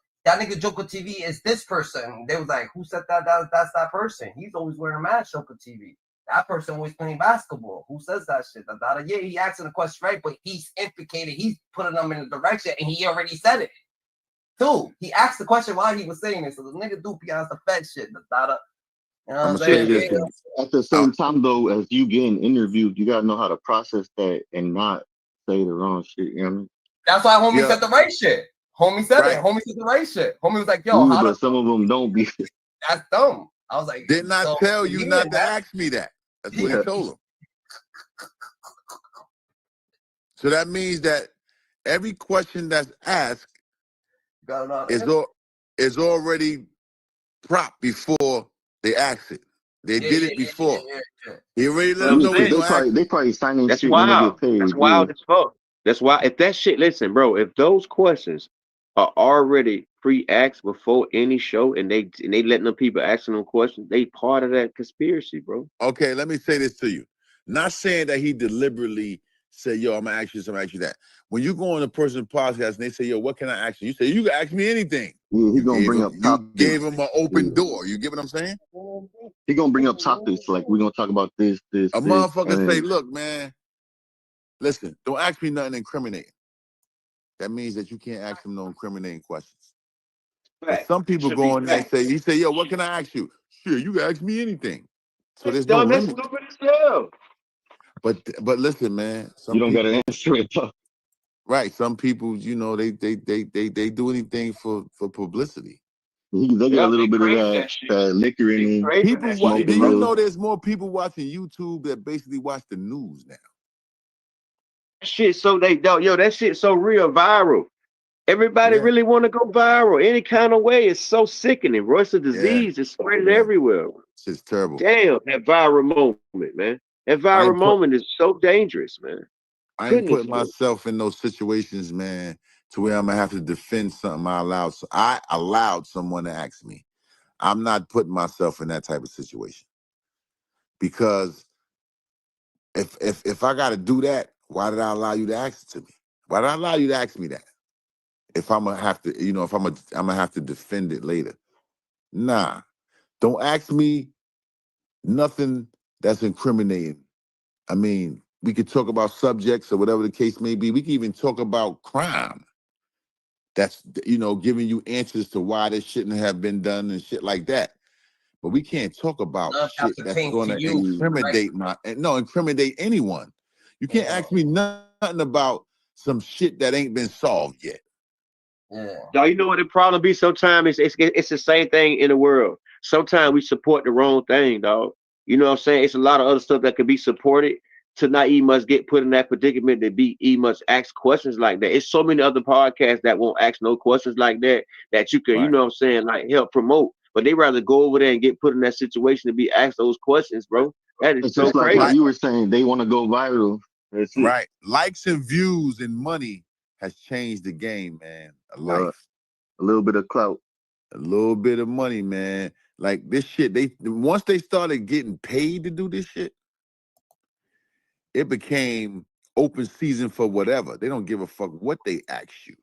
TV is this person. They was like, who said that? That's that person. He's always wearing a mask, Joker TV. That person always playing basketball. Who says that shit? Yeah, he asking the question right, but he's implicated. He's putting them in a direction, and he already said it. Too. He asked the question while he was saying it. So the nigga do be on the fed shit, You know what I'm saying? At the same time, though, as you getting interviewed, you gotta know how to process that and not say the wrong shit. You know what I mean? That's why homie said the right shit. Homie said it. Homie said the right shit. Homie was like, yo, how but some of them don't be. That's dumb. I was like, did not tell you not to ask me that. That's what he told him. So that means that every question that's asked is already propped before they ask it. They did it before. He already let them know what he's going to They probably signing That's shit when they wild. get paid. That's wild as fuck. That's why if that shit, listen, bro, if those questions are already pre-asked before any show and they letting them people asking them questions, they part of that conspiracy, bro. Okay, let me say this to you. Not saying that he deliberately said, yo, I'm gonna ask you this, I'm gonna ask you that. When you go on a person's podcast and they say, yo, what can I ask you? You say, you can ask me anything. Yeah, he's gonna bring up you gave him an open door. You get what I'm saying? He gonna bring up topics like we're gonna talk about this. A motherfucker say, look, man, listen, don't ask me nothing incriminating. That means that you can't ask him no incriminating questions. But some people go in there and say, he say, yo, what can I ask you? Sure, you can ask me anything. So there's no limit. Stupid as hell. But listen, man, you don't gotta answer it. Right. Some people, you know, they do anything for publicity. They get a little bit of that liquor in him. People, do you know there's more people watching YouTube that basically watch the news now? Shit, so that shit so real viral. Everybody really want to go viral any kind of way. It's so sickening, bro. It's a disease. It's spreading everywhere. It's terrible. Damn, that viral moment, man. That viral moment is so dangerous, man. I ain't putting myself in those situations, man, to where I'm gonna have to defend something I allowed. So I allowed someone to ask me. I'm not putting myself in that type of situation. Because if I gotta do that, why did I allow you to ask it to me? Why did I allow you to ask me that? If I'm gonna have to, you know, I'm gonna have to defend it later. Nah. Don't ask me nothing that's incriminating. I mean, we could talk about subjects or whatever the case may be. We can even talk about crime. That's, you know, giving you answers to why this shouldn't have been done and shit like that. But we can't talk about shit that's going to incriminate anyone. You can't ask me nothing about some shit that ain't been solved yet. Yeah. Dog, you know what the problem be? Sometimes it's the same thing in the world. Sometimes we support the wrong thing, dog. You know what I'm saying? It's a lot of other stuff that could be supported to not even much get put in that predicament to be even much ask questions like that. It's so many other podcasts that won't ask no questions like that you can, you know what I'm saying, like help promote. But they rather go over there and get put in that situation to be asked those questions, bro. That is it's so just crazy. like how you were saying, they want to go viral. Right. Likes and views and money has changed the game, man. A little bit of clout. A little bit of money, man. Like this shit, once they started getting paid to do this shit, it became open season for whatever. They don't give a fuck what they ask you.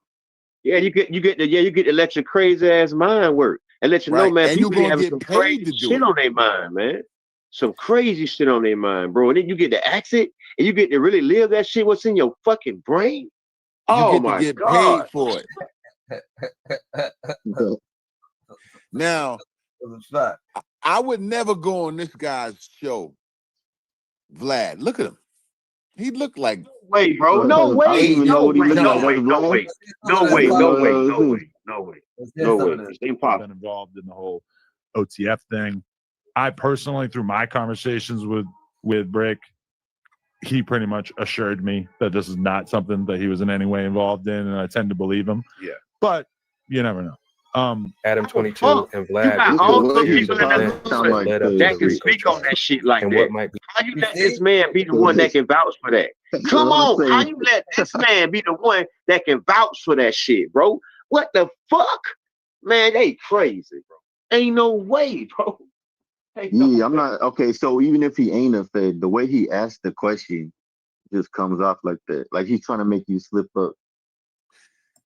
Yeah, you get to let your crazy ass mind work and let you know, man. And People you're gonna have get some paid crazy to do shit it. on their mind, man. Some crazy shit on their mind, bro. And then you get to ask it, and you get to really live that shit. What's in your fucking brain? Oh my get God. paid for it. Now, I would never go on this guy's show. Vlad, look at him. He looked like wait, bro. No way. I don't even know what he looked like. No way. It's impossible. Been involved in the whole OTF thing. I personally, through my conversations with Bricc, he pretty much assured me that this is not something that he was in any way involved in, and I tend to believe him. Yeah. But you never know. Adam 22 and Vlad. You got all those people in that that can speak on that shit like that. How you let this man be the one that can vouch for that? Come on, how you let this man be the one that can vouch for that shit, bro? What the fuck? Man, they crazy, bro. Ain't no way, bro. Yeah, I'm not okay. So even if he ain't a fed, the way he asked the question just comes off like that. Like he's trying to make you slip up.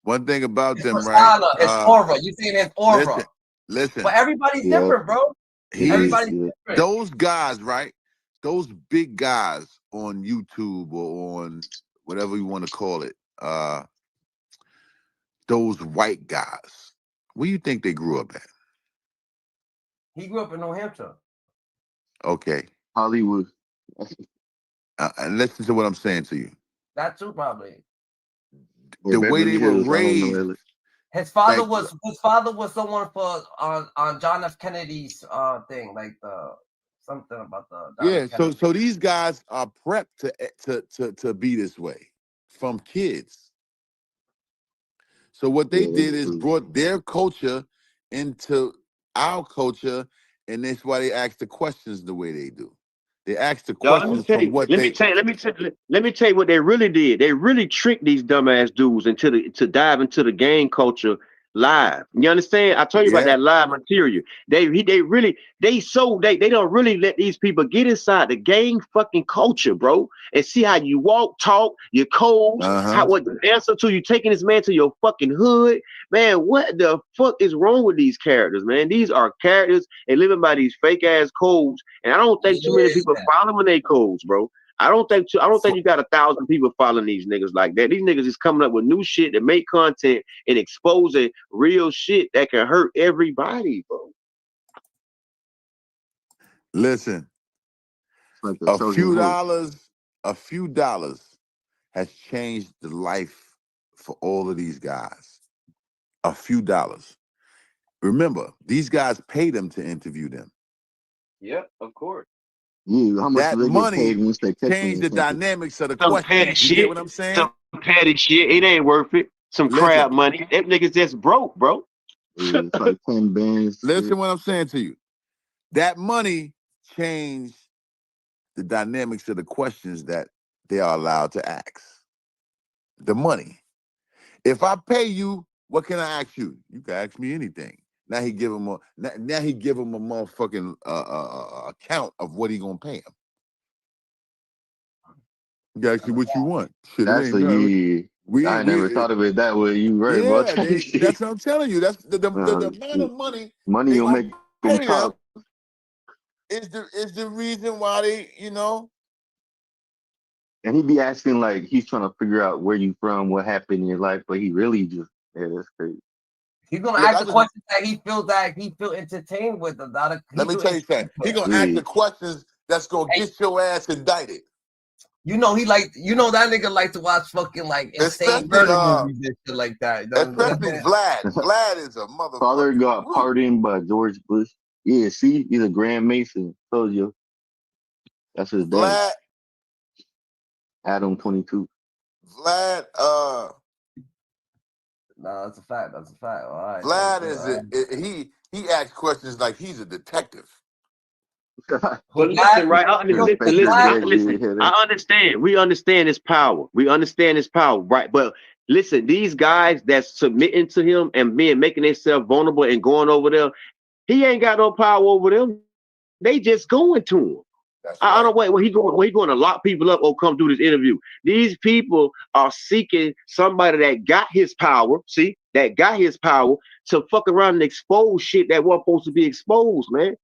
One thing about them, persona, right? his aura. You saying his aura. Listen. But everybody's different, bro. Everybody's different. Those guys, right? Those big guys on YouTube or on whatever you want to call it, those white guys, where you think they grew up at? He grew up in New Hampshire. Okay. Hollywood. And listen to what I'm saying to you. That too, probably. The way they were raised. His father was someone for on John F. Kennedy's thing, like something about the John F. Kennedy. So these guys are prepped to be this way from kids. So what they did is brought their culture into our culture, and that's why they ask the questions the way they do. They ask the questions from what let me tell you what they really did. They really tricked these dumbass dudes to dive into the gang culture live. You understand? I told you about that live material. They don't really let these people get inside the gang fucking culture, bro, and see how you walk, talk, your codes, what the answer to you taking this man to your fucking hood. Man, what the fuck is wrong with these characters, man? These are characters and living by these fake ass codes, and I don't think too many people following their codes, bro. I don't think you got 1,000 people following these niggas like that. These niggas is coming up with new shit to make content and exposing real shit that can hurt everybody, bro. Listen, a few dollars has changed the life for all of these guys. A few dollars. Remember, these guys pay them to interview them. Yeah, of course. Yeah, how much that do they money get paid once they catch changed the dynamics of the Some question. petty You shit. get what I'm saying? Some petty shit. It ain't worth it. Some crab money. Them niggas just broke, bro. It's like 10 bands. Listen what I'm saying to you. That money changed the dynamics of the questions that they are allowed to ask. The money. If I pay you, what can I ask you? You can ask me anything. Now he give him a motherfucking account of what he gonna pay him. You can ask you what you want. Shit, That's it ain't I never thought of it that way. You right, bro. that's what I'm telling you. That's the amount of money. Money they will gonna make pay them talk. is the reason why they, And he be asking like he's trying to figure out where you from, what happened in your life, but he really just that's crazy. He's gonna ask the questions that he feel entertained with. Let me tell you something. He's gonna ask the questions that's gonna get your ass indicted. That nigga like to watch fucking like insane murder movies and shit like that. Especially Vlad. Vlad is a motherfucker. Father got pardoned by George Bush. Yeah, see, he's a Grand Mason. Told you. That's his dad. Vlad. Adam 22. Vlad, no, that's a fact. All right. Vlad he asks questions like he's a detective. But listen, right? Listen. I understand. We understand his power. Right? But listen, these guys that's submitting to him and making themselves vulnerable and going over there, he ain't got no power over them. They just going to him. I don't wait. When he going to lock people up or come do this interview. These people are seeking somebody that got his power. See, that got his power to fuck around and expose shit that wasn't supposed to be exposed, man.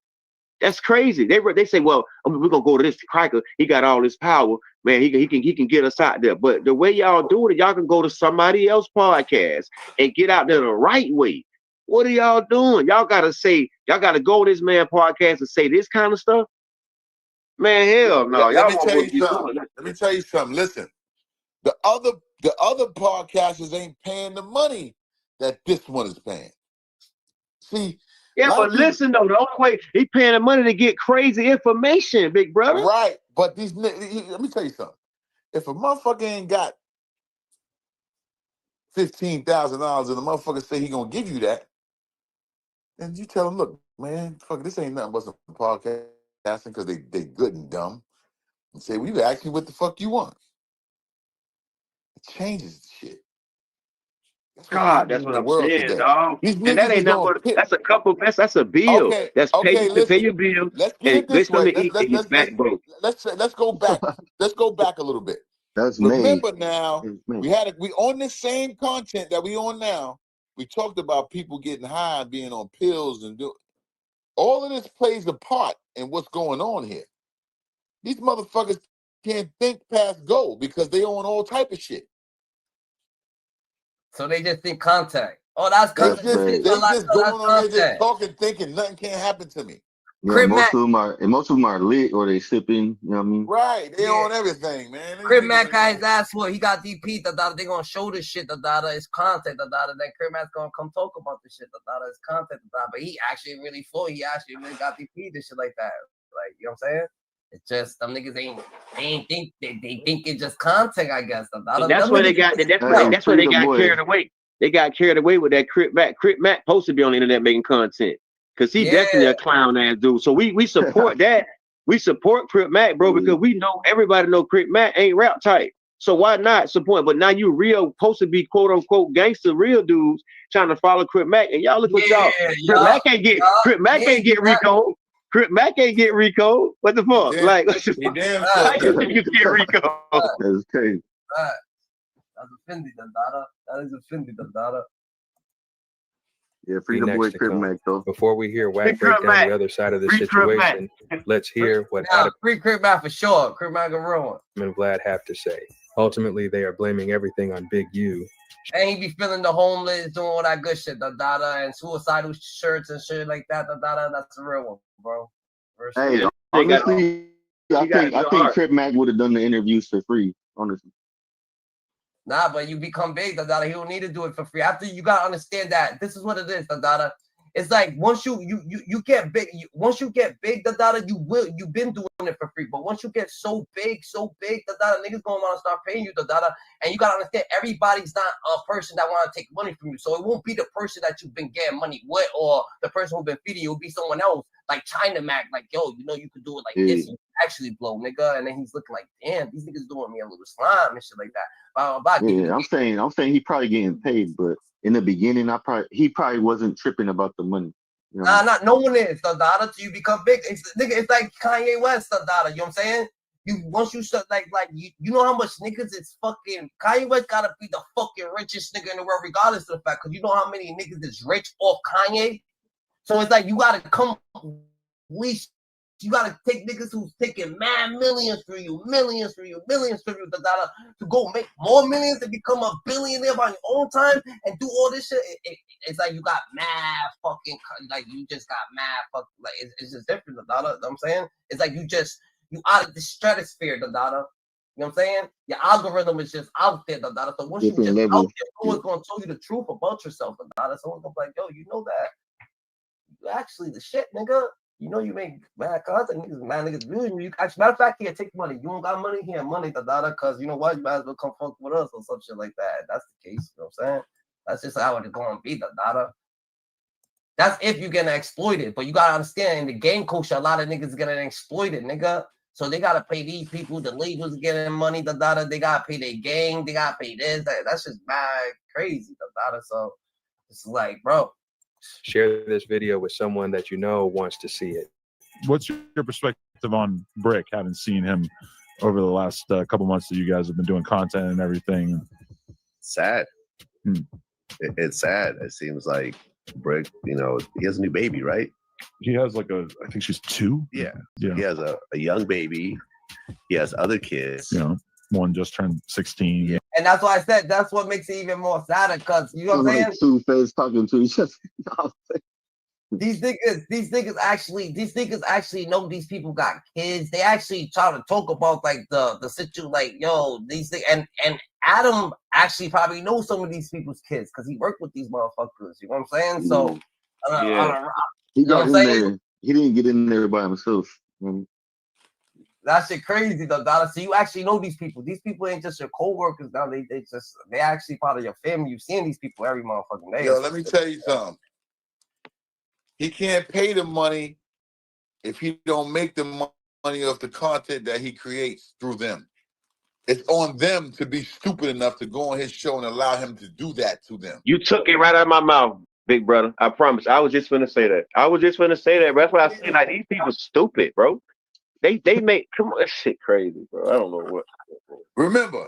That's crazy. They say, well, we're gonna go to this cracker. He got all this power, man. He can get us out there. But the way y'all do it, y'all can go to somebody else's podcast and get out there the right way. What are y'all doing? Y'all gotta go to this man podcast and say this kind of stuff. Man, hell no. Let me tell you something. Listen, the other podcasters ain't paying the money that this one is paying. See, but listen though, the only way he paying the money to get crazy information, big brother. Right, but let me tell you something. If a motherfucker ain't got $15,000 and the motherfucker say he gonna give you that, then you tell him, look, man, fuck, this ain't nothing but some podcasting because they good and dumb. And say, well, you ask me what the fuck you want. It changes the shit. That's what I'm saying, dog. And that ain't nothing but that's a bill. Okay, that's paid to pay your bill. Let's put it this way. Let's go back. Let's go back a little bit. Remember now, we on the same content that we on now. We talked about people getting high and being on pills and all of this plays a part in what's going on here. These motherfuckers can't think past go because they own all type of shit. So they just think contact. Oh, that's contact. They just going on there just talking, thinking nothing can't happen to me. Yeah, most of them are lit or they sipping. You know what I mean? Right, they on everything, man. Crip Mac got his ass what he got DP. They gonna show this shit. It's content. Then Crip Mac's gonna come talk about this shit. It's content. But he actually really full. He actually really got DP. This shit like that. Like, you know what I'm saying? It's just them niggas they think it's just content. I guess. That's why they got. That's why they got carried away. They got carried away with that Crip Mac. Crip Mac supposed to be on the internet making content. Cause he definitely a clown ass dude. So we support that. We support Crip Mac, bro, because we know everybody know Crip Mac ain't rap type. So why not support? But now you real supposed to be quote unquote gangster real dudes trying to follow Crip Mac, and y'all look what y'all. Crip Mac can't get Rico. Crip Mac can't get Rico. What the fuck? Like what the fuck? How you think you get Rico? That's crazy. That's offended, Dada. That is offended, Dada. Yeah, free the boy Crip Mac though. Before we hear Wack break down the other side of the situation, let's hear what Adam Free Crip Mac for sure. Crip Mac a real one. and Vlad have to say. Ultimately, they are blaming everything on Big U. And he be feeling the homeless, doing all that good shit, Dada, and suicidal shirts and shit like that, Dada. That's a real one, bro. Hey, honestly, I think Crip Mac would have done the interviews for free, honestly. Nah, but you become big, Dada. He don't need to do it for free. After you gotta understand that this is what it is, Dada. It's like once you get big, once you get big, Dada, you've been doing it for free. But once you get so big, Dada, niggas gonna want to start paying you, Dada. And you gotta understand everybody's not a person that want to take money from you. So it won't be the person that you've been getting money with or the person who's been feeding you. It'll be someone else, like China Mac, like, yo, you know you could do it like this. You actually blow, nigga. And then he's looking like, damn, these niggas doing me a little slime and shit like that. Yeah, I'm saying he probably getting paid, but in the beginning, he probably wasn't tripping about the money. You know? No one is, Dada, till you become big. It's like Kanye West, Dada. You know what I'm saying? Once you start like you know how much niggas it's fucking Kanye West gotta be the fucking richest nigga in the world, regardless of the fact, because you know how many niggas is rich off Kanye. So it's like you gotta come you gotta take niggas who's taking mad millions for you, Dada, to go make more millions and become a billionaire by your own time and do all this shit. It's like you got mad fucking, like you just got mad fucking, like it's just different, Dada. You know what I'm saying? It's like you out of the stratosphere, Dada. You know what I'm saying? Your algorithm is just out there, Dada. So once you just out there, someone's gonna tell you the truth about yourself, Dada. Someone's gonna be like, yo, you know that you actually the shit, nigga. You know you make bad content, niggas viewing you. Actually, matter of fact, here, take money. You don't got money here, money, Dada, because you know what? You might as well come fuck with us or some shit like that. That's the case, you know what I'm saying? That's just how it's going to be, Dada. That's if you're getting exploited. But you got to understand, in the game culture, a lot of niggas getting exploited, nigga. So they got to pay these people, the labels getting money, Dada. They got to pay their gang. They got to pay this. That's just mad crazy, Dada. So it's like, bro. Share this video with someone that you know wants to see it. What's your perspective on Bricc, having seen him over the last couple months that you guys have been doing content and everything? Sad. It's sad. It seems like Bricc, you know, he has a new baby, right? He has like I think she's 2. Yeah. He has a young baby. He has other kids. You know, one just turned 16. Yeah. And that's why I said that's what makes it even more sadder, because you know what I'm saying? Two-Face talking to each other. These niggas actually know these people got kids. They actually try to talk about like the situation, like, yo, these things, and Adam actually probably knows some of these people's kids because he worked with these motherfuckers. You know what I'm saying? So He got in there. He didn't get in there by himself. That shit crazy though, Dada. So you actually know these people. These people ain't just your co-workers now. They actually part of your family. You've seen these people every motherfucking day. Yo, let me tell you something. He can't pay the money if he don't make the money off the content that he creates through them. It's on them to be stupid enough to go on his show and allow him to do that to them. You took it right out of my mouth, big brother. I promise. I was just finna say that. That's why I say like these people stupid, bro. They make come on, that shit crazy, bro. I don't know what. Remember,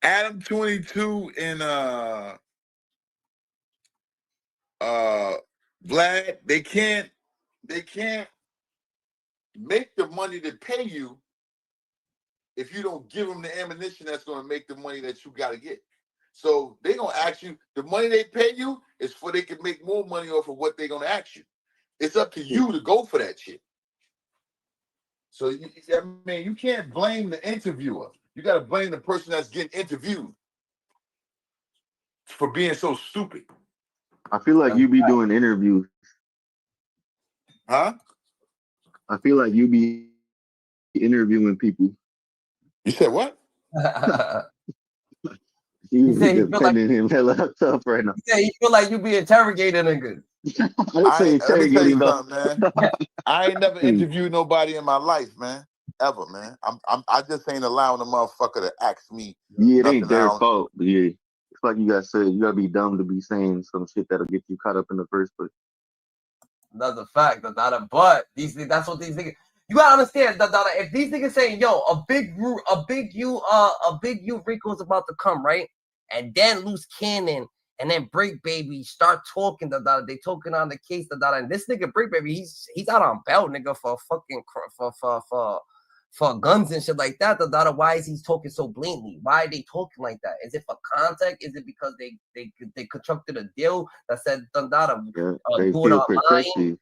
Adam 22 and Vlad, they can't make the money to pay you if you don't give them the ammunition that's going to make the money that you got to get. So they're going to ask you, the money they pay you is for they can make more money off of what they're going to ask you. It's up to you to go for that shit. So, I mean, you can't blame the interviewer. You got to blame the person that's getting interviewed for being so stupid. I feel like you be doing interviews. Huh? I feel like you be interviewing people. You said what? You defending him hella tough right now. Yeah, you feel like you be interrogating niggas. I say let me tell you interrogating, something, man. I ain't never interviewed nobody in my life, man. ever, man. I just ain't allowing the motherfucker to ask me. Yeah, it ain't their nothing. fault. But yeah, it's like you guys said, you gotta be dumb to be saying some shit that'll get you caught up in the first place. Another fact, but that's what these niggas. You gotta understand, if these niggas saying, yo, a big you Rico's about to come, right? And then Luce Cannon and then Bricc Baby start talking, they talking on the case, and this nigga Bricc Baby, he's out on bail, nigga, for fucking for guns and shit like that. Why is he talking so blatantly? Why are they talking like that? Is it for contact? Is it because they constructed a deal that said They do it feel online? protected.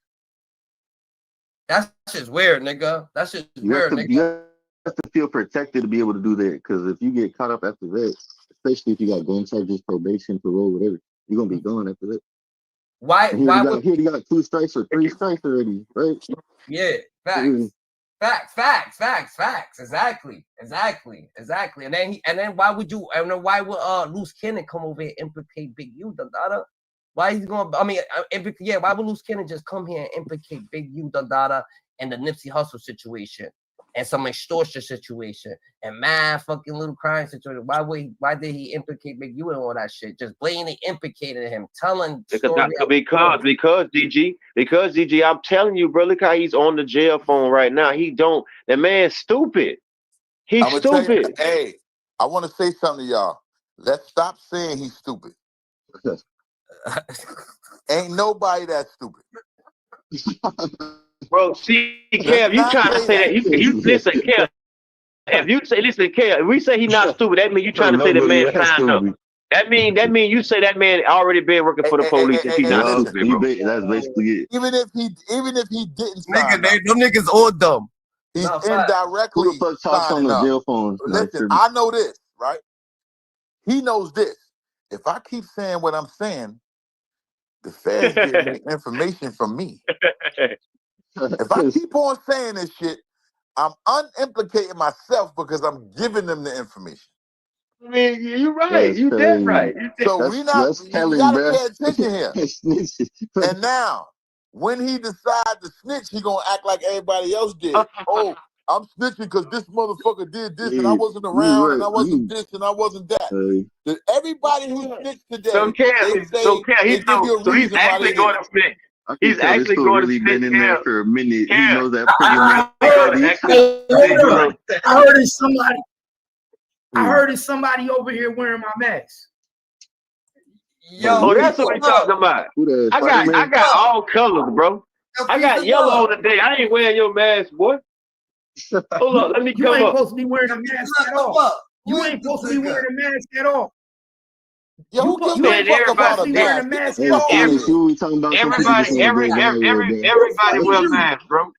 That's just weird, nigga. That's just weird, nigga. You have to feel protected to be able to do that. Because if you get caught up after that, especially if you got gun charges, probation, parole, whatever, you're gonna be gone after that. Why you got 2 strikes or 3 strikes already, right? Yeah, facts. Exactly. And then why would Luce Cannon come over here and implicate Big U, Why he's going? I mean, why would Luce Cannon just come here and implicate Big U, and the Nipsey Hussle situation and some extortion situation and mad fucking little crime situation? Why did he implicate Big U and all that shit? Just blatantly implicating him, telling because DG, I'm telling you, bro. Look how he's on the jail phone right now. The man's stupid. He's stupid. Hey, I want to say something to y'all. Let's stop saying he's stupid. Ain't nobody that stupid. Bro, see, Kev, you trying to say that. You listen, Kev. If you say, listen, Kev, if we say he's not stupid, that means you trying to say the man signed up. That mean you say that man already been working for the police if he's not stupid, bro. That's basically it. Even if he didn't sign them niggas all dumb. He's indirectly Who the fuck talks on the jail phone? Listen, I know this, right? He knows this. If I keep saying what I'm saying, the feds getting the information from me. If I keep on saying this shit, I'm unimplicating myself because I'm giving them the information. I mean, you're right. You dead right. So you gotta pay attention here. And now, when he decides to snitch, he gonna act like everybody else did. Oh, I'm snitching because this motherfucker did this and I wasn't around and I wasn't this and I wasn't that. Everybody who snitched today, he's actually going to snitch. He's actually going to snitch. Been in there for a minute. He knows that. I heard it's somebody. I heard it's somebody over here wearing my mask. Yo, that's what we talking about. I got all colors, bro. I got yellow on today. I ain't wearing your mask, boy. Hold on, let me come up. You ain't supposed to be wearing a mask at all. You ain't supposed to be wearing a mask at all. Yo, who gives a fuck about a mask? Everybody wear masks, bro.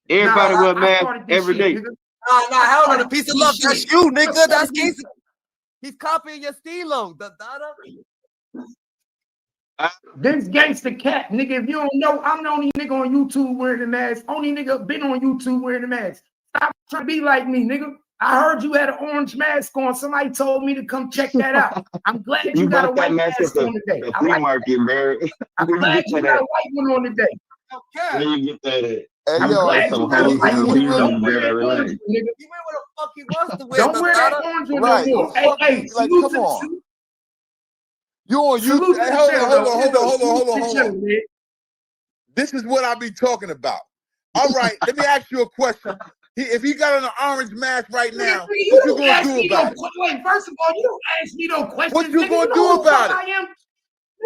Everybody wear masks every day. Nah, hell no, the piece of love, that's you, nigga. That's Casey. He's copying your stilo. This gangster cat, nigga. If you don't know, I'm the only nigga on YouTube wearing the mask. Only nigga been on YouTube wearing the mask. Stop trying to be like me, nigga. I heard you had an orange mask on. Somebody told me to come check that out. I'm glad you got a white mask on today. I'm glad you got a white one on today. Where you get that at? I'm glad you got a white one. Don't wear that orange, nigga. You wear what the fuck he wants to wear. Don't wear that orange one no more. Hey, like, come on. You on YouTube? Hey, hold on. This is what I be talking about. All right, let me ask you a question. If he got on an orange mask right now, what you gonna do about it? Wait, first of all, you don't ask me no questions. What you gonna do about it?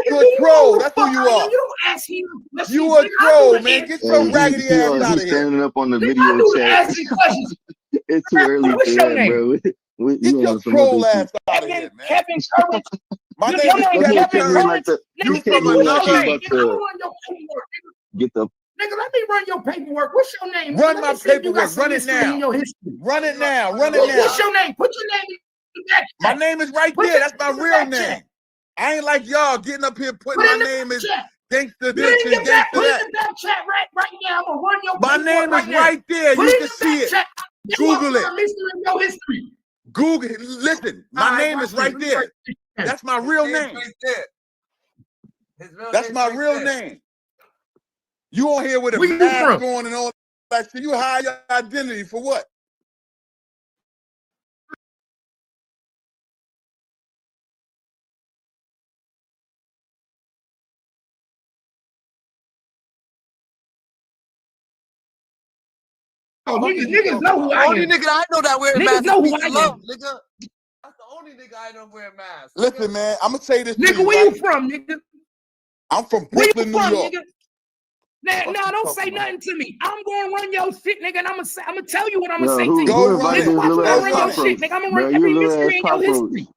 You're a troll. That's who you are. You don't ask me questions. You a troll, man. Get your raggedy ass out of here. Standing up on the video chat. It's too early for that, bro. Get your troll ass out of here, man. Kevin Courage. My name is Kevin Courage. You from another. Get the. Nigga, let me run your paperwork. What's your name? Run my paperwork. Run it now. Run it now. Run it now. What's your name? Put your name in the back chat. My name is right there. That's my real name. I ain't like y'all getting up here putting my name as gangster this and gangster that. Put in the back chat right now. I'm gonna run your My name is right there. You can see it. Google it. Google it. Listen, my name is right there. That's my real name. That's my real name. You on here with a mask on and all. Like, so you hide your identity for what? Oh, niggas know who I am. Only nigga I know that wearing Niggas masks know is who Peace I and Love, am. nigga. That's the only nigga I know wearing masks. Listen, man, I'm gonna say this to Nigga, you, where you right? from, nigga? I'm from Where you Brooklyn, New from, York. nigga? Nah, Fuck no, you don't say talking about? nothing to me. I'm gonna run your shit, nigga, and I'm gonna tell you what I'm gonna Yo, say to who you. Go run invited it. this Nigga, watch little when I ass run your cockroach? shit, nigga. I'm gonna Bro, run you every little ass mystery in your cockroach. history.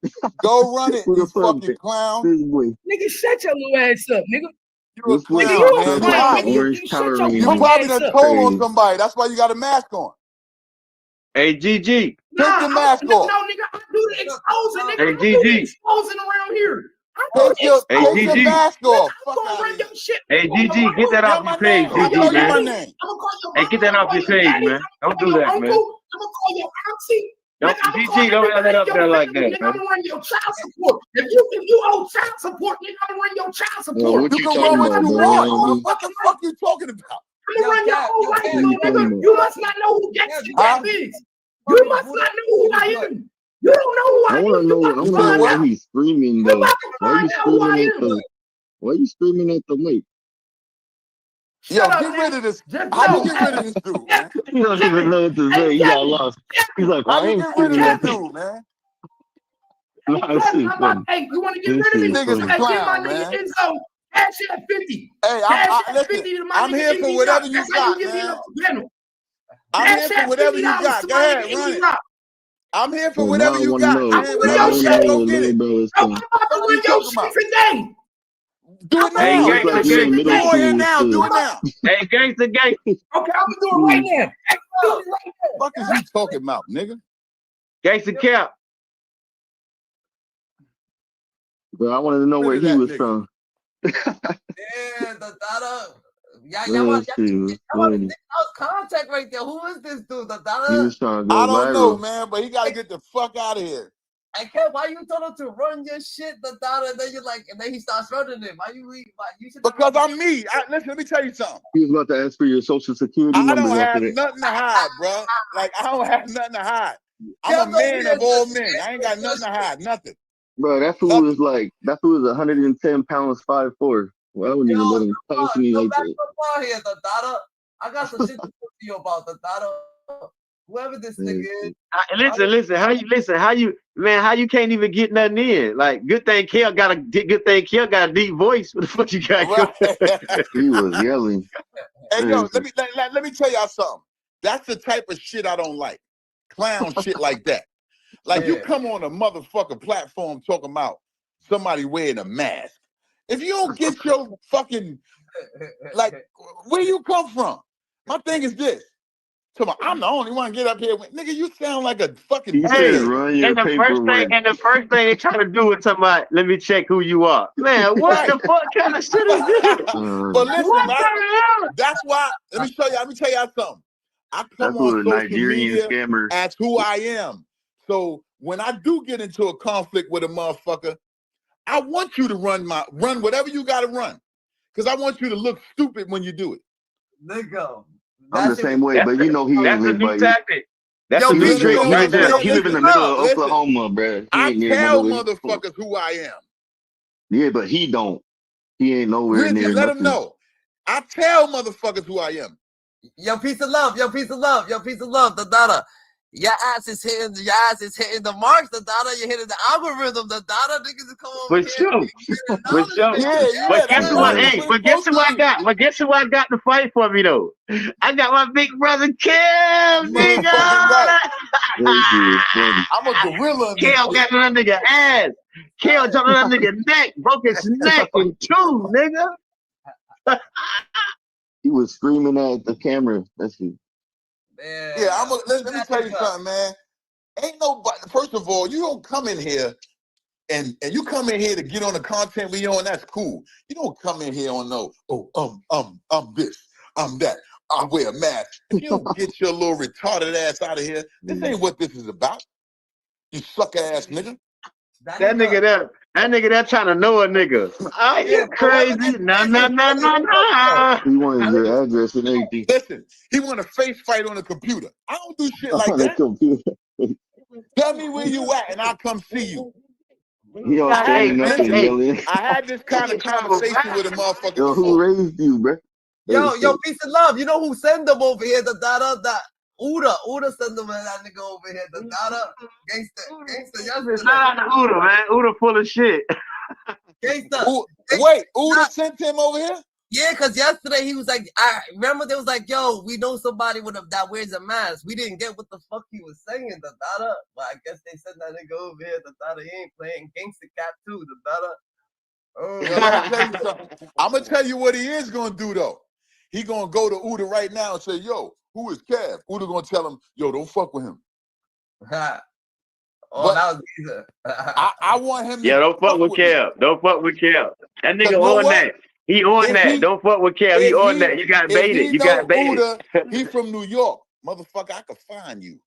Go run it, Who you the fuck? fucking clown. This boy. Nigga, shut your little ass up, nigga. You a This boy Nigga, clown, you a man. talking You clown, about nigga. hiding. orange You shut Power your You punk Rangers. probably ass done up. told on Crazy. somebody. That's why you got a mask on. Hey, GG. Take Nah, your mask no, off. nigga, I do the exposing, nigga. Hey, I do the GG. exposing around here. I do the Hey, Take your exposing. GG. mask Nigga, off. I'm Fuck gonna out run of your here. shit. Hey, I'm gonna GG, get that Yell off my your page, name. call I'll your tell GG, you my man. daddy. name. I'm gonna call your Hey, mama. get I'm that gonna off call your your page, daddy. man. I'm Don't gonna do call your that, man. uncle. I'm gonna call your auntie. Don't, Nigga, I'm gonna call GG, don't let everybody that in up your there like family. that, Nigga, I'm man. gonna run your child support. If you owe child support, nigga, I'm gonna run your child Yo, support. what You you can talking run what about, you bro? want. Whole What the fucking fuck you talking about? I'm gonna run your whole life, What you though, talking nigga. about? You must not know who Gangsta Huh? Cap is. You must not know who I am. You don't know who I I am. wanna You know. about I to You wanna said know find why out. what? he's screaming You though. about to Why you find out who I screaming at am. the? Why you screaming at the mic? Yo, Shut up, get rid nigga. of this. Just How you know. get rid of this dude, man? He don't Kevin. even know what to Hey, say. He got Kevin. lost. He's like, How I you ain't get rid of screaming this at the. dude, man? Nah, this Kevin, is I'm about, funny. hey, you want to get This rid of is me? Nigga's a funny. Hey, get my clown, nigga man. Enzo. Cash at 50. Hey, Cash at listen. 50 to my I'm nigga here for Indie whatever Rock. you That's how you got, get me man. up the panel. I'm Cash here for at whatever you $50 got. to Go my ahead, nigga run Indie it. Rock. I'm here for So whatever now I you want to got, know. I'm man. gonna run Now Whatever your I you want to got, shit. know go what get little it. bro is I'm saying. about to Fuck run you your talking shit about? today. Do I'm it about Hey, to It now. run looks your like gangsta, you're shit in gang. middle Come today. on here school now. Do still. it now. Hey, gangsta, gang. Okay, I'm gonna do it right now. Hey, do it right now. Fuck is you talking about, nigga? Gangsta Cap. But I wanted to know Rid where of he that was nigga. from. Yeah, the dada. That shit was funny. That was contact right there. Who is this dude? The He dada? was trying to I go don't know, viral. man, but he got to get the fuck out of here. I can't. Why you told him to run your shit, the dada? And then you like, and then he starts running it. Why you should Because I'm me. Listen, let me tell you something. He was about to ask for your social security I don't numbers after have that. nothing to hide, bro. Like, I don't have nothing to hide. I'm Kev a don't man be of all adjusting men. I ain't got nothing to hide. Nothing. Bro, that fool was like, that fool was 110 pounds, 5'4". Well, I wouldn't even let him touch me Go like back that. to here, the dada. I got some shit to talk to you about, the dada. Whoever this nigga is. Listen. How you can't even get nothing in? Like, good thing Kel got a deep voice. What the fuck you got? Right. He was yelling. Hey, yo, let me tell y'all something. That's the type of shit I don't like. Clown shit like that. Like, you come on a motherfucking platform talking about somebody wearing a mask. If you don't get your fucking, like, where you come from? My thing is this. I'm the only one get up here. Nigga, you sound like a fucking He said, dickhead. run your paperwork. The first thing they try to do is talking about, let me check who you are. Man, what the fuck kind of shit is this? But listen, What right? the hell? That's why, let me tell y'all something. I come That's on what a social Nigerian media scammer. as who I am. So when I do get into a conflict with a motherfucker, I want you to run whatever you gotta run. Because I want you to look stupid when you do it. Nigga. I'm the same way, but you know he ain't live by you. Tactic. That's Yo, a new trick right there. He live in the middle of Oklahoma, bro. He I ain't near tell nowhere. motherfuckers who I am. Yeah, but he don't. He ain't nowhere Rizzy, near let them nothing. know. I tell motherfuckers who I am. Yo, peace of love, the dada. Your ass is hitting the marks, the dada. You're hitting the algorithm, the dada. Niggas is come over For here. sure. Yeah, But guess who I got? But guess who I got to fight for me though? I got my big brother Kel, nigga. Right. I'm a gorilla. Kel got that nigga ass. Kel jumped on that nigga neck, broke his neck in two, nigga. He was screaming at the camera. That's it. Yeah, let me tell you something, man. Ain't nobody, first of all, you don't come in here and you come in here to get on the content we on, that's cool. You don't come in here on I'm this, I'm that, I wear a mask. If you don't get your little retarded ass out of here, this ain't what this is about. You suck ass nigga. That nigga there, That nigga that trying to know a nigga. Are you crazy? Nah. He wanted your address and everything. Listen, he want a face fight on the computer. I don't do shit like On the that. computer. Tell me where you at, and I'll come see you. He all standing up and yelling. I had this kind of conversation with a motherfucker Yo, who before. raised you, bro? Yo, peace and love. You know who send them over here? The Uda send them that nigga over here. The gangster. Shout out to Uda, man. Uda full of shit. Gangsta. Wait, Uda sent him over here? Yeah, because yesterday he was like, I remember they was like, yo, we know somebody that wears a mask. We didn't get what the fuck he was saying, the Dada. But I guess they sent that nigga over here, the Dada. He ain't playing gangster cat too, the Dada. I'm gonna tell you what he is gonna do though. He gonna go to Uda right now and say, yo, who is Kev? Uda gonna tell him, yo, don't fuck with him. That was easy. I want him to don't fuck with Kev. Don't fuck with Kev. That nigga on that. He on that. Don't fuck with Kev. He on that. You got baited. You got baited. Uda, he from New York. Motherfucker, I could find you.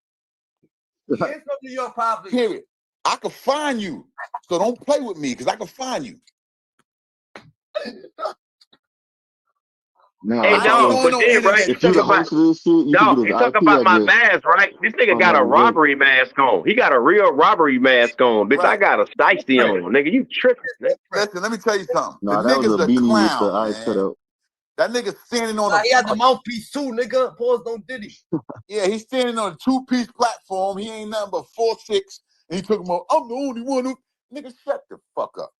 He is from New York, probably. Period. I could find you. So don't play with me, because I can find you. No, hey, dog, but then, right? You talk about this shit, you talk about my mask, right? This nigga got a robbery mask on. He got a real robbery mask on. Bitch, I got a shiesty on. Nigga, you tripping. Listen, let me tell you something. No, the that was nigga's a a beanie clown, with the eyes man. cut out. That nigga standing on He had the mouthpiece too, nigga. Pause, don't diddy. Yeah, he's standing on a two-piece platform. He ain't nothing but 4'6", and he talking about, I'm the only one who... Nigga, shut the fuck up.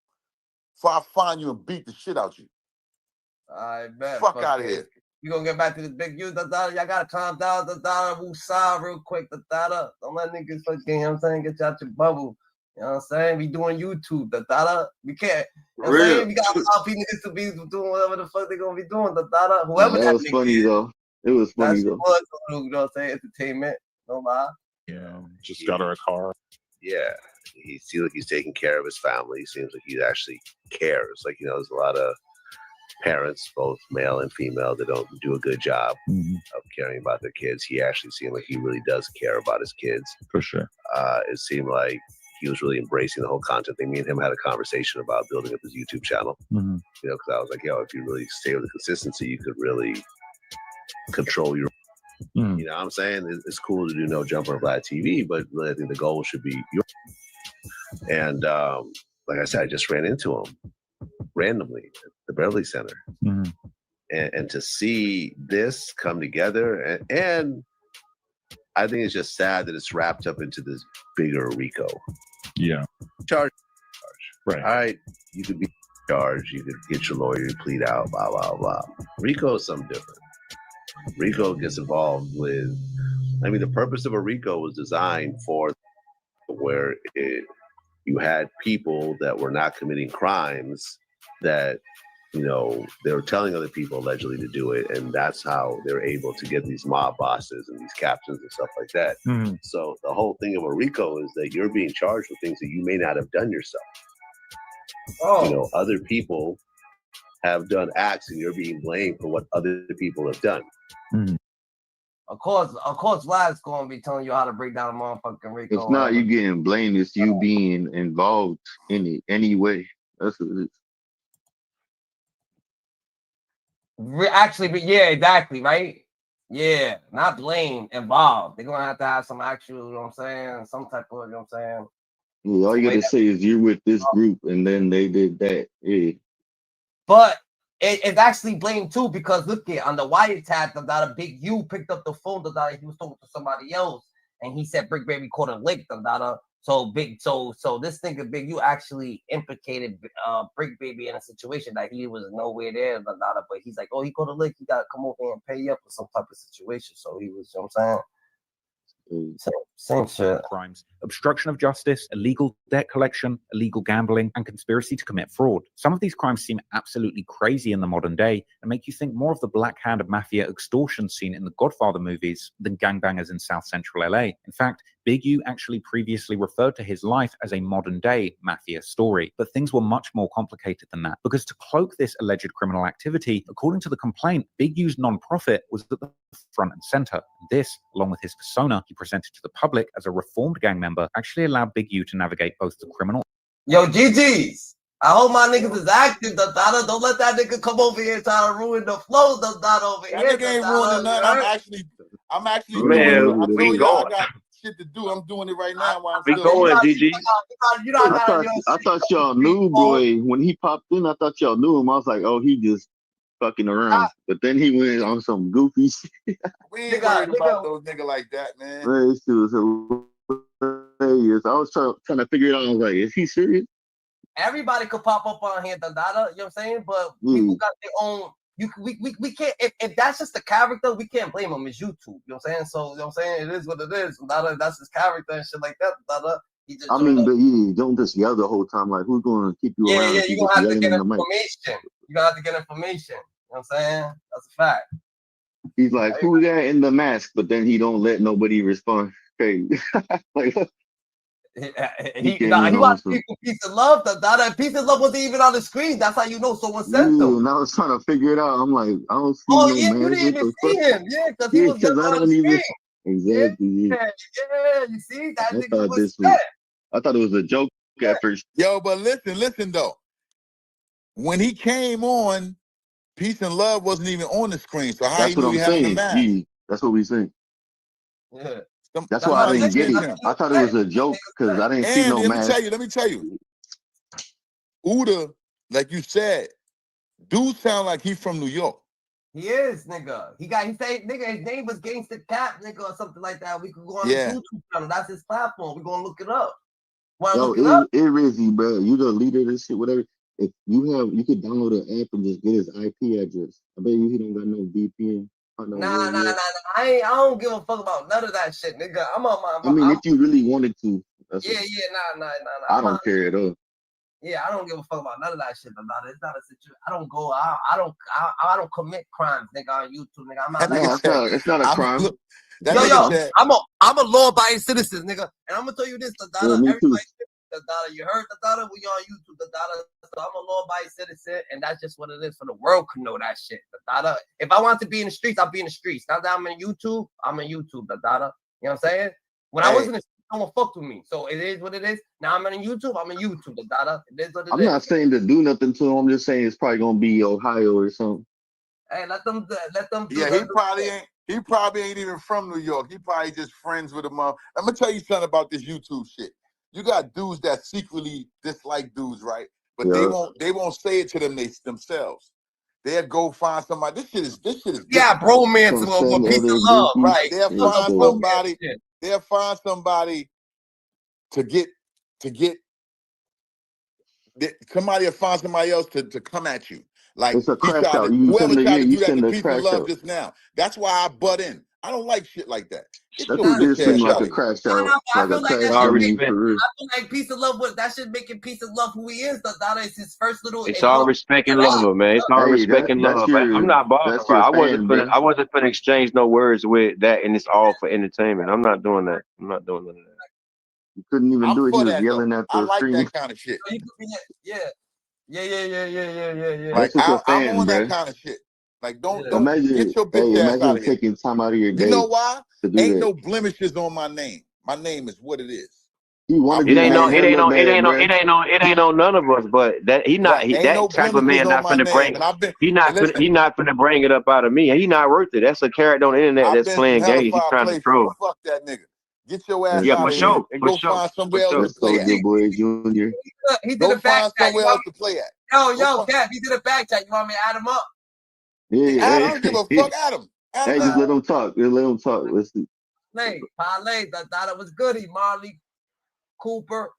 Before I find you and beat the shit out you. I bet. Fuck out of here. We gonna get back to this big you, the Dada. Y'all gotta calm down, the Dada. Woosah real quick, the Dada. Don't let niggas fucking, you know what I'm saying, get you out your bubble. You know what I'm saying? We doing YouTube, the Dada. We can't. You know what I'm saying? We got a lot of niggas to be doing whatever the fuck they gonna be doing, the Dada. Whoever that was funny is. though. It was funny That's though. what you know what I'm saying? Entertainment. No lie. Yeah, just got her a car. Yeah, he seems like he's taking care of his family. He seems like he actually cares. Like, you know, there's a lot of parents, both male and female, that don't do a good job of caring about their kids. He actually seemed like he really does care about his kids. For sure. It seemed like he was really embracing the whole content thing. Me and him had a conversation about building up his YouTube channel. You know, because I was like, yo, if you really stay with the consistency, you could really control your. You know what I'm saying? It's cool to do no jumper on Vlad TV, but really, I think the goal should be your. And like I said, I just ran into him randomly at the Beverly Center. And to see this come together, and I think it's just sad that it's wrapped up into this bigger Rico. Yeah. Charge. Right. All right, you could be charged, you could get your lawyer to plead out, blah, blah, blah. Rico is something different. Rico gets involved with, I mean, the purpose of a Rico was designed for where you had people that were not committing crimes that, you know, they were telling other people allegedly to do it, and that's how they're able to get these mob bosses and these captains and stuff like that. So the whole thing of a Rico is that you're being charged with things that you may not have done yourself. You know, other people have done acts and you're being blamed for what other people have done. Of course, Vlad's gonna be telling you how to break down a motherfucking Rico. It's not you getting blamed, it's you being involved in it anyway. That's what it is. Actually, yeah, exactly, right? Yeah, not blame, involved. They're gonna have to have some actual, you know what I'm saying, some type of, you know what I'm saying. Yeah, all you gotta say is you're with this group and then they did that. Yeah. But it's actually blamed too, because look at on the wiretap that a Big U picked up the phone that he was talking to somebody else, and he said Bricc Baby called a lick that so this nigga Big U actually implicated Bricc Baby in a situation that he was nowhere there but he's like, oh, he called a lick, he gotta come over here and pay you up for some type of situation. So he was, you know what I'm saying? Same shit. Crimes: obstruction of justice, illegal debt collection, illegal gambling, and conspiracy to commit fraud. Some of these crimes seem absolutely crazy in the modern day and make you think more of the black hand of mafia extortion seen in the Godfather movies than gangbangers in South Central LA. In fact, Big U actually previously referred to his life as a modern-day mafia story, but things were much more complicated than that, because to cloak this alleged criminal activity, according to the complaint, Big U's non-profit was at the front and center. This, along with his persona he presented to the public as a reformed gang member, actually allowed Big U to navigate both the criminal Yo, GG's. I hope my niggas is active, Dada. Don't let that nigga come over here and try to ruin the flow, Dada, over That here. nigga ain't Dada, ruining nothing. I'm actually doing Man, it. I we told y'all I going. got shit to do. I'm doing it right now while I'm We still going, here. GG. I thought y'all knew, boy. When he popped in, I thought y'all knew him. I was like, oh, he just fucking around. But then he went on some goofy shit. We ain't worried about those niggas like that, man. Man, this shit was hilarious. I was trying to figure it out. I was like, is he serious? Everybody could pop up on here, Dada. You know what I'm saying? But people got their own. We can't. If that's just the character, we can't blame him. It's YouTube. You know what I'm saying? So you know what I'm saying? It is what it is. Dada, that's his character and shit like that. Dada. He just I mean, but yeah, don't just yell the whole time. Like, who's going to keep you around? yeah, if you're you gonna have to yelling get in the mic? information. You're gonna have to get information. You know what I'm saying? That's a fact. He's like, who that in the mask? But then he don't let nobody respond. Okay. Like, he wants to speak Peace and Love. That Peace and Love wasn't even on the screen. That's how you know someone sent him. And I was trying to figure it out. I'm like, I don't see Oh no yeah, man. you didn't even see him. Yeah, because he was just I on don't the even screen. exactly. Yeah, you see that I nigga thought was I thought it was a joke at first. Yo, but listen though. When he came on, Peace and Love wasn't even on the screen. So how That's you what knew I'm he had on the saying. mask? Yeah, that's what we saying. Yeah. That's why I didn't get it. I thought it was a joke because I didn't see no let mask. me tell you. Uda, like you said, dude sound like he from New York. He is, nigga. He said, nigga, his name was Gangsta Cap, nigga, or something like that. We could go on his YouTube channel. That's his platform. We're gonna look it up. Yo, it Rizzy, bro. You the leader of this shit, whatever. If you could download an app and just get his IP address. I bet you he don't got no VPN. Nah. I don't give a fuck about none of that shit, nigga. I'm on my. I mean, if you really wanted to. Nah. I don't care at all. Yeah, I don't give a fuck about none of that shit about it. It's not a situation. I don't commit crimes, nigga, on YouTube, nigga. I'm not like it's not a crime. I'm a law-abiding citizen, nigga. And I'm gonna tell you this, the Dada, me too. you heard the Dada, we on YouTube, the Dada. So I'm a law-abiding citizen, and that's just what it is for the world to know that shit. The Dada. If I want to be in the streets, I'll be in the streets. Now that I'm in YouTube, the Dada. You know what I'm saying? When I was in the streets, no one fucked with me. So it is what it is. Now I'm in YouTube, the Dada. It is what it is. I'm not saying to do nothing to him. I'm just saying it's probably gonna be Ohio or something. Hey, let them. Yeah, he probably ain't even from New York. He probably just friends with him. I'm gonna tell you something about this YouTube shit. You got dudes that secretly dislike dudes, right? But they won't say it to them themselves. They'll go find somebody. This shit is yeah, bromance with peace and love. Right. They'll find somebody to get somebody will find somebody else to come at you. Like it's a crash out. Whoever tried to do that to Peace and Love just now. That's why I butt in. I don't like shit like that. That shit did seem like a crash out. I feel like I feel like Peace and Love that should make it Peace and Love who he is. The Dada is his first little. It's all respect and love, man. It's all respect and love. I'm not bothered. I wasn't finna exchange no words with that, and it's all for entertainment. I'm not doing that. I'm not doing none of that. You couldn't even do it. He was yelling at the screen. I like that kind of shit. Yeah. Like I'm on that kind of shit. Like don't get your bitch ass out of here. Taking time out of your day. You know why? Ain't that. No blemishes on my name. My name is what it is. It ain't on none of us. But that that type of man not finna bring. He not finna bring it up out of me. He not worth it. That's a character on the internet that's playing games. He's trying to troll. Fuck that nigga. Get your ass out of here and go find somewhere else to play at. Boy, Junior. He did a back chat. Somewhere else to play at. Yo, Gab, he did a back chat. You want me to add him up? Yeah, I don't give a fuck. Adam. Hey, just let him talk. Let's see. Parlay, that was good. Marley Cooper.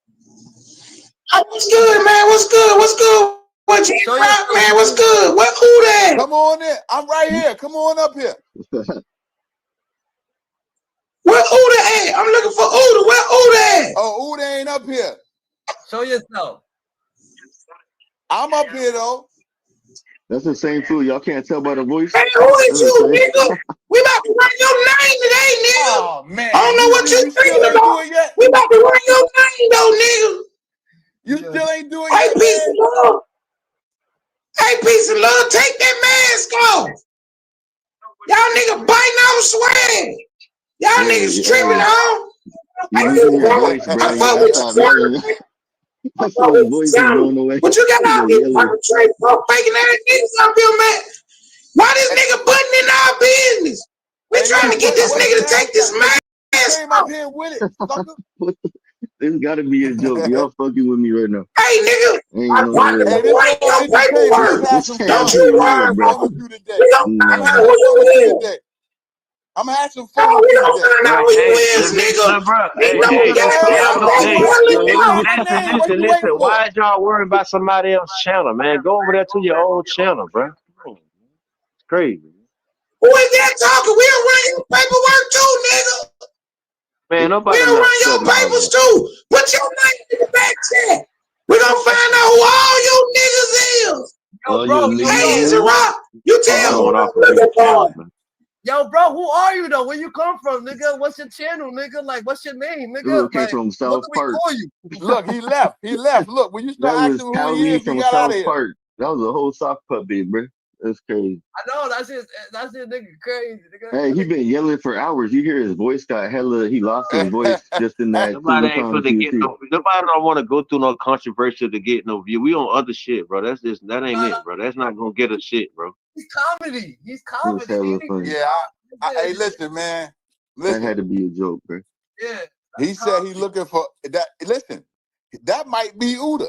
What's good, man? What's good? What you rap, man? What's good? Where who that? Come on in. I'm right here. Come on up here. Where Uda at? I'm looking for Uda. Where Uda at? Oh, Uda ain't up here. Show yourself. I'm up here though. That's the same food. Y'all can't tell by the voice. Hey, who is you, nigga? We about to run your name today, nigga. Oh man. I don't know what you thinking about. We about to run your name though, nigga. You still ain't doing it. Hey, yet, peace of love. Hey, peace of love. Take that mask off. Y'all niggas biting on swag. Y'all niggas tripping, huh? I fuck with you. I saw his voice is going away. But you got all these Yelling. perpetrating faking ass niggas out here, man. Why this nigga butting in our business? We trying to get this nigga to take this mask Came up here with it, sucker. This gotta be a joke. Y'all fucking with me right now. Hey, nigga, Ain't I no want way. to write your paperwork. This Don't can't you be worry, real, bro. bro. We gonna find out who you is. I'm gonna have some No, fun we with you gonna today. find out who you is, nigga. Ain't no goddamn Listen. Why is y'all worrying about somebody else's channel, man? Go over there to your own channel, bro. It's crazy. Who is that talking? We'll run your paperwork too, nigga. Man, nobody We'll not run your studying all papers that. too. Put your name in the back chat. We gonna find out who all you niggas is. All your Hey, niggas is is. it Rock? You tell me. Going off of big channels, man. Yo, bro, who are you though? Where you come from, nigga? What's your channel, nigga? Like, what's your name, nigga? Dude came Like, from what South do we Park. call you? Look, he left. He left. Look, when you start That was asking who he Callie is, he from got out South of here. Park. That was a whole sock puppet, bro. That's crazy. I know that's his nigga crazy, nigga. Hey, he been yelling for hours. You hear his voice got hella. He lost his voice just in that Nobody single ain't time. finna get no. Nobody don't want to go through no controversy to get no view. We on other shit, bro. That ain't it, bro. That's not gonna get us shit, bro. He's comedy. He's It was comedy. hella funny. Yeah, hey, listen, man. That Listen. had to be a joke, bro. Yeah. He said he looking for that. Listen, that might be Uda.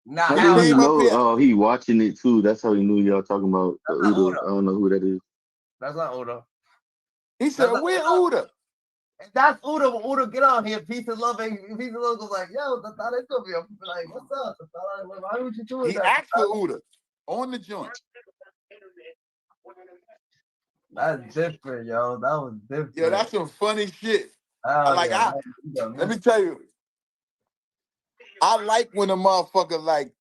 Nah, How He did he came up know? here. Oh, he watching it too. That's how he knew y'all talking about Uda. I don't know who that is. That's not Udo. He said, "Where Uda?" That's Udo. When Udo get on here, peace and love, and peace and love was like, yo, that's how they could be. I'm like, what's up? Why would you do it? He asked for Uda on the joint. That's different, yo. That was different. Yeah, that's some funny shit. Oh, Let me tell you, I like when a motherfucker like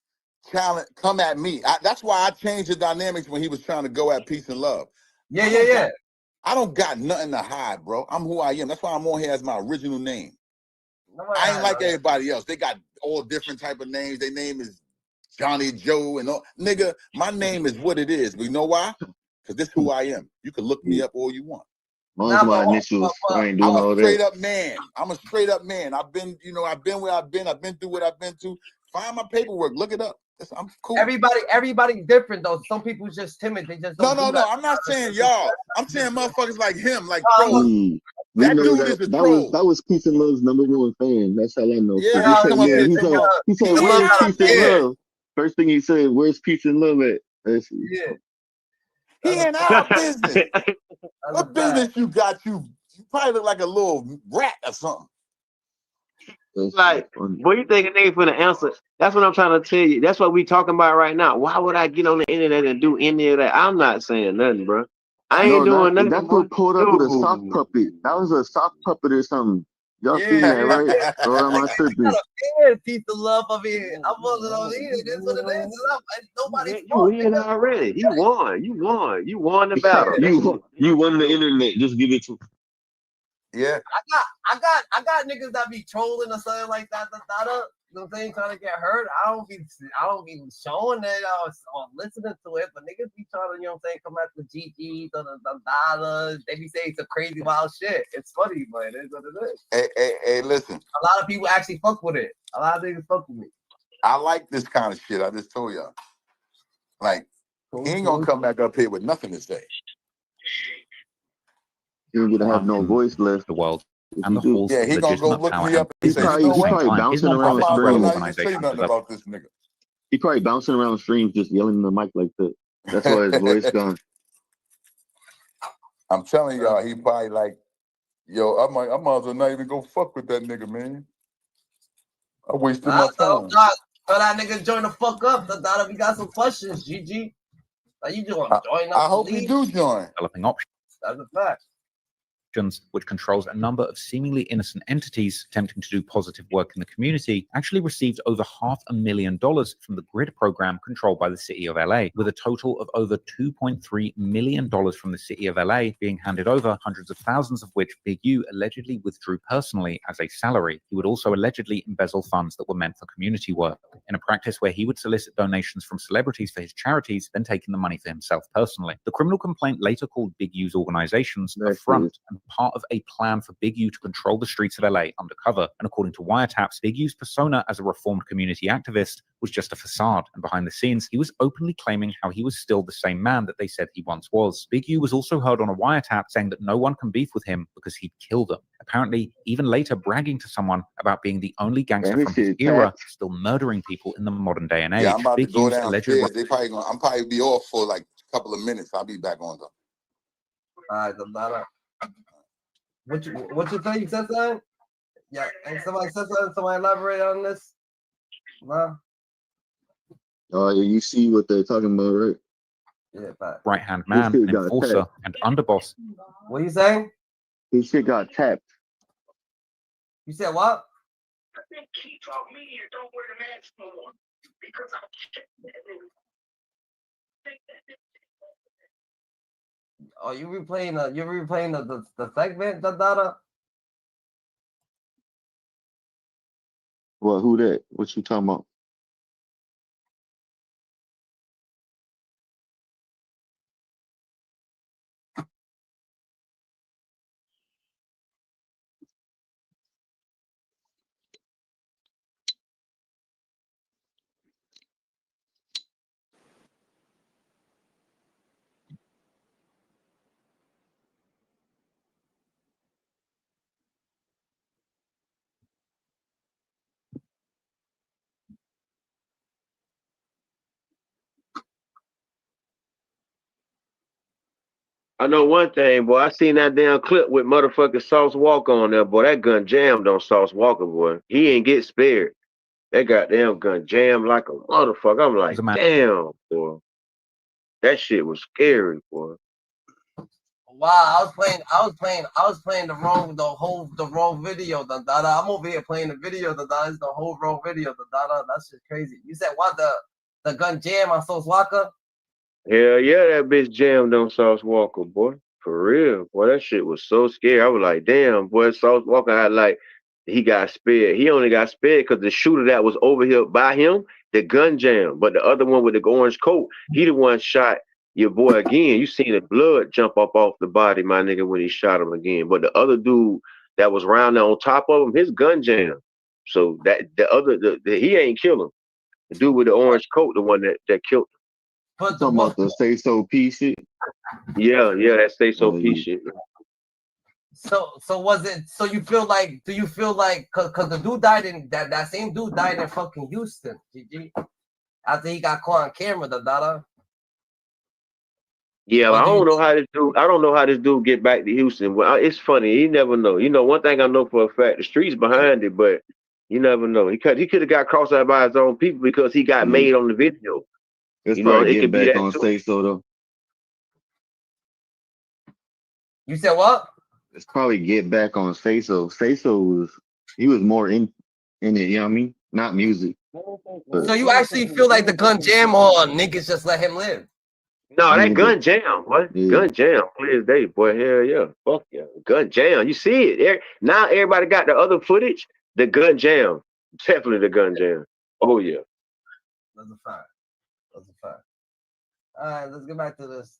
challenge come at me. That's why I changed the dynamics when he was trying to go at peace and love. Yeah. I don't got nothing to hide, bro. I'm who I am. That's why I'm on here as my original name. I ain't like everybody else. They got all different type of names. Their name is Johnny Joe and all. Nigga, my name is what it is. But you know why? Because this is who I am. You can look me up all you want. Mine's my initials. I ain't doing I'm all a straight that. up man. I'm a straight up man. I've been where I've been. I've been through what I've been through. Find my paperwork. Look it up. I'm cool. Everybody's different though. Some people just timid. They just don't. No. I'm not saying y'all. I'm saying motherfuckers like him, like We trolls. That know dude is a troll. that was Peace and Love's #1 fan. That's how I know. Yeah, He said, come up here. he said, where's Peace and Love? First thing he said, where's Peace and Love at? Yeah. He in our business. What business you got? You probably look like a little rat or something. Like, what you think a nigga for the answer? That's what I'm trying to tell you. That's what we talking about right now. Why would I get on the internet and do any of that? I'm not saying nothing, bro. I ain't doing nothing. That's what pulled up with a sock puppet. That was a sock puppet or something. Y'all seen that, right? Or am I tripping? Piece of love of it. I wasn't on here. It is what it is. Nobody's You win already. You won. You won the battle. You won the internet. Just give it to. Yeah. I got niggas that be trolling or something like that. You know what I'm saying? Trying to get hurt. I don't be showing it or listening to it, but niggas be trying to, you know what I'm saying, come at the GGs or the dollars. They be saying some crazy wild shit. It's funny, but it is what it is. Hey, listen. A lot of people actually fuck with it. A lot of niggas fuck with me. I like this kind of shit. I just told y'all. Like, he ain't gonna come back up here with nothing to say. You're gonna have no voice left. The world and the false he gonna go legitimate look power me up and He's say, probably, you know he's what? probably bouncing around streams. Not even say nothing about this nigga. He probably bouncing around streams, just yelling in the mic like that. That's why his voice gone. I'm telling y'all, he probably like, yo, I might as well not even go fuck with that nigga, man. I wasted my time. Tell that nigga join the fuck up. That we got some questions, GG. Like you doing join up. I hope you do join. Developing options. That's a fact. Which controls a number of seemingly innocent entities attempting to do positive work in the community, actually received over $500,000 from the GRID program controlled by the city of LA, with a total of over $2.3 million from the city of LA being handed over, hundreds of thousands of which Big U allegedly withdrew personally as a salary. He would also allegedly embezzle funds that were meant for community work, in a practice where he would solicit donations from celebrities for his charities, then taking the money for himself personally. The criminal complaint later called Big U's organizations a front and part of a plan for Big U to control the streets of LA undercover. And according to wiretaps, Big U's persona as a reformed community activist was just a facade. And behind the scenes, he was openly claiming how he was still the same man that they said he once was. Big U was also heard on a wiretap saying that no one can beef with him because he'd kill them. Apparently, even later bragging to someone about being the only gangster from his era still murdering people in the modern day and age. Yeah, I'm about Big to go U's downstairs. I'm probably be off for like a couple of minutes. I'll be back on though. All right, what you think? You said something? Yeah, and somebody said something. Somebody elaborate on this? No. You see what they're talking about, right? Yeah, but right-hand man, enforcer, and underboss. What are you saying? His shit got tapped. You said what? I think he told me don't wear the mask no more because I'm Oh, you replaying the segment, the data? What? Who that? What you talking about? I know one thing, boy. I seen that damn clip with motherfucking Sauce Walker on there, boy. That gun jammed on Sauce Walker, boy. He ain't get spared. That goddamn gun jammed like a motherfucker. I'm like, damn, boy. That shit was scary, boy. Wow, I was playing the wrong video, the data. I'm over here playing the video, the data. It's the whole wrong video, the data. That's just crazy. You said what, the gun jam on Sauce Walker? Hell yeah, that bitch jammed on Sauce Walker, boy. For real, boy. That shit was so scary. I was like, damn, boy. Sauce Walker had like, he got spared. He only got spared because the shooter that was over here by him, the gun jam. But the other one with the orange coat, he the one shot your boy again. You seen the blood jump up off the body, my nigga, when he shot him again. But the other dude that was round there on top of him, his gun jam. So that he ain't kill him. The dude with the orange coat, the one that killed him. Talking about the say so P shit. Yeah, that say so P shit. So was it? So you feel like? Do you feel like? Cause the dude died in that same dude died in fucking Houston, GG. After he got caught on camera, the data. Yeah, I don't know how this dude. I don't know how this dude get back to Houston. Well, it's funny. You never know. You know, one thing I know for a fact: the streets behind it, but you never know. He could have got crossed out by his own people because he got made on the video. It's You know, probably it could get be back that on too. say so though. You said what? It's probably get back on say so. Say so he was more in it, you know what I mean? Not music. But, So you actually feel like the gun jam or niggas just let him live? No, I that mean, gun jam, boy. Yeah. Gun jam, clear as day, boy. Hell yeah. Fuck yeah. Gun jam. You see it. Now everybody got the other footage. The gun jam. Definitely the gun jam. Oh yeah. That's a fact. That's a fact. All right, let's get back to this.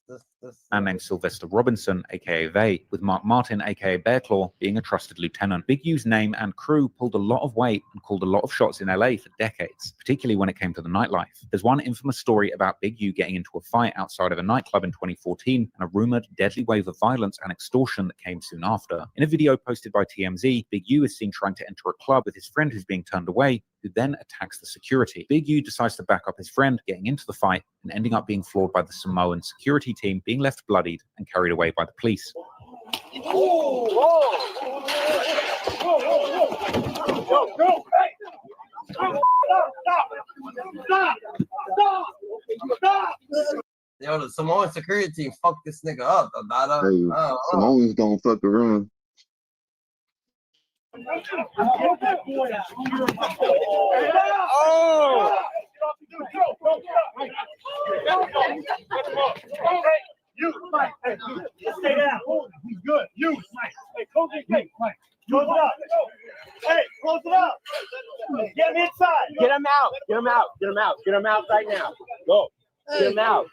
Man named Sylvester Robinson, aka Vay, with Mark Martin, aka Bearclaw, being a trusted lieutenant. Big U's name and crew pulled a lot of weight and called a lot of shots in LA for decades, particularly when it came to the nightlife. There's one infamous story about Big U getting into a fight outside of a nightclub in 2014 and a rumored deadly wave of violence and extortion that came soon after. In a video posted by TMZ, Big U is seen trying to enter a club with his friend who's being turned away, who then attacks the security. Big U decides to back up his friend, getting into the fight and ending up being floored by the Samoan security team, being left bloodied and carried away by the police. Yo, the Samoan security team fucked this nigga up, Dada. hey, Samoans don't fuck around. Oh! You, Mike, hey, stay down. He's good. You, Mike. Hey, close it up. Hey, close it up. Get him inside. Get him out. Get him out. Get him out. Get him out right now. Go. Get him out.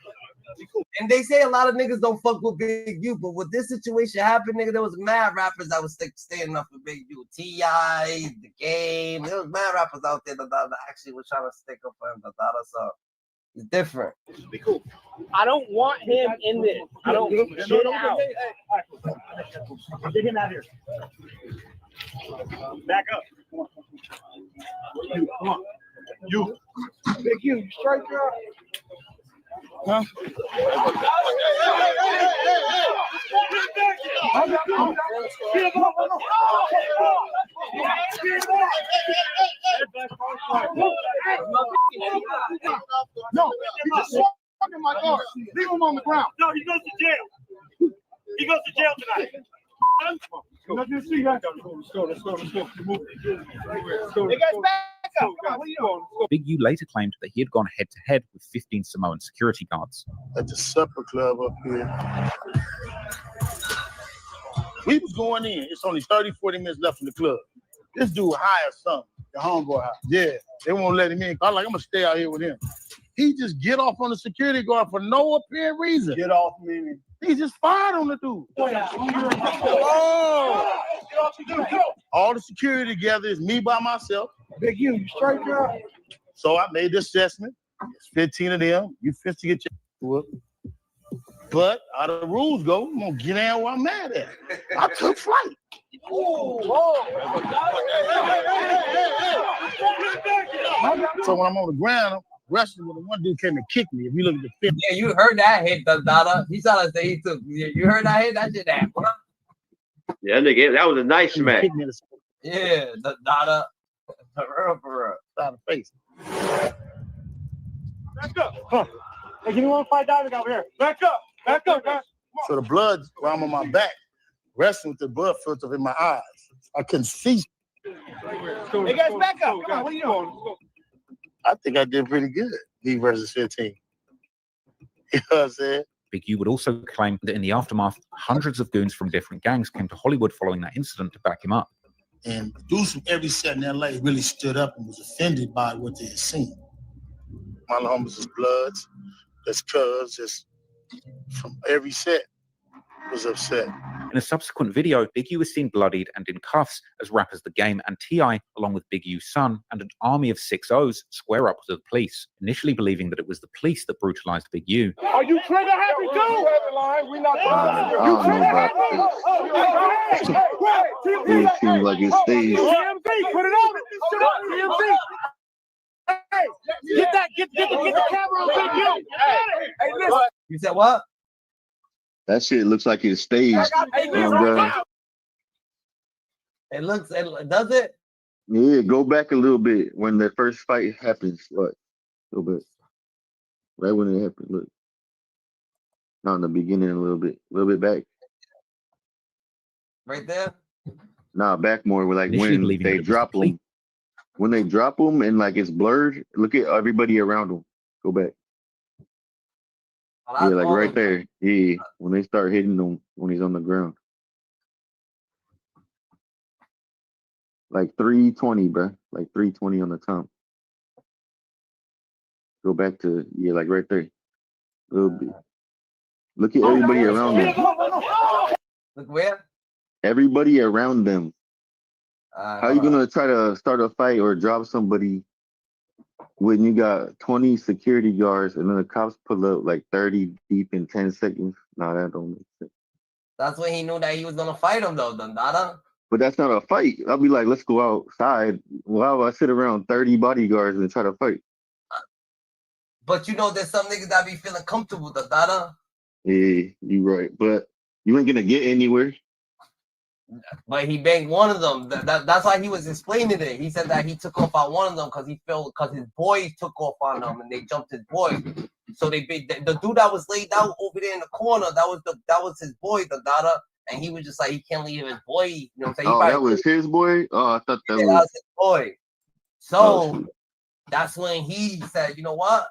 And they say a lot of niggas don't fuck with Big U, but with this situation happened, nigga, there was mad rappers that was standing up for Big U. T.I., The Game, there was mad rappers out there that actually was trying to stick up for him. So it's different. Be cool. I don't want him in this. I don't get out. Get him out here. Back up. Come on. You. Big U, straight up. Huh? No, he just swung in my car. Leave him on the ground. No, he goes to jail. He goes to jail tonight. Let's see that. Let's go. Hey guys, back up. Come on, what are you doing? Big U later claimed that he had gone head-to-head with 15 Samoan security guards. At the supper club up here. We was going in. It's only 30, 40 minutes left in the club. This dude hired something. The homeboy house. Yeah, they won't let him in. I'm like, I'm going to stay out here with him. He just get off on the security guard for no apparent reason. Get off, meaning? He just fired on the dude. All the security together is me by myself. Big U, you straight up. So I made the assessment. It's 15 of them. You 50 get your whoop. But how the rules go, I'm gonna get in where I'm mad at. I took flight. So when I'm on the ground, I'm wrestling with the one dude came and kicked me. If you look at the film. Yeah, you heard that hit, Dada. He saw us say he took. You heard that hit? That shit happened. Yeah, nigga, that was a nice smack. Yeah, Dada. For real. Side of face. Back up. Huh. Hey, give me 1 5 diving over here. Back up, guys. So the blood around on my back, wrestling with the blood filter in my eyes. I couldn't see. Hey guys, back up. Come on, what are you doing? I think I did pretty good. Me versus 15. You know what I'm saying? Big U would also claim that in the aftermath, hundreds of goons from different gangs came to Hollywood following that incident to back him up. And dudes from every set in LA really stood up and was offended by what they had seen. My homies is Bloods, that's Cubs, just from every set was upset. In a subsequent video, Big U was seen bloodied and in cuffs as rappers The Game and T.I., along with Big U's son and an army of 6-0s, square up to the police, initially believing that it was the police that brutalized Big U. Are you trigger happy too? We're not It seems like it's staged. TMZ, put it on. TMZ. Hey, get the camera on Big U. Hey, listen. You said what? That shit looks like it's staged. It looks, does it? Yeah, go back a little bit when the first fight happens. What? A little bit. Right when it happened. Look. Not in the beginning, a little bit back. Right there? Nah, back more. Like when they drop them. When they drop them and like it's blurred, look at everybody around them. Go back. Yeah, like right there. Yeah, when they start hitting him when he's on the ground. Like 320, bro. Like 320 on the top. Go back to, yeah, like right there. A little bit. Look at everybody around them. Look where? Everybody around them. How are you going to try to start a fight or drop somebody when you got 20 security guards and then the cops pull up like 30 deep in 10 seconds? No, that don't make sense. That's when he knew that he was gonna fight him though, Dada. But that's not a fight. I'll be like, let's go outside. Why would I sit around 30 bodyguards and try to fight? But you know there's some niggas that be feeling comfortable, Dada. Yeah, you right. But you ain't gonna get anywhere. But he banged one of them. That's why he was explaining it. He said that he took off on one of them because he felt because his boys took off on him and they jumped his boy. So the dude that was laid out over there in the corner, that was his boy, the Dada, and he was just like he can't leave his boy. You know what I'm saying? Oh, that was his boy. Oh, I thought that was his boy. So that's when he said, you know what?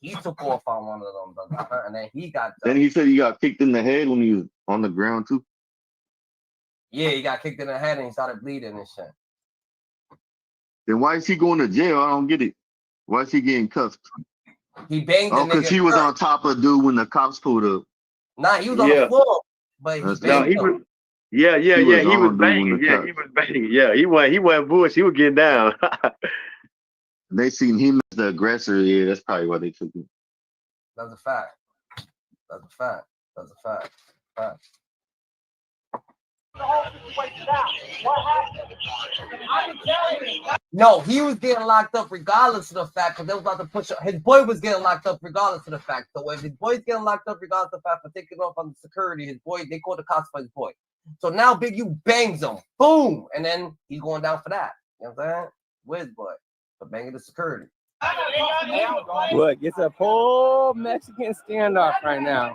He took off on one of them, Dada, and then he got. Then he said he got kicked in the head when he was on the ground too. Yeah, he got kicked in the head and he started bleeding and shit. Then why is he going to jail? I don't get it. Why is he getting cuffed? He banged the Oh, because nigga. he was first. on top of dude when the cops pulled up. Nah, he was on the floor, but he That's banged he him. was. Yeah, He was he was on dude when banging. the Yeah, cops. he was banging. Yeah, he wasn't bullshit. He was getting down. They seen him as the aggressor. Yeah, that's probably why they took him. That's a fact. That's a fact. That's a fact. Fact. No, he was getting locked up regardless of the fact because they was about to push. His boy was getting locked up regardless of the fact. So if his boy's getting locked up regardless of the fact for taking off on the security, his boy, they called the cops for his boy. So now Big U bangs him, boom, and then he's going down for that. You know what I'm saying? With his boy for banging the security. Look, it's a full Mexican standoff right now.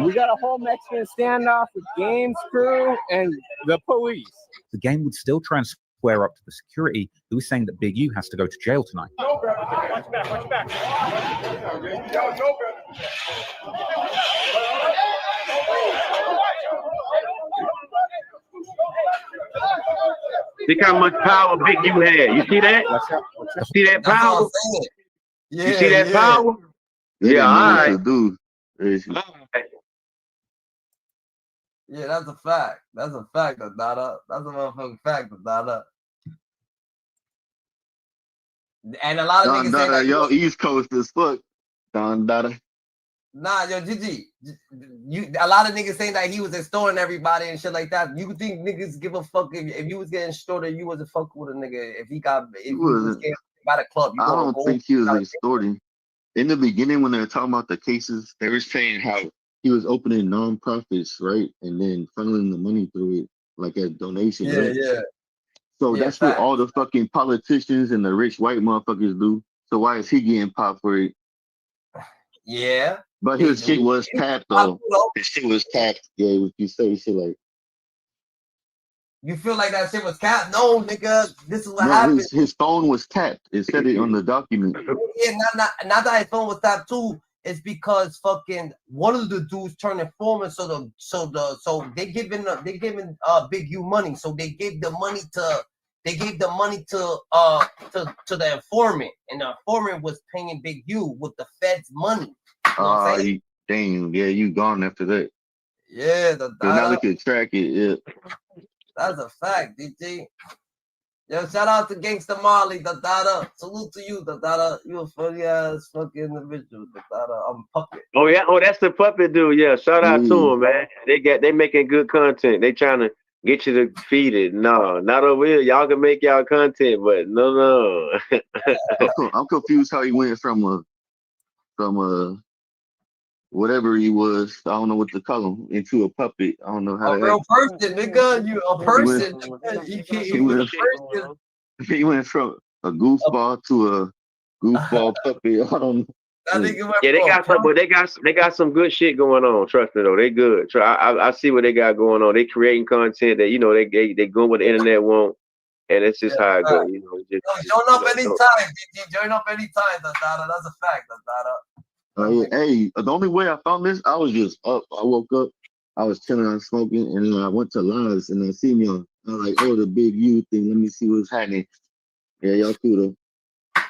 We got a whole Mexican standoff with Games crew and the police. The game would still try and square up to the security, who is saying that Big U has to go to jail tonight. Watch back, watch back. Look how much power Big U had. You see that? You see that power? You see that power? They Yeah, didn't know all what right. to do. Yeah, that's a fact. That's a fact, Dada. That's a motherfucking fact, Dada. And a lot of Don niggas say Dada, that. yo, East Coast as fuck. Don Dada. Nah, yo, Gigi, a lot of niggas saying that he was extorting everybody and shit like that. You think niggas give a fuck if you was getting extorted, you wasn't fucking with a nigga. If he was getting by the club, you I gonna don't go. think he was extorting. In the beginning, when they were talking about the cases, they were saying how he was opening non-profits, right? And then funneling the money through it, like as donation, right? Yeah. So Yeah, that's what fact. all the fucking politicians and the rich white motherfuckers do. So why is he getting popped for it? Yeah. But his shit was tapped though. His shit was tapped. Yeah, if you say shit like, You feel like that shit was capped? No, nigga. This is what no, happened. his phone was tapped. It said it on the document. Yeah, not that his phone was tapped too. It's because fucking one of the dudes turned informant, so they giving Big U money. So they gave the money to the informant, and the informant was paying Big U with the Fed's money. You know what I'm saying? Damn, yeah, you gone after that. Yeah, So now they can track it. Yeah. That's a fact, DT. Yo, shout out to Gangsta Marley, Dada. Salute to you, Dada. You a funny ass fucking individual, Dada. I'm puppet. Oh yeah, that's the puppet dude. Yeah, shout out to him, man. They making good content. They trying to get you to feed it. No, not over here. Y'all can make y'all content, but no. I'm confused how he went from a whatever he was, I don't know what to call him, into a puppet. I don't know how A real person, nigga. You a person. He went from a goofball to a goofball puppet. I don't know. Yeah, they got some, but they got some good shit going on. Trust me though, they good. I see what they got going on. They creating content that they going with the internet won't, and it's just how it goes. Join up anytime, DT. Join up anytime, Dada. That's a fact, Dada. Hey, the only way I found this, I was just up. I woke up, I was chilling, I was smoking, and then I went to Lives and I see me on. I was like, oh, the Big U thing. Let me see what's happening. Yeah, y'all cool though.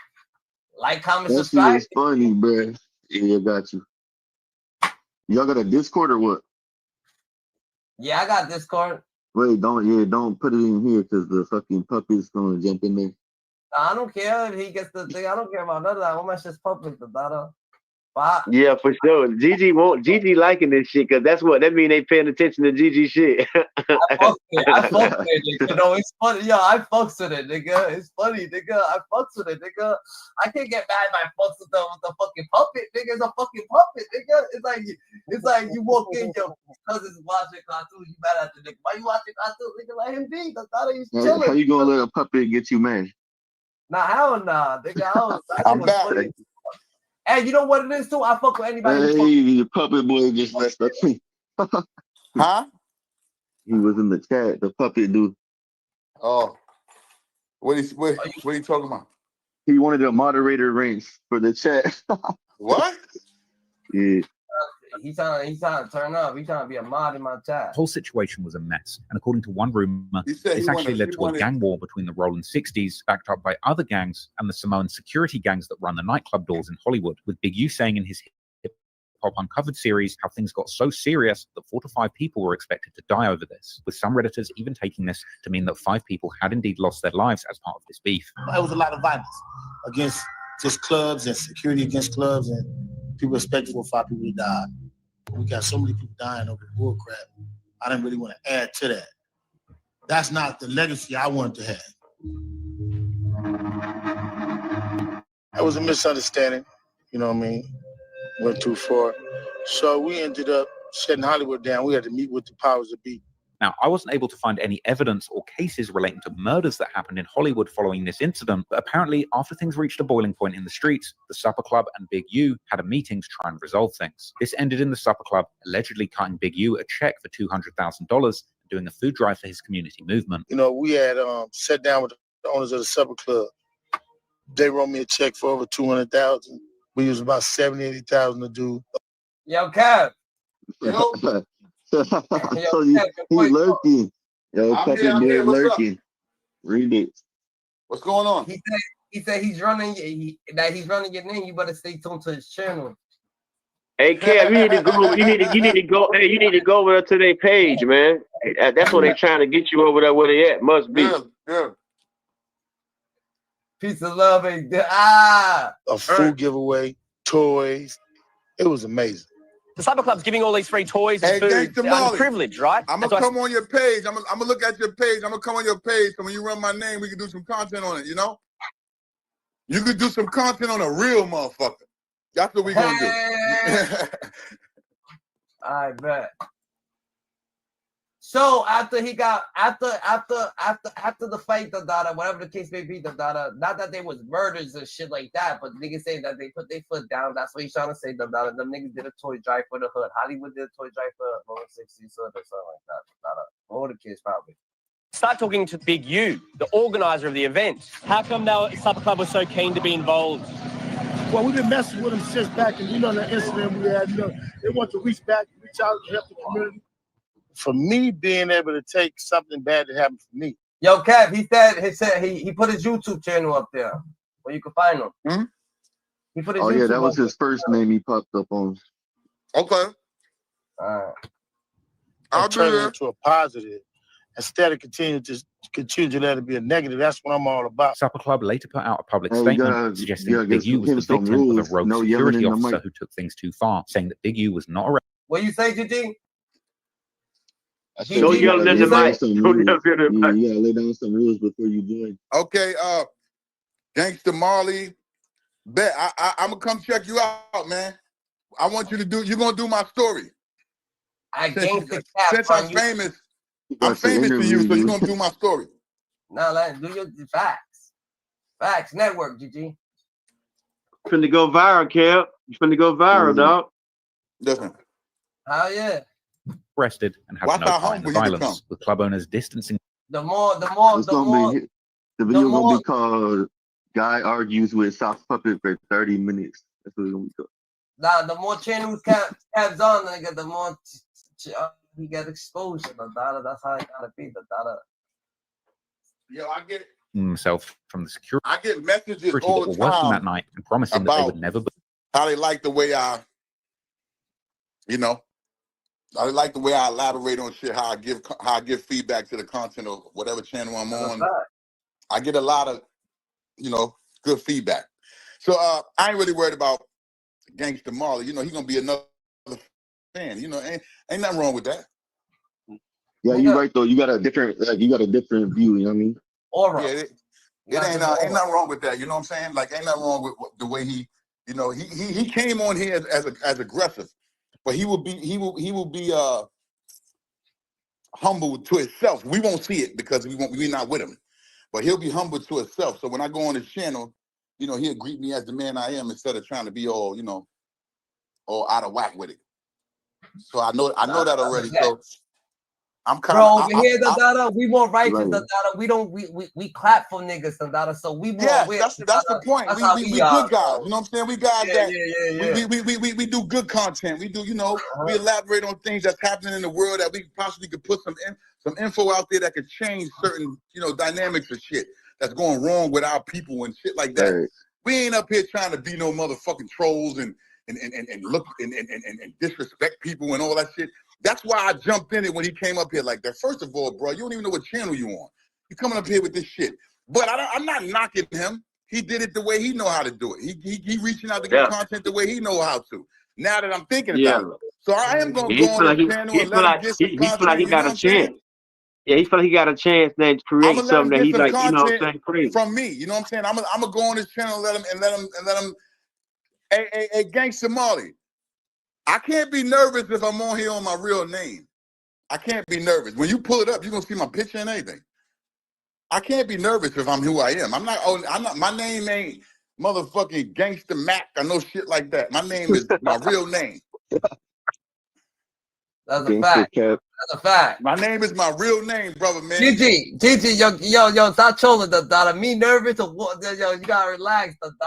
Like, comment, That subscribe. shit is funny, bruh. Yeah, got you. Y'all got a Discord or what? Yeah, I got Discord. Wait, don't put it in here because the fucking puppet's gonna jump in there. I don't care if he gets the thing. I don't care about none of that. How much is public, Dada? Yeah, for sure. Gigi liking this shit because that mean they paying attention to Gigi shit. I fucks with it, nigga. No, it's funny. Yo, I fucks with it, nigga. It's funny, nigga. I fucks with it, nigga. I can't get mad if I fucks with the fucking puppet, nigga. It's a fucking puppet, nigga. It's like you walk in, your cousin's watching cartoons, you mad at the nigga. Why you watching cartoons, nigga? Let him be. That's not he's chilling. How you gonna let a puppet get you mad? Nah, hell nah, nigga. I'm back. Funny. Hey, you know what it is too? I fuck with anybody. Hey, the puppet boy just messed up. Huh? He was in the chat. The puppet dude. Oh, what are you talking about? He wanted a moderator ranks for the chat. What? Yeah. He's trying to turn up. He's trying to be a mod in my chat. The whole situation was a mess, and according to one rumor, He said this he actually wanted- led he to a wanted- gang war between the Rollin 60s, backed up by other gangs, and the Samoan security gangs that run the nightclub doors in Hollywood, with Big U saying in his Hip Hop Uncovered series how things got so serious that 4 to 5 people were expected to die over this, with some Redditors even taking this to mean that 5 people had indeed lost their lives as part of this beef. It was a lot of violence against just clubs and security against clubs, and people expected 4 or 5 people to die. We got so many people dying over the bull crap. I didn't really want to add to that. That's not the legacy I wanted to have. That was a misunderstanding, you know what I mean? Went too far. So we ended up shutting Hollywood down. We had to meet with the powers that be. Now, I wasn't able to find any evidence or cases relating to murders that happened in Hollywood following this incident, but apparently after things reached a boiling point in the streets, the Supper Club and Big U had a meeting to try and resolve things. This ended in the Supper Club allegedly cutting Big U a check for $200,000 and doing a food drive for his community movement. You know, we had sat down with the owners of the Supper Club. They wrote me a check for over $200,000. We used about $70,000, $80,000 to do. Yo, Kev. So he lurking. Yo, I'm Pepper here, I'm here. there What's up? lurking. Read it. What's going on? He said he's running. He's running your name. You better stay tuned to his channel. Hey, Kev, you need to go. You need to go. Hey, you need to go over there to their page, man. That's where they trying to get you over there where they at. Must be. Yeah. Peace of love. A food giveaway, toys. It was amazing. The Supper Club's giving all these free toys and Hey, food. Gangsta Molly, Privilege, right? I'm That's gonna why- come on your page. I'm gonna look at your page. I'm gonna come on your page. So when you run my name, we can do some content on it. You know, you could do some content on a real motherfucker. That's what we gonna do. I bet. So after he got after the fight, whatever the case may be, not that there was murders and shit like that, but niggas saying that they put their foot down. That's what he's trying to say. Them niggas did a toy drive for the hood. Hollywood did a toy drive for Rollin 60s or something like that. All the kids probably. Start talking to Big U, the organizer of the event. How come the Supper Club was so keen to be involved? Well, we've been messing with them since back in, the incident we had. They want to reach out and help the community. For me, being able to take something bad that happened for me. Yo, Kev, he put his YouTube channel up there where you can find him. Hmm? He put his Oh YouTube yeah, that was up his first name he popped up on. Okay. I'll turn it into a positive instead of continue to let it be a negative. That's what I'm all about. Supper Club later put out a public Hey, you statement gotta- suggesting you that gotta Big U was give the some victim of rules. a rogue No yelling security in the officer mic. who took things too far, saying that Big U was not arrested. What you say, GG? Don't yell in the mic. Don't yell in the mic. You gotta lay down some rules before you join. Okay, Gangsta Marley, bet I'm gonna come check you out, man. I want you to do. You're gonna do my story. Since I'm famous, I'm famous to you, so you're gonna do my story. No, do your facts. Facts network, GG. Finna go viral, Kev. You finna go viral, dog. Listen. Hell yeah. Arrested and had Watch no how part in the humble you become. violence, with club owners distancing. The more. The video gonna be called "Guy Argues with Sock Puppet for 30 minutes." That's what it's gonna be called. Nah, the more channels Kev's on, nigga, the more he get exposure. That's how it gotta be. Yo, I get himself from the security. I get messages that all were the working time that night and promising that they about would never. how they like the way I like the way I elaborate on shit, how I give feedback to the content of whatever channel I'm on. I get a lot of, good feedback. So I ain't really worried about Gangsta Marley. He's gonna be another fan. Ain't nothing wrong with that. Yeah, you're right though. You got a different view. You know what I mean? Aura. Yeah, it ain't nothing wrong with that. You know what I'm saying? Like, ain't nothing wrong with the way he came on here as aggressive, but he will be humble to himself. We won't see it because we're not with him, but he'll be humble to himself. So when I go on his channel, he'll greet me as the man I am instead of trying to be all out of whack with it. So I know that already. So I'm kind Bro, of. over here, Dada, we more righteous, Right. Dada. We don't we clap for niggas, Dada. So we more. Yes, weird, that's the point. That's We how we are, good guys. bro. You know what I'm saying? We guys Yeah, that yeah. we do good content. We do, we elaborate on things that's happening in the world that we possibly could put some info out there that could change certain, dynamics of shit that's going wrong with our people and shit like that. Right. We ain't up here trying to be no motherfucking trolls and look and disrespect people and all that shit. That's why I jumped in it when he came up here like that. First of all, bro, you don't even know what channel you on. You coming up here with this shit. But I'm not knocking him. He did it the way he know how to do it. He reaching out to get content the way he know how to. Now that I'm thinking about it. So I am going to go on his channel and let him get some content. He feel like he got a chance. Yeah, he feel like he got a chance now to create something that he like, crazy. From me, you know what I'm saying? I'm gonna go on his channel and let him. Hey, Gangsta Molly, I can't be nervous if I'm on here on my real name. I can't be nervous. When you pull it up, you're gonna see my picture and everything. I can't be nervous if I'm who I am. I'm not. My name ain't motherfucking Gangsta Mac or no shit like that. My name is my real name. That's a fact. That's a fact. My name is my real name, brother, man. GG, yo, stop trolling, Dada. Me nervous or what? Yo, you gotta relax, Dada.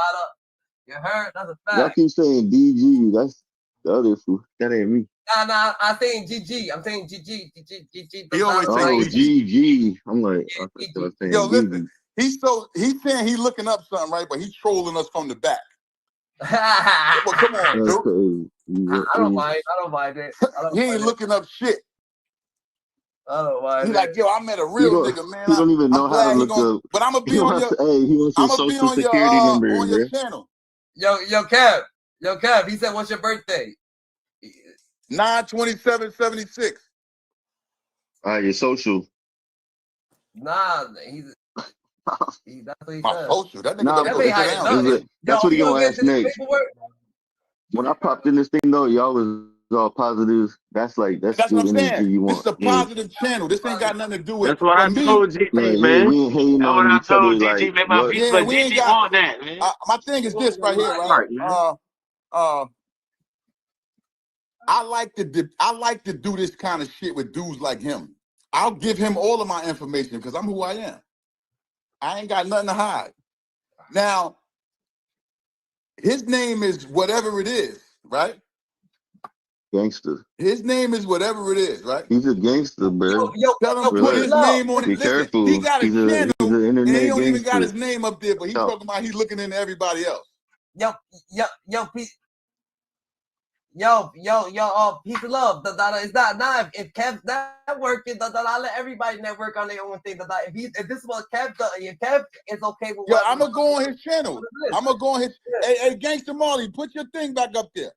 You heard? That's a fact. Y'all keep saying DG. That's the other fool. That ain't me. Nah, I'm saying GG. I'm saying GG. He always say GG. I'm like, I saying yo, DG. listen. He's saying he's looking up something, right? But he's trolling us from the back. Well, come on, dude. I don't mind it. He ain't looking up shit. I don't mind He's it. like, yo, I met a real nigga, man. He don't even know how to look up. But I'm gonna be on your. He wants your social security number, on your bro. channel. Yo, Kev. He said, "What's your birthday?" 9/27/76. Your social. Nah, that's what he My said. social. That nigga don't sit down. That's what he gonna ask next. When I popped in this thing though, y'all was all positive. That's what the I'm energy saying. you This want. is a positive channel. This ain't got nothing to do with. That's what I told GG, man. We ain't hating That's what on I each other. told Like, GG, man. My beats, but we ain't GG got. want that, man. My thing is this right here, right? I like to do this kind of shit with dudes like him. I'll give him all of my information because I'm who I am. I ain't got nothing to hide. Now, his name is whatever it is, right? Gangster. His name is whatever it is, right? He's a gangster, bro. Tell him put his name on it. Be Listen, careful. he got a channel he's an and internet he don't even gangster. got his name up there, but he's talking about he's looking into everybody else. Yo, peace of love. It's not if Kev's not working, I let everybody network on their own thing. If this is what Kev does, if Kev is okay with I'm gonna go on his channel. I'm gonna go on his. Hey, Gangsta Molly, put your thing back up there.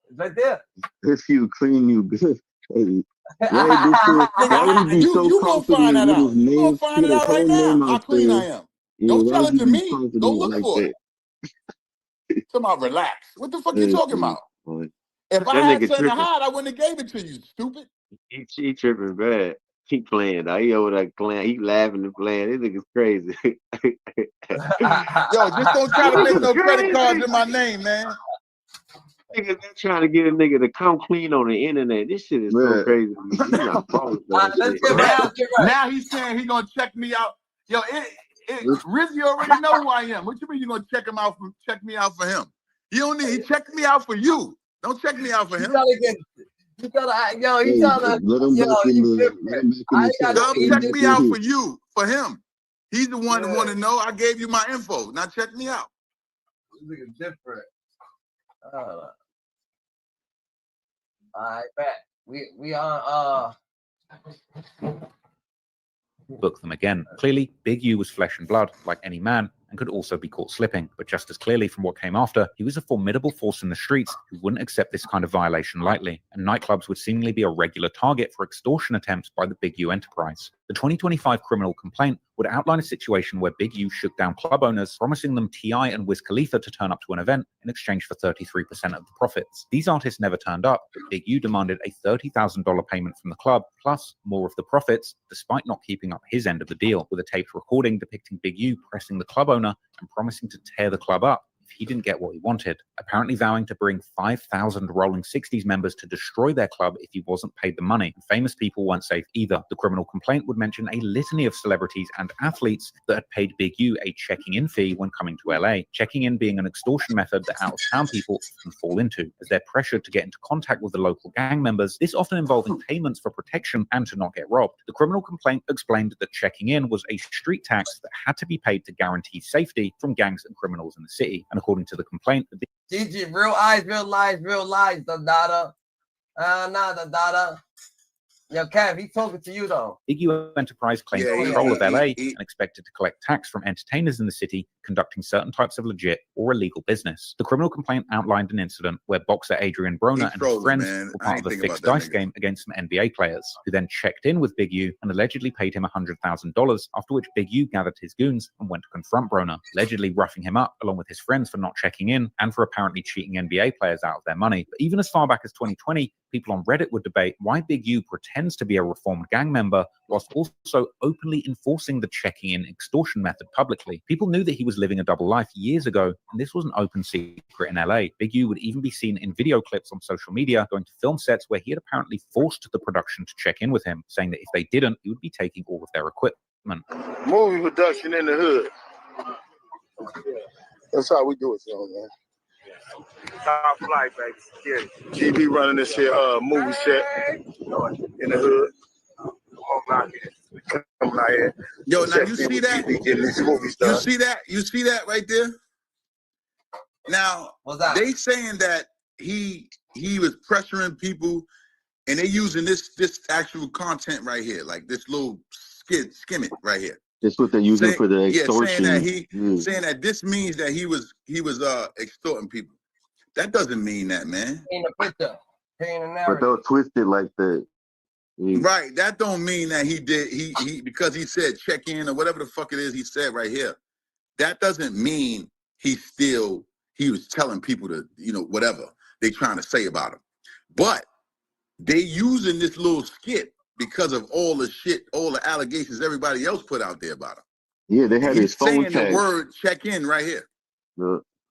It's right there. If you clean, you good. Hey, why would he be so you gonna find that out. You gonna find it out right now. How clean I am. Don't tell it to me. Go look for it. Come on, relax. What the fuck you talking about? If I had something to hide, I wouldn't have gave it to you, stupid. He tripping bad. Keep playing. Now he over there playing. He laughing and playing. This nigga's crazy. Yo, just don't try to make no credit cards in my name, man. Niggas trying to get a nigga to come clean on the internet. This shit is so crazy. Now he's saying he gonna check me out. Yo, Rizzy already know who I am. What you mean you gonna check me out for him? He checked me out for you. Don't check me out for him. You gotta, check me out for you, for him. He's the one that want to know. I gave you my info. Now check me out. This nigga's different. I bet we are Book them again. Clearly, Big U was flesh and blood, like any man, and could also be caught slipping. But just as clearly from what came after, he was a formidable force in the streets who wouldn't accept this kind of violation lightly, and nightclubs would seemingly be a regular target for extortion attempts by the Big U enterprise. The 2025 criminal complaint would outline a situation where Big U shook down club owners, promising them T.I. and Wiz Khalifa to turn up to an event in exchange for 33% of the profits. These artists never turned up, but Big U demanded a $30,000 payment from the club, plus more of the profits, despite not keeping up his end of the deal, with a taped recording depicting Big U pressing the club owner and promising to tear the club up if he didn't get what he wanted, apparently vowing to bring 5,000 Rolling 60s members to destroy their club if he wasn't paid the money. And famous people weren't safe either. The criminal complaint would mention a litany of celebrities and athletes that had paid Big U a checking-in fee when coming to LA, checking in being an extortion method that out-of-town people often fall into, as they're pressured to get into contact with the local gang members, this often involving payments for protection and to not get robbed. The criminal complaint explained that checking in was a street tax that had to be paid to guarantee safety from gangs and criminals in the city. And according to the complaint, GG, real eyes, real lies, the data. The data. Yo, Kev, he's talking to you though. Big U Enterprise claimed control of LA and expected to collect tax from entertainers in the city conducting certain types of legit or illegal business. The criminal complaint outlined an incident where boxer Adrian Broner and his friends were part of a fixed dice game against some NBA players, who then checked in with Big U and allegedly paid him $100,000, after which Big U gathered his goons and went to confront Broner, allegedly roughing him up along with his friends for not checking in and for apparently cheating NBA players out of their money. But even as far back as 2020, people on Reddit would debate why Big U pretends to be a reformed gang member whilst also openly enforcing the checking-in extortion method publicly. People knew that he was living a double life years ago, and this was an open secret in LA. Big U would even be seen in video clips on social media going to film sets where he had apparently forced the production to check in with him, saying that if they didn't, he would be taking all of their equipment. Movie production in the hood. That's how we do it, man. Top flight, baby. Yeah. GB running this here movie set in the hood. Come out here. Yo, now you see that? You see that? You see that right there? Now, they saying that he was pressuring people, and they using this actual content right here, like this little skim it right here. That's what they're using for the extortion. Saying that this means that he was extorting people. That doesn't mean that, man. In the picture, painting a But they'll twist it like that. Right. That don't mean that he did he because he said check in or whatever the fuck it is he said right here. That doesn't mean he was telling people to, whatever they trying to say about him. But they using this little skit because of all the shit, all the allegations everybody else put out there about him. Yeah, they had his phone taps. Saying the word check in right here.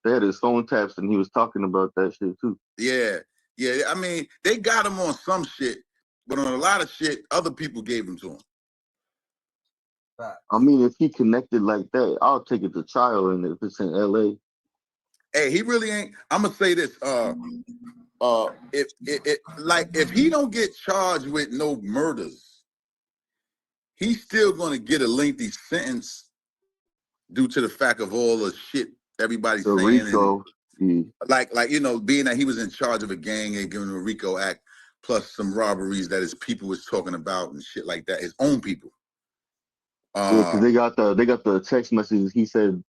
They had his phone taps and he was talking about that shit too. Yeah. I mean, they got him on some shit, but on a lot of shit, other people gave him to him. I mean, if he connected like that, I'll take it to trial, and if it's in LA. Hey, he really ain't. I'm gonna say this. If he don't get charged with no murders, he's still gonna get a lengthy sentence due to the fact of all the shit everybody's saying. Rico, like being that he was in charge of a gang and giving him a RICO Act, plus some robberies that his people was talking about and shit like that, his own people. Yeah, because they got the text messages. He said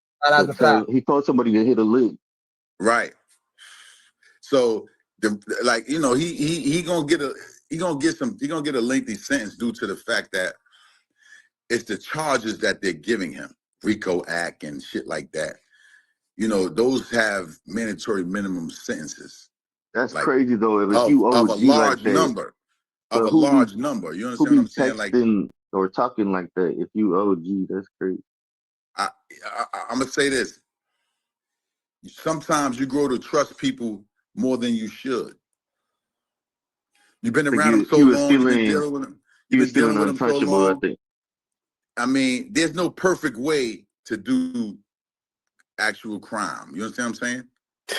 he told somebody to hit a lick. Right. So he gonna get a lengthy sentence due to the fact that it's the charges that they're giving him, RICO Act and shit like that. Those have mandatory minimum sentences. That's crazy though. If you OG of a large like that, number, of a large number. You understand what I'm saying? Like or talking like that. If you OG, that's crazy. I'm gonna say this. Sometimes you grow to trust people more than you should. You've been around them so long. You've been dealing with them. You've been dealing with them so long. I mean, there's no perfect way to do actual crime. You understand what I'm saying?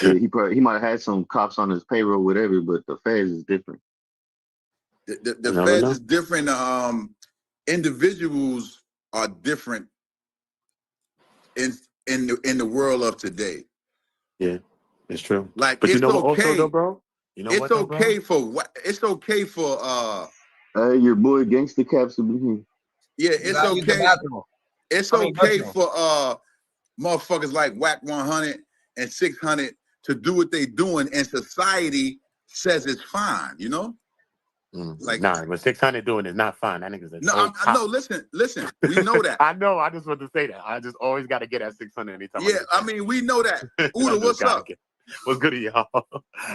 Yeah, he might have had some cops on his payroll, whatever, but the feds is different. The feds is different. Individuals are different in the world of today. Yeah, it's true. Like, but it's okay, also though, bro. It's okay for Hey, your boy Gangsta Caps will be here. Yeah, it's okay. It's okay for motherfuckers like Whack 100 and 600 to do what they doing, and society says it's fine. Like, nah, but 600 doing is not fine. That nigga's no. Listen. We know that. I know. I just want to say that. I just always got to get at 600 anytime. Yeah, I mean, we know that. Uda, what's up? What's good, y'all?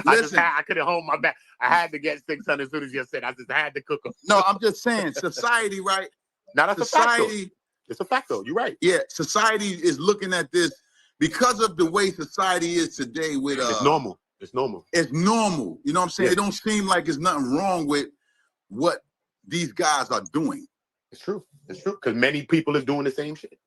I couldn't hold my back. I had to get 600 as soon as you said. I just had to cook them. No, I'm just saying, society, right? Now that's society. It's a fact, though. You're right. Yeah, society is looking at this because of the way society is today with it's normal. It's normal. It's normal. You know what I'm saying? Yeah. It don't seem like there's nothing wrong with what these guys are doing. It's true. It's true. Because many people are doing the same shit.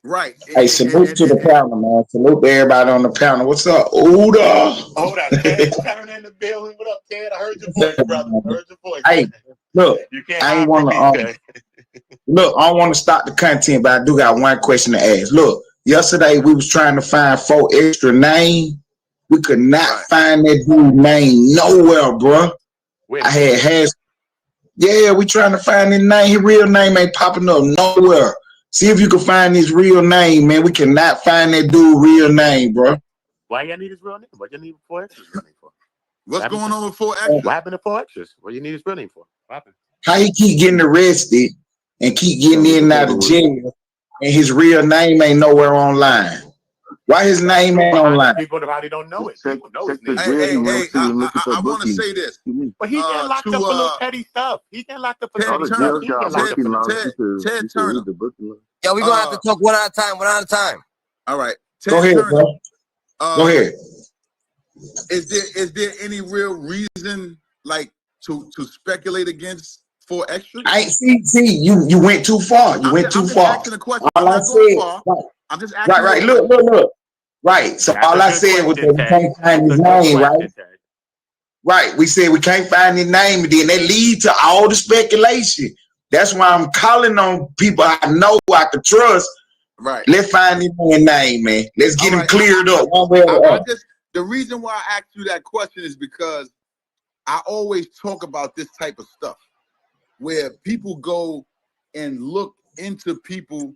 Right. Hey, salute to the panel, man. Salute to everybody on the panel. What's up, Uda? Hold on, Ted Turner in the building. What up, Ted? I heard your voice, brother. I heard your voice. Hey, look, You can't I ain't hide from want me, to. Ted. Look, I don't want to stop the content, but I do got one question to ask. Look, yesterday we was trying to find 4 extra names. We could not find that dude's name nowhere, bro. Wait, I had. Yeah, we trying to find his name. His real name ain't popping up nowhere. See if you can find his real name, man. We cannot find that dude's real name, bro. Why y'all need his real name? What y'all need 4 extras real name for? What's going on with 4 extras? What happened to 4 extras? What you need his real name for? What happened? How he keep getting arrested and keep getting in and out of jail, and his real name ain't nowhere online? Why his name ain't online? People probably don't know it. People know his name. Hey, I want to say this. But he getting locked up for little petty stuff. He getting locked up for petty stuff. He getting locked up for Ted Turner. Yo, we gonna have to talk one at a time. All right. Go ahead, bro. Go ahead. Is there any real reason like to speculate against 4 extras? I see. You went too far. You went too far. All I said. I'm just asking. Right. Look. Right. So all I said was that we can't find his name, right? Right. We said we can't find his name, and then that lead to all the speculation. That's why I'm calling on people I know I can trust. Right. Let's find his name, man. Let's get him cleared up one way or the other. The reason why I asked you that question is because I always talk about this type of stuff where people go and look into people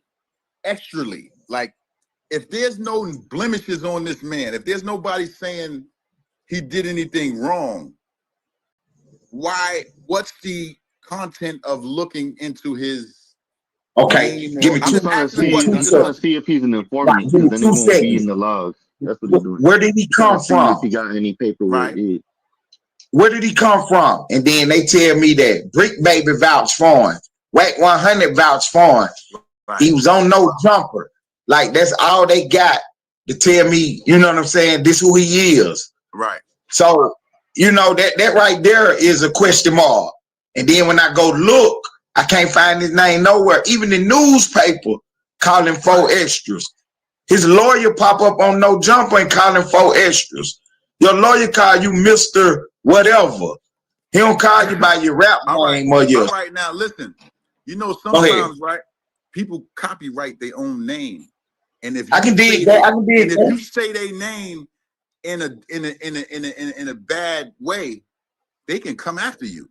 extrally. Like, if there's no blemishes on this man, if there's nobody saying he did anything wrong, what's the content of looking into his Okay, name? give me 2 seconds. I'm trying to see if he's an informant, because then it won't be in the logs. That's what he's doing. Where did he come from? If he got any paperwork. Right. Where did he come from? And then they tell me that Bricc Baby vouched for him. Whack 100 vouched for him. Right. He was on No Jumper. Like, that's all they got to tell me, you know what I'm saying? This who he is. Right. So, you know, that right there is a question mark. And then when I go look, I can't find his name nowhere. Even the newspaper call him 4 extras. His lawyer pop up on No Jumper and call him 4 extras. Your lawyer call you Mr. Whatever. He don't call you by your rap name or your... All right, now listen. You know, sometimes, right, people copyright their own name. And if I can dig that. If you say their name in a bad way, they can come after you.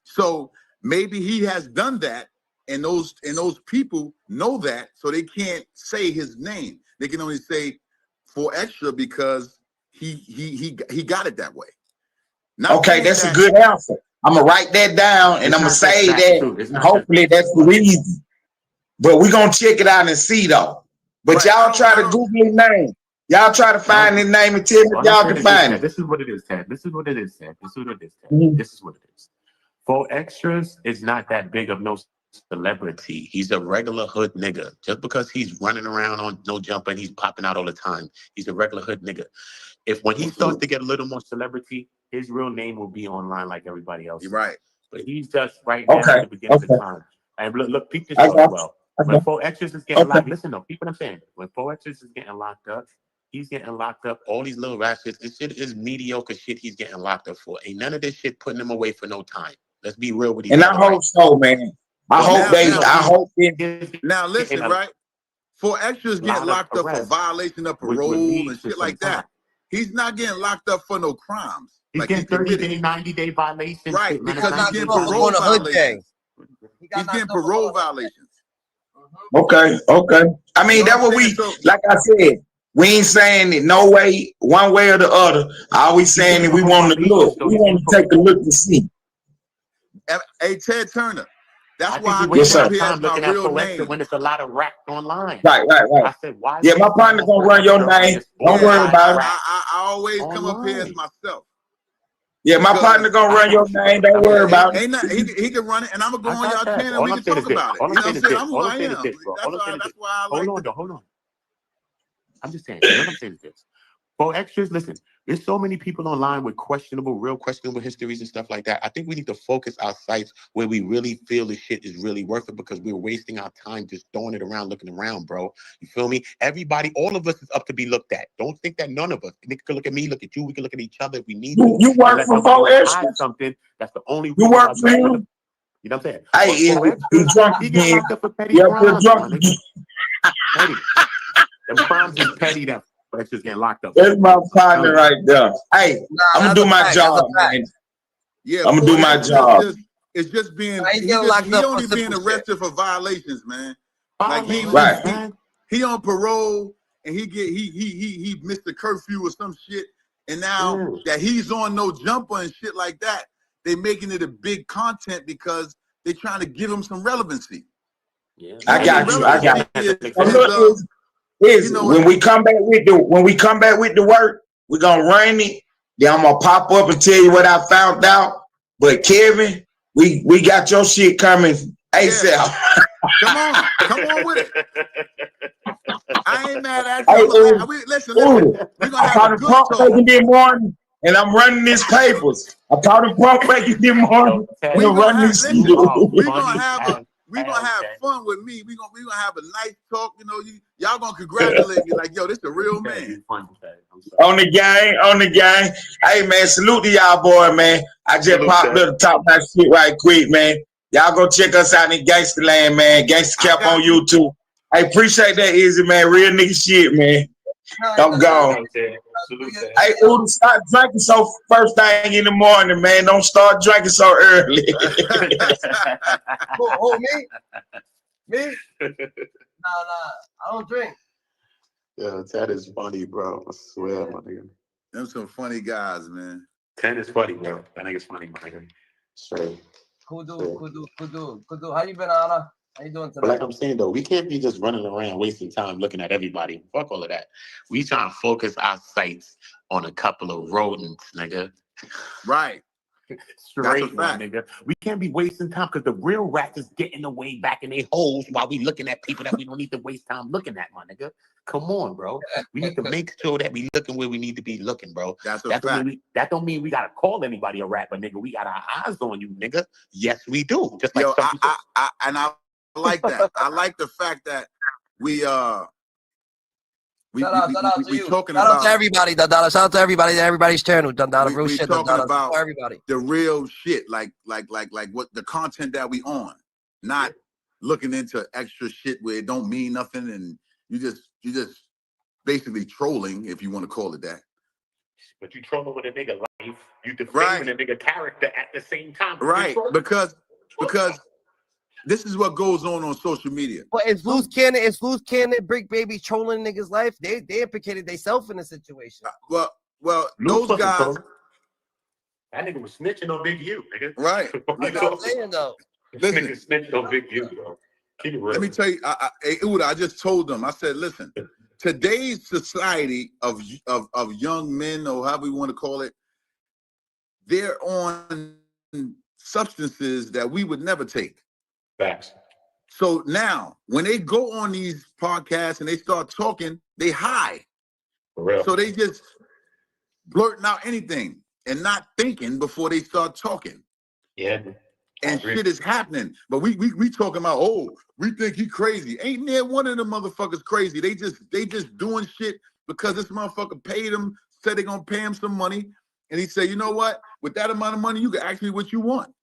So maybe he has done that, and those people know that, so they can't say his name. They can only say 4 extra because he got it that way. Okay, that's a good answer. I'm gonna write that down and I'm gonna say that. And hopefully that's the reason. But we're gonna check it out and see though. But y'all try to Google his name. Y'all try to find his name and tell me if y'all can find it. This is what it is, Ted. This is what it is, Ted. This is what it is, Ted. This is what it is. 4 extras is not that big of no celebrity. He's a regular hood nigga. Just because he's running around on No Jumper and he's popping out all the time, he's a regular hood nigga. When he starts to get a little more celebrity, his real name will be online like everybody else. You're right. But he's just right now at the beginning of the time. And look, peep this out as well. When 4 extras is getting locked, listen though, peep what I'm saying. When 4 extras is getting locked up, he's getting locked up. All these little ratchets, this shit is mediocre shit he's getting locked up for. Ain't none of this shit putting him away for no time. Let's be real with each other. And I hope so, man. I hope they. Now listen, right? 4 extras getting locked up for violation of parole and shit like that. He's not getting locked up for no crimes. He's getting 30-day, 90-day violations. Right, because he's getting parole violations. He's getting parole violations. Okay. I mean, that's what we, like I said, we ain't saying it no way, one way or the other. All we saying that we want to look. We want to take a look to see. Hey, Ted Turner, that's why I yes, sir. looking at real name when it's a lot of rap online. Right. I said, why? Yeah, my partner gonna run your name. Don't worry about it. I always come up here as myself. Yeah, my partner gonna run your name. Don't worry about it. He can run it, and I'm gonna go on y'all channel and we can talk about it. You know what I'm saying? I'm who I am. That's why I like. Hold on. I'm just saying. What I'm saying is this. For extras, listen, there's so many people online with real questionable histories and stuff like that. I think we need to focus our sites where we really feel the shit is really worth it because we're wasting our time just throwing it around, looking around, bro. You feel me? Everybody, all of us is up to be looked at. Don't think that none of us. Nigga can look at me, look at you. We can look at each other if we need to. You work for four hide extras? something. That's the only You reason work why for him? you know what I'm saying? Hey, But he drunk he get again. locked up for petty Yeah, crimes, drunk my nigga. Petty. Them crimes is petty that extras getting locked up. That's my partner right there. Hey, I'm gonna do my job, man. Yeah, I'm gonna do my job. It's just being He's getting locked up only for being simple arrested for violations, man. Like Right. he on parole and he missed the curfew or some shit, and now that he's on no jumper and shit like that, they making it a big content because they trying to give him some relevancy. Yeah, I got you. Is when we come back with the work, we're gonna run it. Then I'm gonna pop up and tell you what I found out. But Kevin, we got your shit coming ASAP. Yeah. Come on with it. I ain't mad at Hey, you. Listen. We're gonna have a good talk. This morning, and I'm running these papers. I caught him pump faking this morning. We're gonna have have fun with me. We're gonna have a nice talk. You know, y'all gonna congratulate me like, yo, this a real man. On the gang. Hey man, salute to y'all boy, man. I just popped up to talk my shit right quick, man. Y'all go check us out in Gangsta Land, man. Gangsta Cap on YouTube. I appreciate that, Izzy, man. Real nigga shit, man. I'm gone. Hey, Udo, start drinking so first thing in the morning, man. Don't start drinking so early. Who, me? Me? Nah, I don't drink. Yeah, that is funny, bro. I swear, my nigga. Them some funny guys, man. 10 is funny, bro. That nigga's funny, my nigga. Straight. Cool dude. How you been, Anna? How you doing today? But like I'm saying though, we can't be just running around wasting time looking at everybody. Fuck all of that. We trying to focus our sights on a couple of rodents, nigga. Right. Straight, my nigga. We can't be wasting time because the real rats is getting away back in their holes while we looking at people that we don't need to waste time looking at, my nigga. Come on, bro. We need to make sure that we looking where we need to be looking, bro. That don't mean we gotta call anybody a rat, but nigga, we got our eyes on you, nigga. Yes, we do. Just like I like that. I like the fact that we talking Shout out about to everybody, Dandala. Shout out to everybody, everybody's channel, Dandala. Real shit, talking Dandala. about Everybody. the real shit, like what the content that we on, not looking into extra shit where it don't mean nothing, and you just basically trolling, if you want to call it that. But you trolling with a nigga life, you defaming a nigga character at the same time. Right, because this is what goes on social media. But it's Luce Cannon, Bricc Baby trolling niggas' life. They implicated themselves in the situation. Well, Luce those guys. That nigga was snitching on Big U, nigga. Right. That's what I'm saying though. Listen, nigga snitched on Big U, bro. Keep it real. Let me tell you, Uda, I just told them. I said, listen, today's society of young men, or however you want to call it, they're on substances that we would never take. Facts. So now, when they go on these podcasts and they start talking, they high. For real. So they just blurting out anything and not thinking before they start talking. Yeah. And shit is happening. But we talking about, oh, we think he crazy. Ain't there one of them motherfuckers crazy. They just doing shit because this motherfucker paid him, said they gonna pay him some money. And he said, you know what? With that amount of money, you can ask me what you want.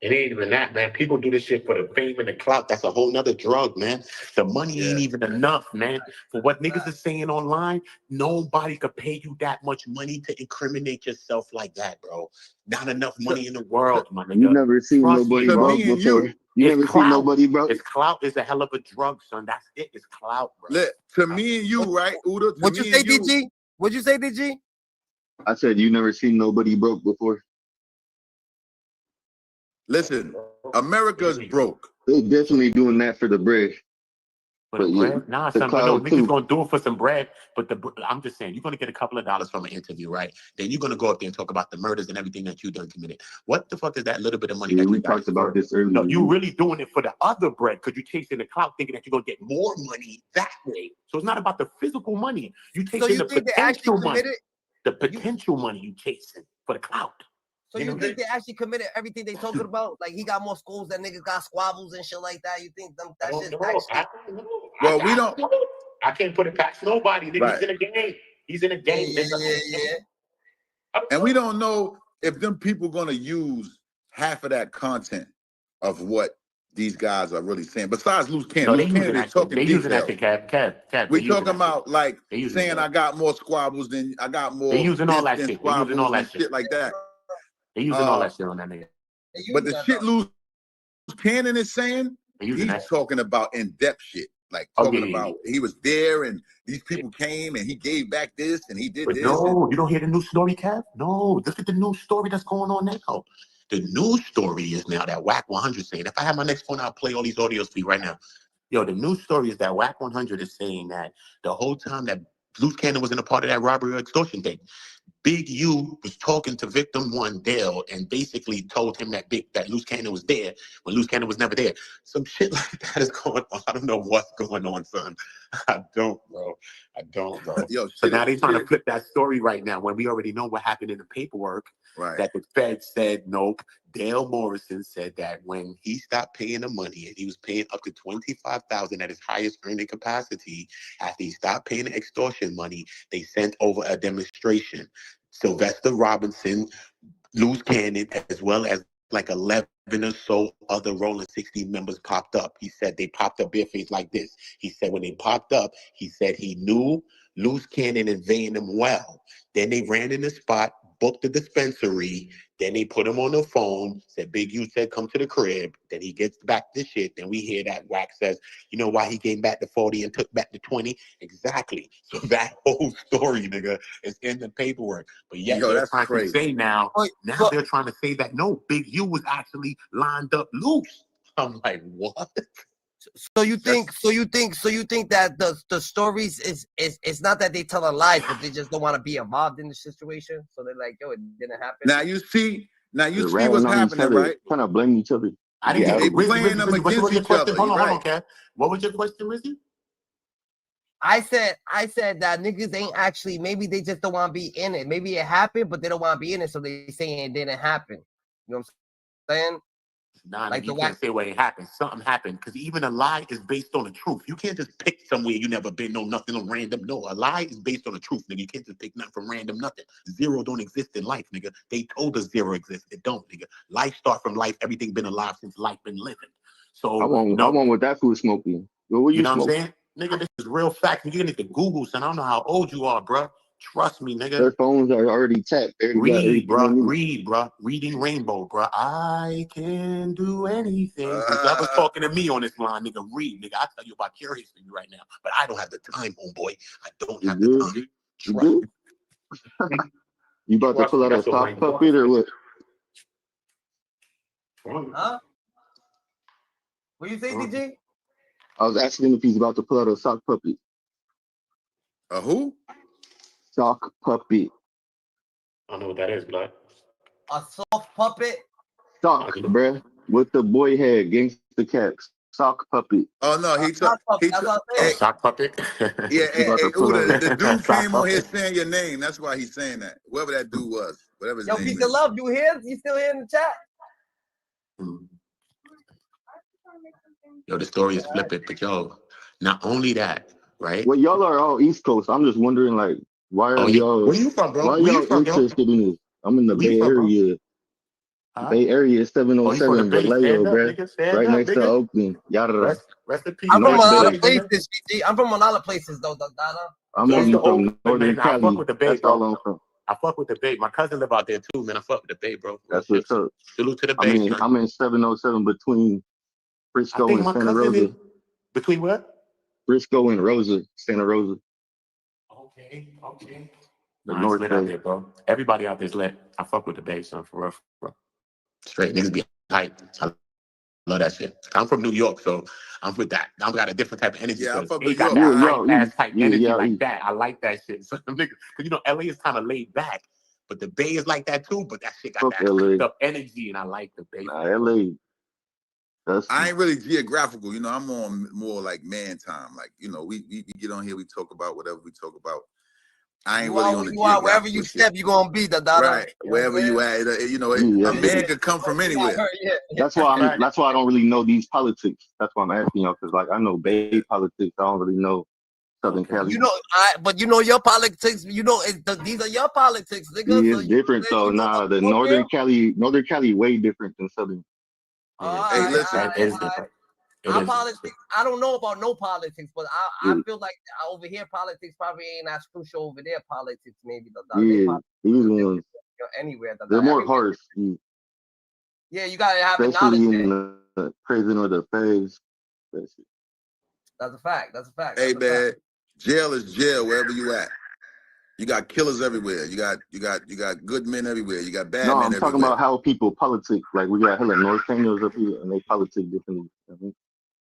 It ain't even that, man. People do this shit for the fame and the clout. That's a whole nother drug, man. The money ain't even enough, man. For what niggas are saying online, nobody could pay you that much money to incriminate yourself like that, bro. Not enough money in the world, my nigga. You never seen nobody broke before. You never seen nobody broke. It's clout is a hell of a drug, son. That's it. It's clout, bro. To me and you, right, Uda? What'd you say, DG? What'd you say, DG? I said you never seen nobody broke before. Listen, America's broke. They definitely doing that for the Bricc. For the But yeah, bread? Nah, the son, but no, cloud niggas too. gonna do it for some bread. But I'm just saying, you're gonna get a couple of dollars from an interview, right? Then you're gonna go up there and talk about the murders and everything that you done committed. What the fuck is that little bit of money Yeah, that we you got talked about for? this earlier. No, you really doing it for the other bread because you're chasing the clout, thinking that you're gonna get more money that way. So it's not about the physical money. You So chasing you the think they actually potential money. committed? The potential money you chasing for the clout. So You know you what I'm think they actually committed everything they talking about? Like he got more schools that niggas got squabbles and shit like that. You think that shit actually? Well, we don't. I can't put it past nobody. Nigga, he's in a game. He's in a game. And we don't know if them people gonna use half of that content of what these guys are really saying. Besides Luce Cannon, No, they Luce Cannon using is that shit. talking They using that details. shit, Kev. We They using talking that about shit. like They using saying that. I got more squabbles than I got more They using all this that than shit. They using all squabbles that and shit. shit like that. They using all that shit on that nigga. But the shit Luce Cannon is saying, he's talking about in-depth shit. Like talking about he was there and these people came and he gave back this and he did But this. no, you don't hear the news story, Kev? No, look at the news story that's going on now. The news story is now that Whack 100 saying, if I have my next phone, I'll play all these audios for you right now. Yo, the news story is that Whack 100 is saying that the whole time that Luce Cannon was in a part of that robbery or extortion thing, Big U was talking to victim one, Dale, and basically told him that Luce Cannon was there when Luce Cannon was never there. Some shit like that is going on. I don't know what's going on, son. I don't, bro. Yo, So now they're trying to flip that story right now when we already know what happened in the paperwork. Right. That the Fed said nope. Dale Morrison said that when he stopped paying the money and he was paying up to $25,000 at his highest earning capacity, after he stopped paying the extortion money, they sent over a demonstration. Sylvester Robinson, Luce Cannon, as well as like 11 or so other Rollin 16 members popped up. He said they popped up barefaced like this. He said when they popped up, he said he knew Luce Cannon and Van them well. Then they ran in the spot, booked the dispensary. Then they put him on the phone, said Big U said come to the crib. Then he gets back the shit. Then we hear that Wax says, you know why he came back to 40 and took back to 20? Exactly. So that whole story, nigga, is in the paperwork. But yet Yo, they're that's trying to crazy. say now they're trying to say that no, Big U was actually lined up loose. I'm like, what? So you think that the stories is it's not that they tell lies, but they just don't want to be involved in the situation. So they're like, yo, it didn't happen. Now you see They're what's ratting on each happening, other, right? trying to blame each other. I didn't Yeah, get They playing them Rizzy, what against was your each question? other. Hold Right. on, Kev. What was your question, Rizzy? I said that niggas ain't actually, maybe they just don't want to be in it. Maybe it happened, but they don't want to be in it, so they saying it didn't happen. You know what I'm saying? Nah, Like you the can't say what it happened. Something happened. Because even a lie is based on the truth. You can't just pick somewhere you never been, no nothing on random. No, a lie is based on the truth, nigga. You can't just pick nothing from random nothing. Zero don't exist in life, nigga. They told us zero exists. It don't, nigga. Life start from life. Everything been alive since life been living. So, I want what that food smoking. What you know what I'm saying? Nigga, this is real fact. You need to Google, son. I don't know how old you are, bro. Trust me, nigga. Their phones are already tapped. They already got Read, everything bro. they need. Read, bro. Reading Rainbow, bro. I can do anything. Whoever's talking to me on this line, nigga, read, nigga. I tell you about curious for you right now, but I don't have the time, homeboy. I don't have the time. You good? You about to pull out a sock puppet or what? Huh? What you say, DJ? I was asking if he's about to pull out a sock puppet. A who? Sock puppet. I don't know what that is, blood. A soft puppet? Sock, bruh. With the boy head, gangsta cats. Sock puppet. Oh no, Sock puppet. Yeah, the dude Sock came on here puppet. saying your name. That's why he's saying that. Whoever that dude was, whatever his Yo, name peace is. of love. You here? You still here in the chat? Yo, the story is flippant, but yo, not only that, right? Well, y'all are all East Coast. I'm just wondering, like, why are y'all? Where you from, bro? Why Where you y'all from, yo? interested in this? I'm in the Where you Bay from, bro? Area. Huh? Bay Area Oh, you from the 707 Bay? Vallejo, Stand up, bruh. nigga. Stand Right up, next to nigga. Oakland. Yada. Rest in peace. I'm from a North lot of Bay. places, GG. I'm from a lot of places, though, Dada. I'm Rest only to from Oakland, Northern man. I fuck Cali. with the Bay, That's all bro. I'm from. I fuck with the Bay. My cousin live out there too, man. I fuck with the Bay, bro. Real That's what's shit. up. Salute to the I'm Bay, in son. I'm in 707 between I Frisco think and my Santa cousin Rosa. is between what? Frisco and Rosa, Santa Rosa. Okay. The Nah, it's North lit out Bay. there, bro. Everybody out there's lit. I fuck with the Bay, son, for real, bro. Straight niggas be hype. I Love that shit. I'm from New York, so I'm with that. I've got a different type of energy. Yeah, I'm So from they New got York. that hype ass type energy yeah, like that. I like that shit. So nigga, cause you know LA is kind of laid back, but the Bay is like that too. But that shit got fuck that LA. hyped up energy, and I like the Bay. Nah, LA. I ain't really geographical, you know. I'm on more like man time. Like, you know, we get on here, we talk about whatever we talk about. I ain't really on the geographical wherever you step, you gonna be the dada. right. Wherever you at, you know, Yeah, a man could come from anywhere. That's why I don't really know these politics. That's why I'm asking y'all, because like I know Bay politics. I don't really know Southern Cali. You know, but you know your politics. You know, these are your politics, nigga. Yeah, So it's different though. Nah, the Northern Cali way different than Southern. Hey, listen. That is different. Our politics, I don't know about no politics, but I feel like over here politics probably ain't as crucial over there. Politics maybe Yeah, these ones. Anywhere. They're more harsh. Yeah, you gotta have especially knowledge. in the prison or the phase. That's a fact. That's a fact. Hey man, jail is jail wherever you at. You got killers everywhere. You got good men everywhere. You got bad No, men I'm everywhere. talking about how people politic. Like we got hella North Kenyans up here, and they politic differently.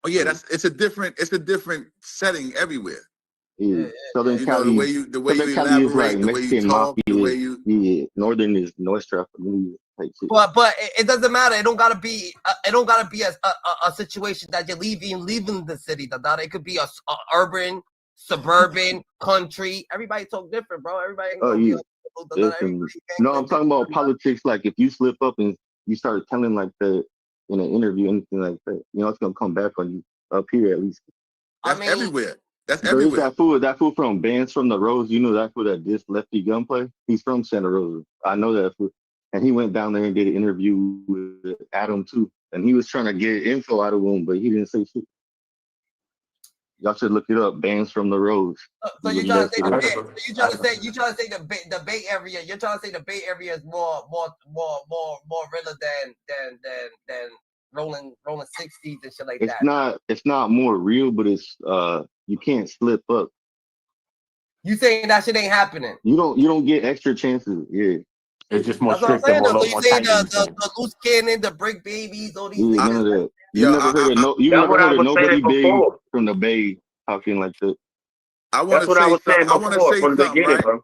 Oh yeah, it's a different setting everywhere. Yeah, Southern You know, Cali. the way you Southern Cali is like elaborate, the way you Mexican talk, mafia. the way you. Yeah, Northern is North Stratford type shit. But it doesn't matter. It don't gotta be. It don't gotta be a situation that you're leaving the city. It could be a urban, suburban, country. Everybody talk different, bro. Everybody ain't gonna be. No, I'm talking about politics. Like if you slip up and you start telling like that in an interview, anything like that, you know, it's gonna come back on you up here at least. That's everywhere. That's There is everywhere. that fool from Bands from the Rose. You know that fool that dissed Lefty Gunplay? He's from Santa Rosa. I know that fool. And he went down there and did an interview with Adam too. And he was trying to get info out of him, but he didn't say shit. Y'all should look it up. Bands from the Rose. So you trying to say the Bay Area? You're trying to say the Bay Area is more realer than rolling 60s and shit like that. It's not more real, but it's you can't slip up. You saying that shit ain't happening? You don't get extra chances. Yeah. It's just more That's what I'm strict and saying. more So you saying the loose cannon, the Bricc babies, all these Yeah, niggas. none of that. You never heard of nobody big from the Bay talking like that. I want to say something. I want to say something, right?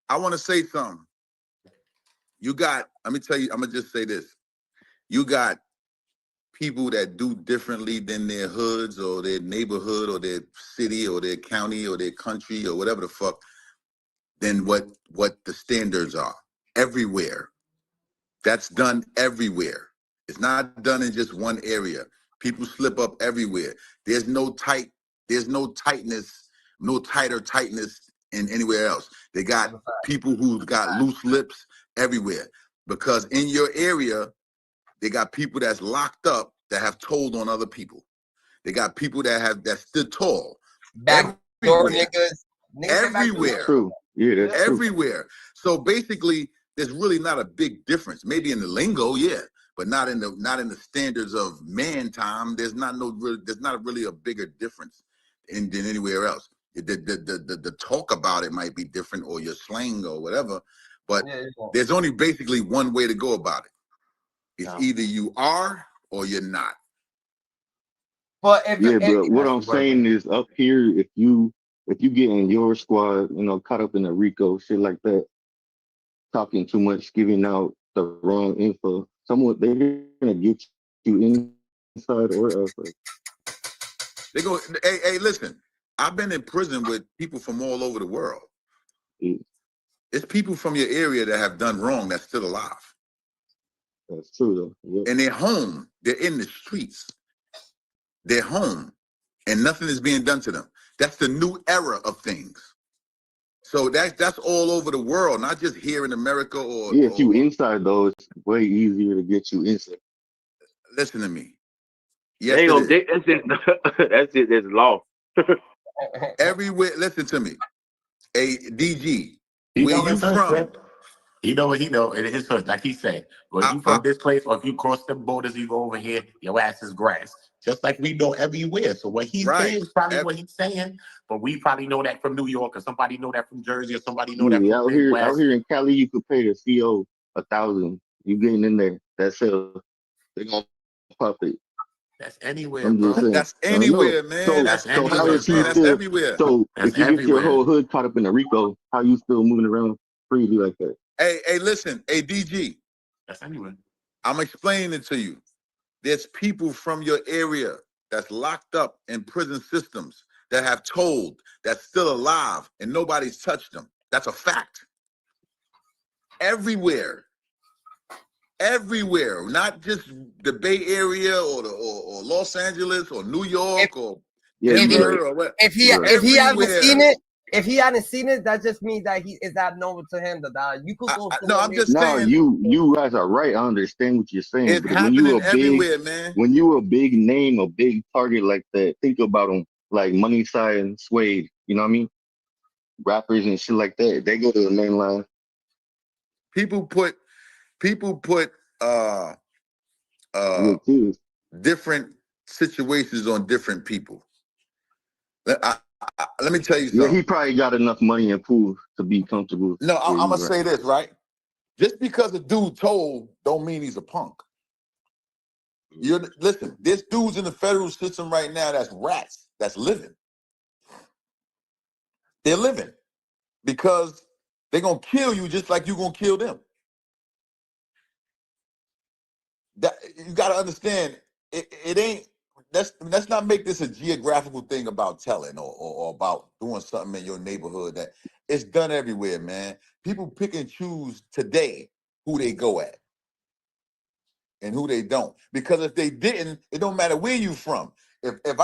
I want to say something. You got. Let me tell you. I'm gonna just say this. You got people that do differently than their hoods or their neighborhood or their city or their county or their country or whatever the fuck than what the standards are everywhere. That's done everywhere. It's not done in just one area. People slip up everywhere. There's no tightness, no tighter tightness in anywhere else. They got people who've got loose lips everywhere because in your area, they got people that's locked up that have told on other people. They got people that stood tall. Backdoor niggas. Everywhere. True. Yeah, that's everywhere. So basically, there's really not a big difference. Maybe in the lingo, yeah, but not in the standards of man time. There's not really a bigger difference than anywhere else. The talk about it might be different or your slang or whatever, but there's only basically one way to go about it. It's either you are or you're not. But what I'm saying is up here, if you get in your squad, you know, caught up in a Rico, shit like that, talking too much, giving out the wrong info, they're gonna get you inside or outside. They go, hey, listen, I've been in prison with people from all over the world. Yeah. It's people from your area that have done wrong that's still alive. That's true, though. Yeah. And they're home. They're in the streets. They're home. And nothing is being done to them. That's the new era of things. So that's all over the world, not just here in America or... Yeah, if you inside, though, it's way easier to get you inside. Listen to me. Yes, that's it. That's law. Everywhere, listen to me. A DG, Where you from? He know what he know, and his hood, like he said, well, if you from this place or if you cross the borders, you go over here, your ass is grass. Just like we know everywhere. So what he's saying is probably what he's saying, but we probably know that from New York, or somebody know that from Jersey, or somebody know that from out here in Cali, you could pay the CO $1,000. You getting in there? That's it. They're gonna pop it. That's anywhere, I'm just bro. saying. That's I don't know. anywhere, man. That's So how anywhere, is he man. That's still? everywhere. So That's if you get your everywhere. whole hood caught up in a Rico, how you still moving around freely like that? Hey, listen, hey, DG. That's anywhere. I'm explaining it to you. There's people from your area that's locked up in prison systems that have told that's still alive and nobody's touched them. That's a fact. Everywhere. Everywhere. Not just the Bay Area or Los Angeles or New York or Denver or what. If he hasn't seen it, that just means that he is abnormal to him. That you could go. No, I'm just No, saying. you guys are right. I understand what you're saying, It's but when you happening a big, everywhere, man. when you a big name, a big target like that, think about them like Money Side and Suede. You know what I mean? Rappers and shit like that. They go to the main line. People put different situations on different people. Let me tell you Yeah, something. he probably got enough money and pool to be comfortable. No, I'm gonna right. say this, right? Just because a dude told don't mean he's a punk. Listen, there's dudes in the federal system right now that's rats, that's living. They're living because they're gonna kill you just like you're gonna kill them. That you gotta understand, it ain't let's not make this a geographical thing about telling or about doing something in your neighborhood. That it's done everywhere, man. People pick and choose today who they go at and who they don't. Because if they didn't, it don't matter where you from. If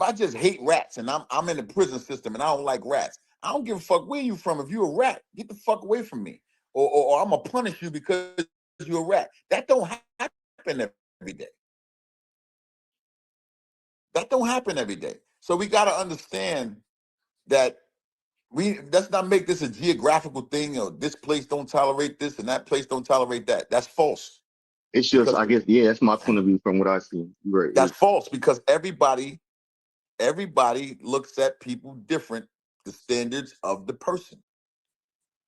I just hate rats and I'm in the prison system and I don't like rats, I don't give a fuck where you from. If you're a rat, get the fuck away from me. Or I'm gonna punish you because you're a rat. That don't happen every day. That don't happen every day. So we gotta understand that let's not make this a geographical thing, or this place don't tolerate this and that place don't tolerate that. That's false. It's just, I guess, yeah, that's my point of view from what I see. Right. That's false because everybody looks at people different, the standards of the person.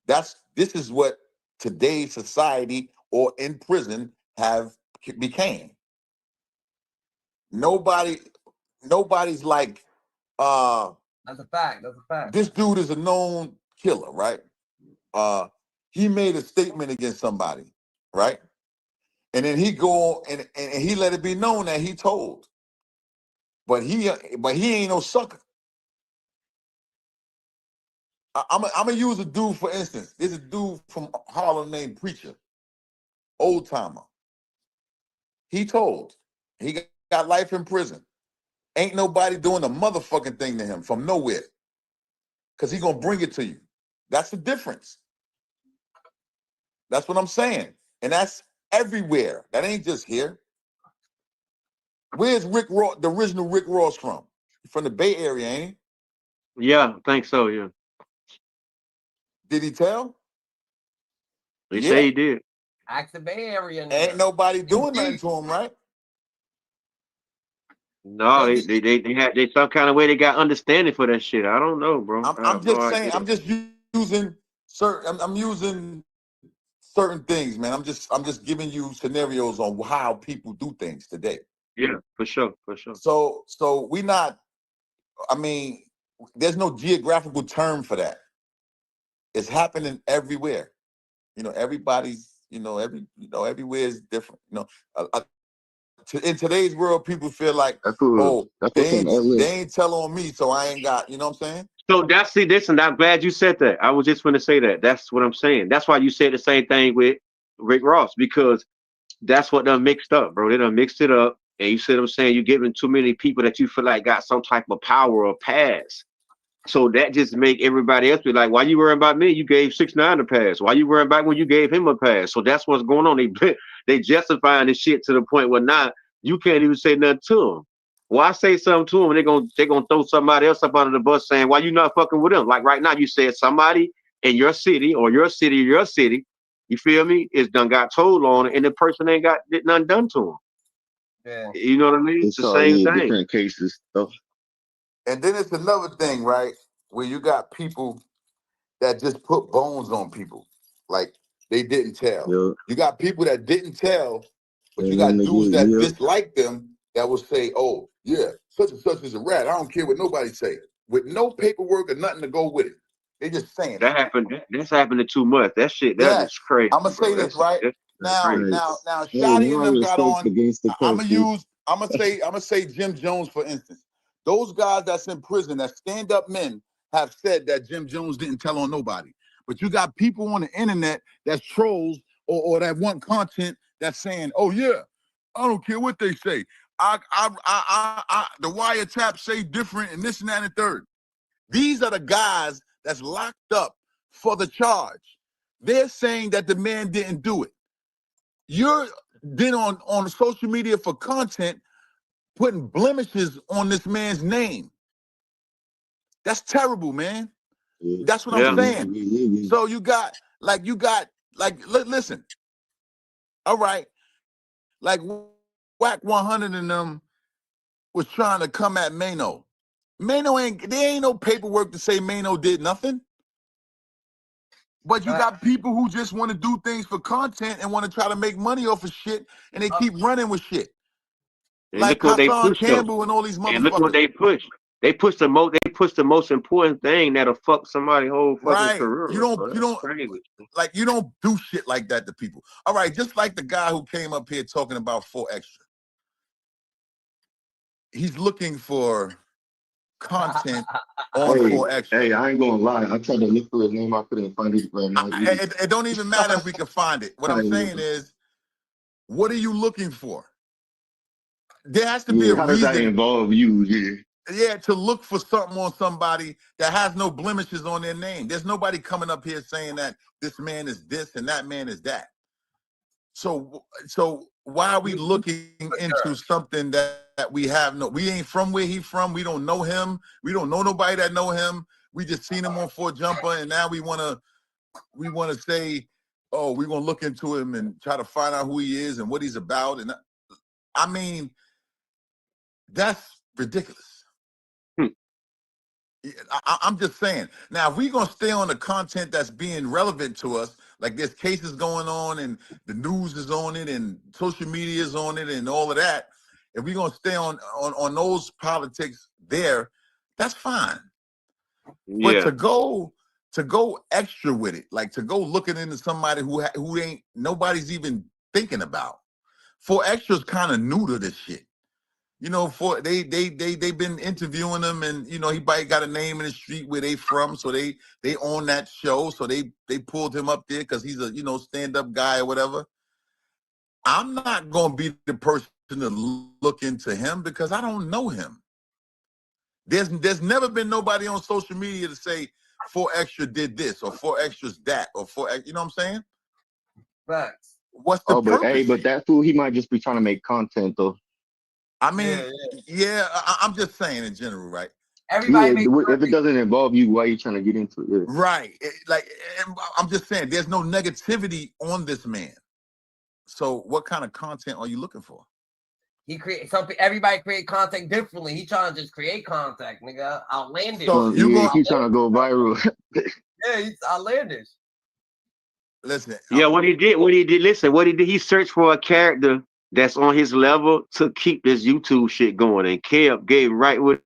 This is what today's society or in prison became. Nobody's like, that's a fact. That's a fact. This dude is a known killer, right? He made a statement against somebody, right? And then he go and he let it be known that he told. But he ain't no sucker. I'm gonna use a dude for instance. There's a dude from Harlem named Preacher, old timer. He told. He got life in prison. Ain't nobody doing a motherfucking thing to him from nowhere. Cause he gonna bring it to you. That's the difference. That's what I'm saying. And that's everywhere. That ain't just here. Where's Rick Ross, the original Rick Ross from? From the Bay Area, ain't he? Yeah, I think so, yeah. Did he tell? He say he did. Ask the Bay Area. Ain't nobody doing nothing to him, right? No, they some kind of way they got understanding for that shit. I don't know, bro. I'm just saying. I'm just using certain. I'm using certain things, man. I'm just giving you scenarios on how people do things today. Yeah, for sure. So we not. I mean, there's no geographical term for that. It's happening everywhere. Everybody's. Everywhere is different. In today's world, people feel like, they ain't tell on me, so I ain't got. You know what I'm saying? So I'm glad you said that. I was just going to say that. That's what I'm saying. That's why you said the same thing with Rick Ross, because that's what done mixed up, bro. They done mixed it up. And you see what I'm saying? You're giving too many people that you feel like got some type of power or pass. So that just make everybody else be like, why you worrying about me? You gave 6ix9ine a pass. Why you worrying about when you gave him a pass? So that's what's going on. They justifying this shit to the point where now you can't even say nothing to them. Why say something to them? They're gonna throw somebody else up under the bus saying, why you not fucking with them? Like right now, you said somebody in your city or your city, you feel me, is done got told on it, and the person ain't got nothing done to them. Yeah. You know what I mean? It's the same thing. Different cases stuff. And then it's another thing, right? Where you got people that just put bones on people, like they didn't tell. You got people that didn't tell, but you got dudes that dislike them that will say, oh, yeah, such and such is a rat. I don't care what nobody say. With no paperwork or nothing to go with it. They just saying that happened. That's happening too much. That shit, that yeah. is crazy. I'm gonna say this right now. crazy. Now, Hey, Shotty and no them got respect on. against the I'm culture. gonna say Jim Jones for instance. Those guys that's in prison, that stand-up men, have said that Jim Jones didn't tell on nobody. But you got people on the internet that's trolls or that want content that's saying, "Oh yeah, I don't care what they say. The wiretap say different and this and that and third." These are the guys that's locked up for the charge. They're saying that the man didn't do it. You're then on social media for content, putting blemishes on this man's name. That's terrible, man. That's what I'm saying. So you got, listen. All right. Like Whack 100 and them was trying to come at Mano. There ain't no paperwork to say Mano did nothing. But you got people who just want to do things for content and want to try to make money off of shit, and they keep running with shit. And like look what they Hassan pushed Campbell and all these motherfuckers. And look what they pushed. They pushed the most important thing that'll fuck somebody's whole fucking career. You don't do shit like that to people. All right, just like the guy who came up here talking about 4 Extra. He's looking for content on 4 Extra. Hey, I ain't gonna lie. I tried to look for his name. I couldn't find it right now. It don't even matter if we can find it. What I'm saying is, what are you looking for? There has to be a reason. How does that involve you? Yeah, to look for something on somebody that has no blemishes on their name. There's nobody coming up here saying that this man is this and that man is that. So why are we looking into something that we have we ain't from where he's from. We don't know him. We don't know nobody that know him. We just seen him on 4 Jumper, and now we wanna say, oh, we're gonna look into him and try to find out who he is and what he's about. And I mean, that's ridiculous. I'm just saying. Now, if we're going to stay on the content that's being relevant to us, like there's cases going on and the news is on it and social media is on it and all of that, if we're going to stay on those politics there, that's fine. Yeah. But to go extra with it, like to go looking into somebody who ain't nobody's even thinking about. 4 Extra is kind of new to this shit. You know, they've been interviewing him, and you know he probably got a name in the street where they from, so they own that show, so they pulled him up there because he's a stand-up guy or whatever. I'm not gonna be the person to look into him because I don't know him. There's never been nobody on social media to say 4 Extra did this or 4 Extra's that or 4 Extra. You know what I'm saying? Facts. What's the purpose? But that fool, he might just be trying to make content though. I mean, I'm just saying in general, right? Everybody if it doesn't involve you, why are you trying to get into it? Right. I'm just saying, there's no negativity on this man. So what kind of content are you looking for? He everybody create content differently. He trying to just create content, nigga. Outlandish. So he's trying to go viral. Yeah, he's outlandish. Listen. Yeah, what he did, he searched for a character that's on his level to keep this YouTube shit going, and Kev gave right what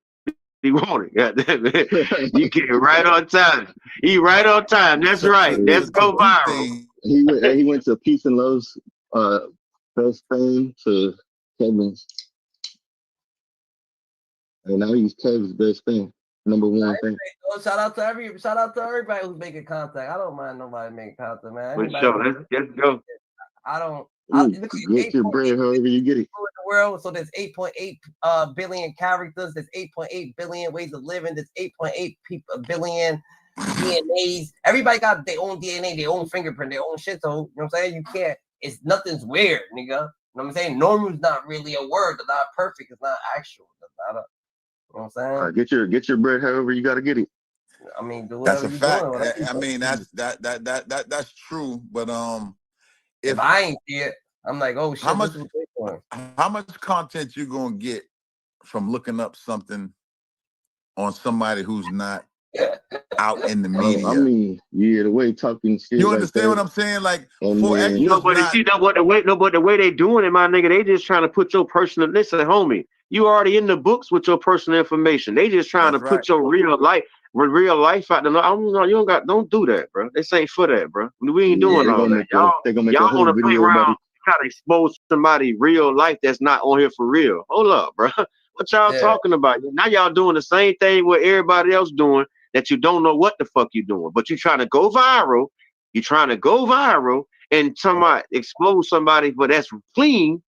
he wanted. You get it right on time. He right on time. That's right. Let's go viral. He went to Peace and Love's best friend to Kevin's, and now he's Kevin's best friend, #1 fan. Shout out to everybody who's making content. I don't mind nobody making content, man. Let's go. I don't. Get your bread however you get it. In the world, so there's 8.8 billion characters. There's 8.8 billion ways of living. There's 8.8 billion DNAs. Everybody got their own DNA, their own fingerprint, their own shit. So you know what I'm saying? You can't. Nothing's weird, nigga. You know what I'm saying? Normal's not really a word. It's not perfect. It's not actual. It's not a. You know what I'm saying? All right, get your bread however you got to get it. I mean, that's a fact. I mean, that's true. But if I ain't see it, I'm like, oh shit. How much content you gonna get from looking up something on somebody who's not out in the I media. mean, yeah, the way talking shit. You like understand that, what I'm saying? Like, and for then, You know, extras, but not. see, but the way they doing it, my nigga, they just trying to put your personal. Listen, homie, you already in the books with your personal information. They just trying That's to right. put your real life out there. I don't do that, bro. This ain't for that, bro. We ain't yeah, doing all that. they gonna make a Y'all whole want to play video about around, it. try to expose somebody real life that's not on here for real. Hold up, bro. What y'all talking about? Now y'all doing the same thing what everybody else doing that you don't know what the fuck you doing, but you trying to go viral. You trying to go viral and somebody expose somebody, but that's clean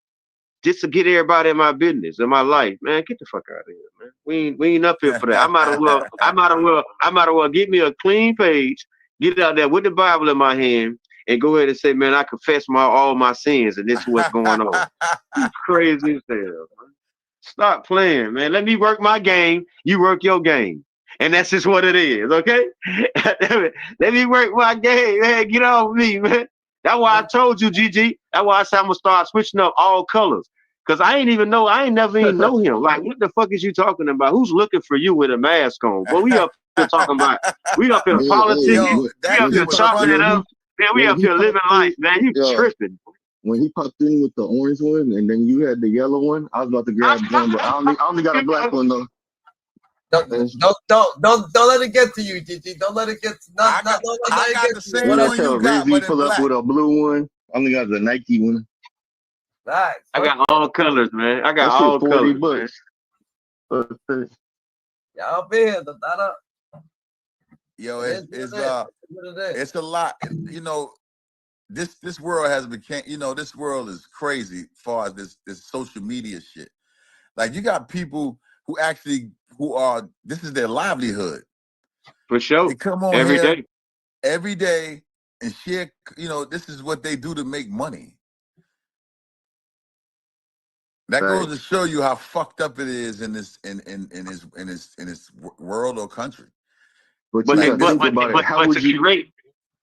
just to get everybody in my business, in my life. Man, get the fuck out of here, man. We ain't up here for that. I might as well get me a clean page, get out there with the Bible in my hand, and go ahead and say, man, I confess all my sins, and this is what's going on. You crazy as hell, man. Stop playing, man. Let me work my game. You work your game. And that's just what it is, okay? Let me work my game, man. Get off me, man. That's why I told you, GG. That's why I said I'm gonna start switching up all colors. Cause I ain't never even know him. Like, what the fuck is you talking about? Who's looking for you with a mask on? But we up here talking about, we up here politicking, we up here chopping it up. Man, we up here living life, man. You tripping. When he popped in with the orange one, and then you had the yellow one, I was about to grab one, but I only got a black one though. Don't let it get to you, GG. Don't let it get to I got the same When I one tell you got, Rizzy but in pull up black. with a blue one, I only got the Nike one. Nice. I got all colors, man. I got That shit all 40 colors, bucks. man. Y'all up here, the data. Yo, it's a lot. You know, this world has become. You know, this world is crazy as far as this social media shit. Like, you got people who are this is their livelihood. For sure. They come on every here day. every day and share. You know, this is what they do to make money. That goes to show you how fucked up it is in this world or country. But But you gotta think about it. How would you create?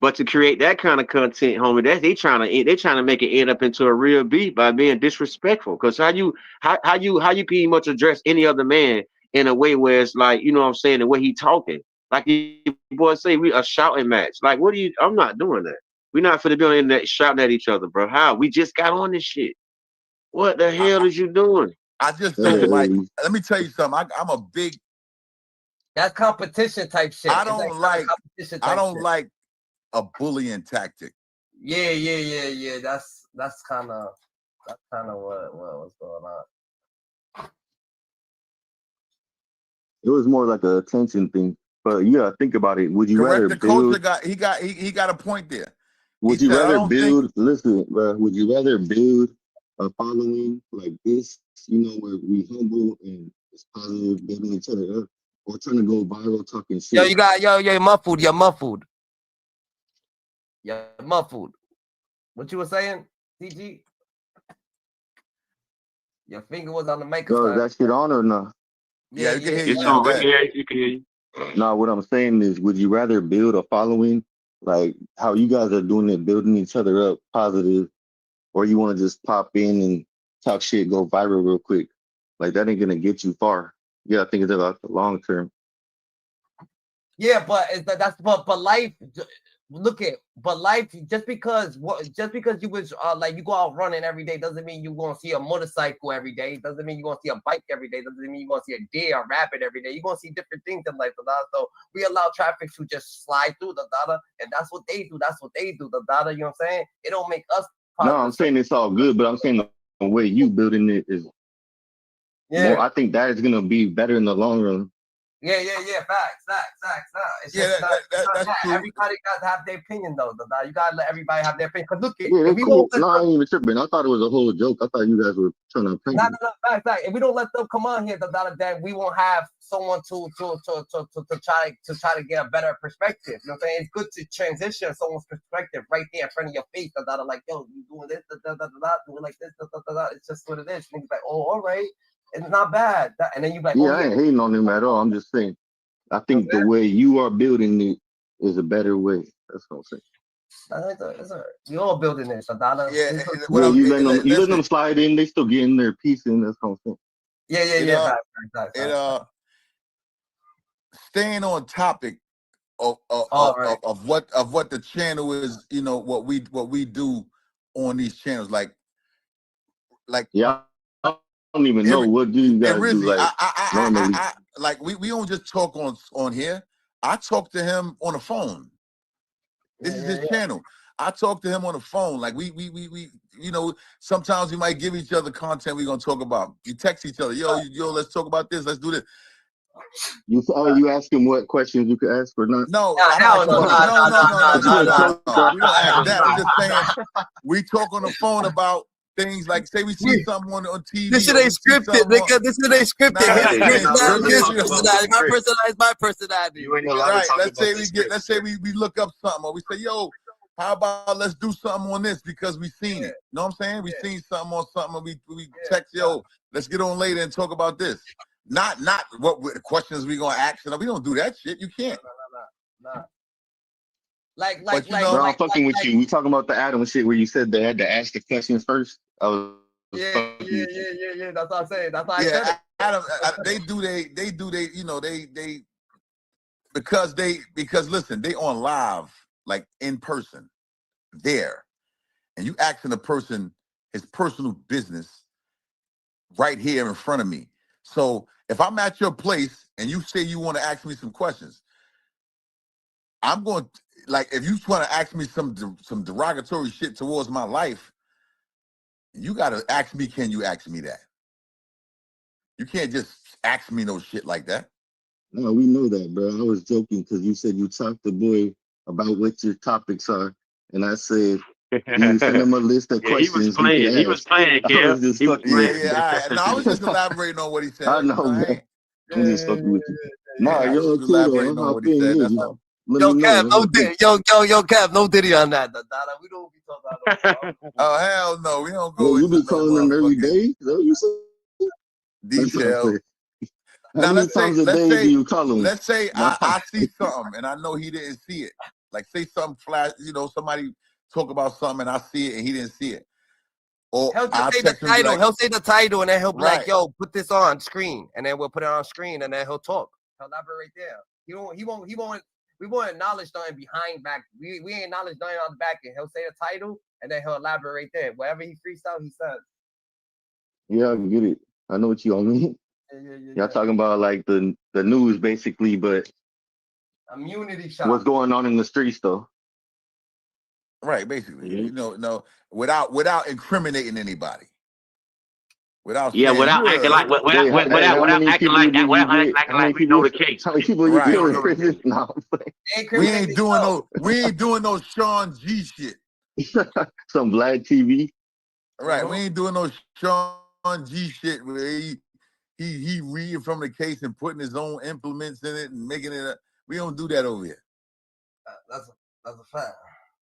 But to create that kind of content, homie, that's they trying to make it end up into a real beat by being disrespectful. Because how you can even much address any other man in a way where it's like, you know what I'm saying, the way he talking. Like you boys say, we a shouting match. Like, I'm not doing that. We're not for the building that shouting at each other, bro. How? We just got on this shit. What the hell is you doing? I just don't like. Let me tell you something. I'm a big. That competition type shit. I don't like a bullying tactic. Yeah. That's kind of what was going on. It was more like a attention thing. But you gotta think about it. Would you rather The build? coach he got a point there. Would you rather build? Listen, bro. Would you rather build a following like this? You know, where we humble and it's positive, building each other up, or trying to go viral talking shit? You're muffled. You're muffled. You're muffled. What you were saying, CG? Your finger was on the microphone. Yo, is that shit on or not? Yeah, you can hear you now. You can hear you. No, what I'm saying is, would you rather build a following like how you guys are doing it, building each other up, positive, or you want to just pop in and talk shit, go viral real quick? Like that ain't gonna get you far. You gotta think about the long term. Yeah, but but life. Look at, but life, just because you was like you go out running every day doesn't mean you're gonna see a motorcycle every day. Doesn't mean you're gonna see a bike every day. Doesn't mean you're gonna see a deer, a rabbit every day. You're gonna see different things in life. So we allow traffic to just slide through the data, and that's what they do. That's what they do. The data, you know what I'm saying? It don't make us. No, I'm saying it's all good, but I'm saying the way you building it is more. I think that is gonna be better in the long run. Yeah. Facts. It's just that's true. Everybody got to have their opinion, though. You gotta let everybody have their opinion. Cause look, yeah, cool. No, I ain't even tripping. I thought it was a whole joke. I thought you guys were trying to prank me. No, fact. If we don't let them come on here, then we won't have someone to try to get a better perspective. You know what I'm saying? It's good to transition someone's perspective right there in front of your face. Like, yo, you doing this, doing like this, It's just what it is. And like, oh, all right. It's not bad. And then you like, yeah, I ain't hating on him at all. I'm just saying, I think the way you are building it is a better way. That's what I'm saying. We all building it. You let them slide in. They still getting their piece in. That's what I'm saying. Yeah. staying on topic of what the channel is, you know, what we do on these channels, like yeah, I don't even know what do you guys do, like normally. Like we don't just talk on here. I talk to him on the phone. This is his channel. I talk to him on the phone. Like we you know, sometimes we might give each other content we're gonna talk about. You text each other, yo, let's talk about this, let's do this. You ask him what questions you could ask or not? No, no. We don't ask that. I'm just saying we talk on the phone about things like, say we see something on TV. This shit ain't scripted, nigga. This shit ain't scripted. My personality. Right. Let's say we look up something, or we say, yo, how about let's do something on this because we seen it. You know what I'm saying? We seen something on something, and we text, yo, let's get on later and talk about this. Not what questions we gonna ask. We don't do that shit. You can't. Nah. Bro, I'm fucking with you. We talking about the Adam shit where you said they had to ask the questions first. I was Yeah. That's what I'm saying. That's why I said it. Adam, they do they, you know, they because listen, they on live, like in person there, and you asking a person his personal business right here in front of me. So if I'm at your place and you say you want to ask me some questions, I'm going to, like, if you want to ask me some derogatory shit towards my life, you got to ask me, can you ask me that? You can't just ask me no shit like that. No, we know that, bro. I was joking because you said you talked to Boy about what your topics are, and I said you send him a list of questions. He was playing, Kev. I was just fucking with you. All right. No, I was just elaborating on what he said. I know, man. I'm just fucking with you. Nah, you're cool though. I'm hopping in. Let me know. Yo, Kev, no diddy on that. We don't be talking about that. Oh, hell no. We don't go You be calling them every day? So you say detail. How many times a day do you call him? Let's say I see something and I know he didn't see it. Like, say something flash, you know, somebody talk about something and I see it and he didn't see it. Or he'll just say the title. Like, he'll say the title and then he'll be like, yo, put this on screen. And then we'll put it on screen and then he'll talk. He'll elaborate there. We won't acknowledge nothing behind back. We ain't acknowledge nothing on the back end. He'll say the title and then he'll elaborate there. Whatever he freestyle, he says. Yeah, I get it. I know what you mean. Y'all talking about like the news basically, but immunity shot. What's going on in the streets though? Right, basically. You know, no, without incriminating anybody. Without acting like we know the case. How many people you kill in prison? No, we ain't doing no Sean G shit. Some Vlad TV. Right, we ain't doing no Sean G shit where he reading from the case and putting his own implements in it and making it. We don't do that over here. That's a fact.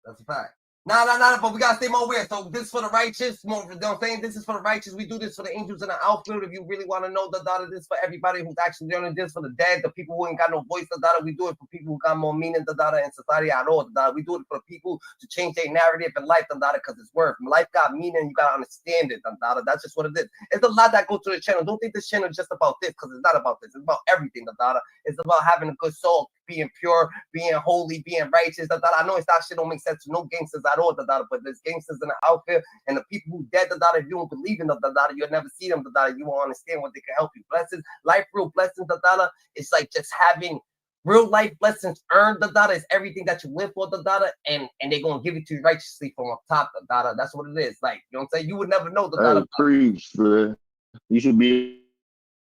That's a fact. Nah, but we gotta stay more aware. So this is for the righteous. You know what I'm saying? This is for the righteous. We do this for the angels in the outfield. If you really want to know the data, this for everybody who's actually doing this for the dead, the people who ain't got no voice, the data. We do it for people who got more meaning, the data in society at all. The data. We do it for the people to change their narrative in life, the data, because it's worth. Life got meaning. You gotta understand it, the data. That's just what it is. It's a lot that goes to the channel. Don't think this channel is just about this, because it's not about this. It's about everything, the data. It's about having a good soul, being pure, being holy, being righteous. The data. I know that shit don't make sense to no gangsters at all, the data, but there's gangsters in the outfit and the people who dead, the data. If you don't believe in the data, you'll never see them, the data. You won't understand what they can help you. Blessings, life, real blessings, the data. It's like just having real life blessings earned, the data. Is everything that you live for, the data, and they're gonna give it to you righteously from up top, the data. That's what it is. Like, you know what I'm saying? You would never know the data. Preach, bro. You should be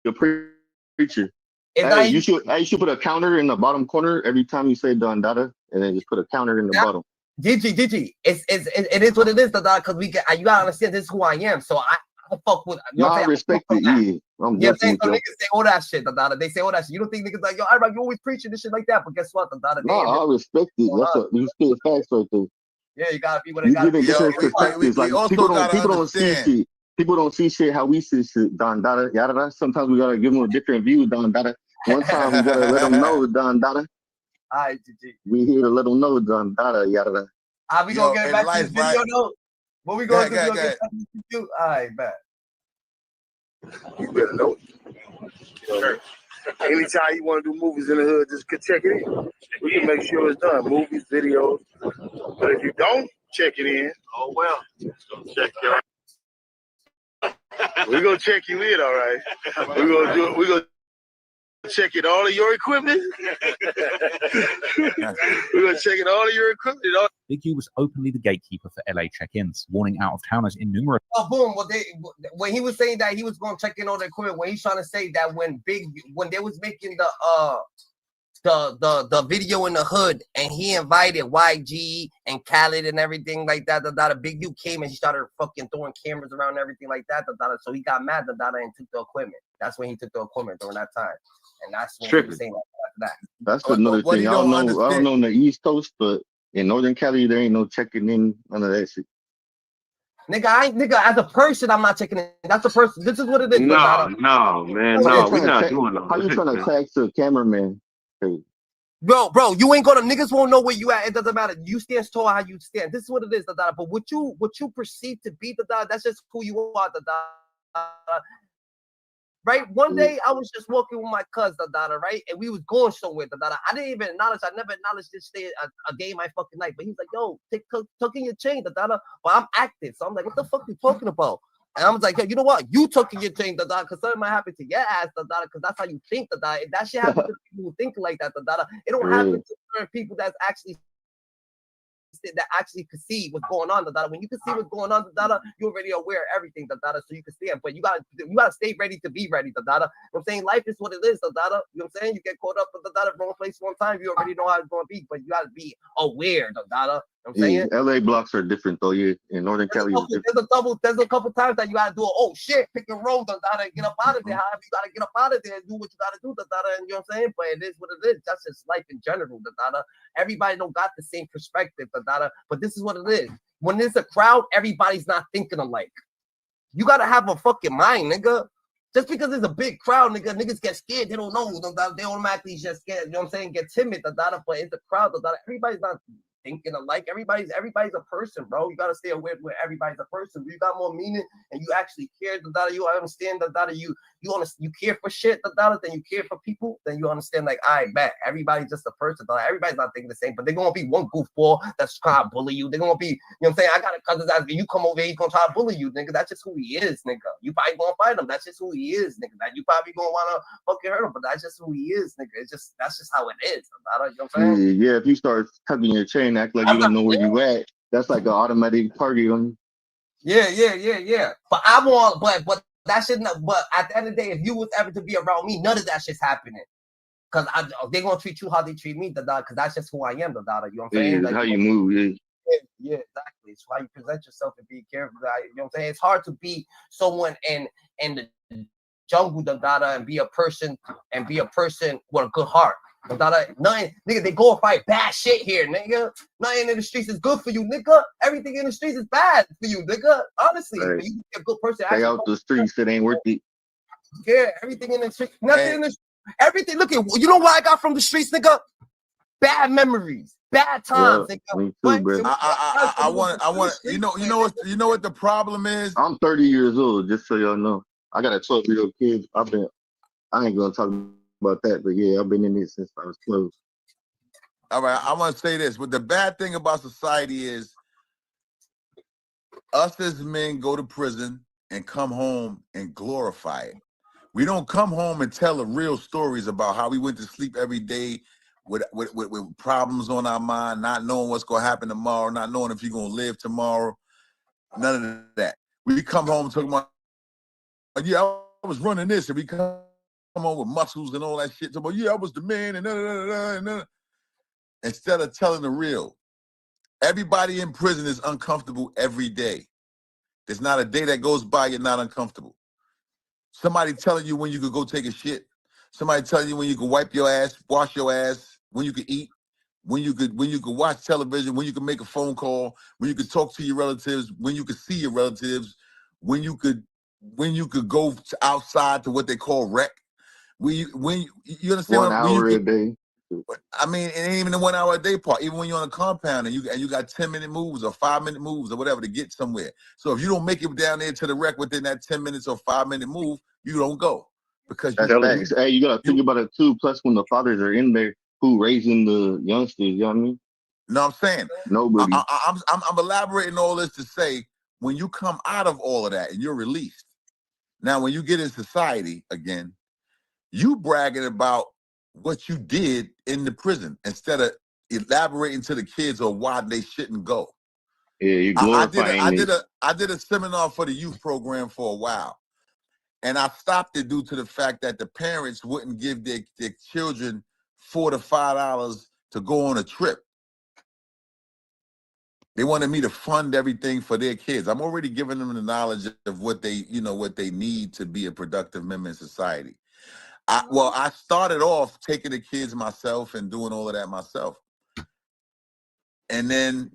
a preacher. Hey, you should put a counter in the bottom corner every time you say Don Dada, and then just put a counter in the bottom. Gigi, it is what it is, the dada, because you gotta understand this is who I am. So I fuck with. You know I respect it. Yeah, I'm saying? So niggas say all that shit, the dada. They say all that shit. You don't think niggas like, yo, you always preaching this shit like that, but guess what, the dada? No, I respect it. That's what you spit facts right there. Yeah, you gotta be what I gotta be. You giving different perspectives. Like people don't see shit. People don't see shit how we see shit. Don Dada, yada. Sometimes we gotta give them a different view. Don Dada. One time we gotta let them know, Don Dada. All right, GG. We here to let them know, Don Dada, yada. We gonna get back to this video, though. What we gonna do? Get back to this video? All right, bet. You better know it. Anytime you want to do movies in the hood, just check it in. We can make sure it's done. Movies, videos. But if you don't check it in, oh well. Check your. We're gonna check you in, all right. We're gonna do it. We're gonna check it all of your equipment. We're gonna check it all of your equipment. Big U was openly the gatekeeper for LA check-ins, warning out-of-towners in numerous. Oh, boom. Well, when he was saying that he was going to check in on the equipment, when he's trying to say that when they was making the video in the hood and he invited YG and Khaled and everything like that, the Big U came and he started fucking throwing cameras around and everything like that, so he got mad and took the equipment. That's when he took the equipment during that time. And that's what he was saying after that. That's another thing. I don't know on the East Coast, but in Northern Cali, there ain't no checking in, none of that shit. Nigga, as a person, I'm not checking in. That's a person. This is what it is. No, man, no, we're not doing that. How you trying to text a cameraman? Hey. Bro, you ain't gonna, niggas won't know where you at. It doesn't matter. You stand tall how you stand. This is what it is, but what you perceive to be that's just who you are, right? One day I was just walking with my cousin, right? And we was going somewhere, I didn't even acknowledge, I never acknowledged this day a day in my fucking life. But he's like, yo, tuck in your chain, But I'm active. So I'm like, what the fuck you talking about? And I was like, yo, you know what? You tucking your chain, because something might happen to your ass, because that's how you think, If that shit happens to people who think like that, it don't happen to certain people that's actually that actually can see what's going on, When you can see what's going on, you're already aware of everything, so you can see it. But you gotta stay ready to be ready, You know what I'm saying? Life is what it is, You know what I'm saying? You get caught up in wrong place one time, you already know how it's gonna be, but you gotta be aware, You know what I'm saying? LA blocks are different though. Yeah, in Northern Cali, there's a couple times that you gotta do oh shit, pick and roll, and get up out of there. However, you gotta get up out of there and do what you gotta do, and you know what I'm saying? But it is what it is. That's just life in general, Everybody don't got the same perspective, but this is what it is. When there's a crowd, everybody's not thinking alike. You gotta have a fucking mind, nigga. Just because there's a big crowd, niggas get scared. They don't know. They automatically just get, you know what I'm saying, get timid, but it's a crowd, everybody's not thinking alike. Everybody's a person, bro. You gotta stay aware where everybody's a person. You got more meaning and you actually care, you understand you care for shit, then you care for people, then you understand like, I bet everybody's just a person. Everybody's not thinking the same, but they're gonna be one goofball that's trying to bully you. They're gonna be, you know what I'm saying? I got a cousin that's you come over here, he's gonna try to bully you, nigga. That's just who he is, nigga. You probably gonna fight him. That's just who he is, nigga. That you probably gonna wanna fucking hurt him, but that's just who he is, nigga. That's just how it is. You know what I'm saying? Yeah, if you start tugging your chain, act like you don't know where you at, that's like an automatic target on you. Yeah. But I want, but that shit not. But at the end of the day, if you was ever to be around me, none of that shit's happening. Cause they're gonna treat you how they treat me, because that's just who I am, You know what I'm saying? Yeah, like, how you move, yeah, exactly. It's how you present yourself and be careful. You know what I'm saying? It's hard to be someone in the jungle, and be a person with a good heart. Nothing, nigga, they go and fight bad shit here, nigga. Nothing in the streets is good for you, nigga. Everything in the streets is bad for you, nigga. Honestly, right. You be a good person. Stay out the streets, it ain't worth it. Yeah, everything in the streets, nothing in the everything. Look at you know what I got from the streets, nigga? Bad memories, bad times, nigga. Me too, bro. I want. You know what the problem is? I'm 30 years old, just so y'all know. I got a 12-year-old kid. I ain't gonna talk about that, but yeah, I've been in this since I was 12. All right, I want to say this. But the bad thing about society is us as men go to prison and come home and glorify it. We don't come home and tell the real stories about how we went to sleep every day with problems on our mind, not knowing what's going to happen tomorrow, not knowing if you're going to live tomorrow. None of that. We come home talking about, yeah, I was running this, and we come on with muscles and all that shit. Talking about, yeah, I was the man, and instead of telling the real. Everybody in prison is uncomfortable every day. There's not a day that goes by you're not uncomfortable. Somebody telling you when you could go take a shit. Somebody telling you when you can wipe your ass, wash your ass, when you could eat, when you could watch television, when you could make a phone call, when you could talk to your relatives, when you could see your relatives, when you could go outside to what they call rec. When you understand 1 hour a day. I mean, it ain't even the 1 hour a day part. Even when you're on a compound and you got 10-minute moves or 5-minute moves or whatever to get somewhere. So if you don't make it down there to the rec within that 10 minutes or 5-minute move, you don't go. because That's facts. Hey, you gotta think about it too. Plus, when the fathers are in there, who raising the youngsters? You know what I mean? No, I'm saying nobody. I'm elaborating all this to say when you come out of all of that and you're released. Now, when you get in society again, you bragging about what you did in the prison instead of elaborating to the kids on why they shouldn't go. Yeah, you glorifying I did a seminar for the youth program for a while, and I stopped it due to the fact that the parents wouldn't give their children $4 to $5 to go on a trip. They wanted me to fund everything for their kids. I'm already giving them the knowledge of what they, what they need to be a productive member in society. I started off taking the kids myself and doing all of that myself. And then,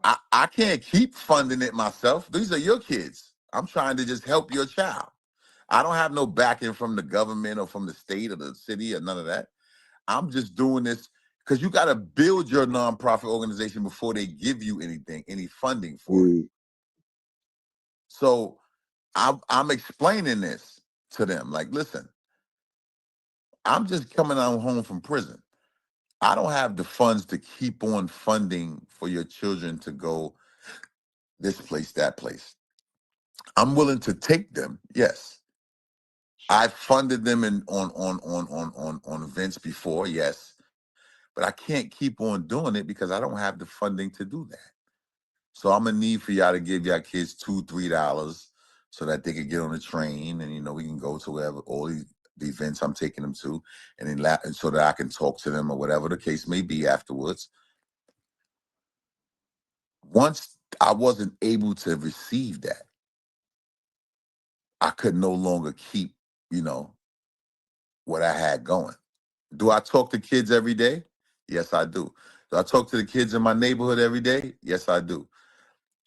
I can't keep funding it myself. These are your kids. I'm trying to just help your child. I don't have no backing from the government or from the state or the city or none of that. I'm just doing this because you got to build your nonprofit organization before they give you anything, any funding for it. So I'm explaining this to them. Like, listen, I'm just coming out home from prison. I don't have the funds to keep on funding for your children to go this place, that place. I'm willing to take them, yes. I've funded them on events before, yes. But I can't keep on doing it because I don't have the funding to do that. So I'm gonna need for y'all to give y'all kids $2, $3 so that they can get on the train and we can go to wherever all the events I'm taking them to, and then so that I can talk to them or whatever the case may be afterwards. Once I wasn't able to receive that, I could no longer keep, what I had going. Do I talk to kids every day? Yes, I do. Do I talk to the kids in my neighborhood every day? Yes, I do.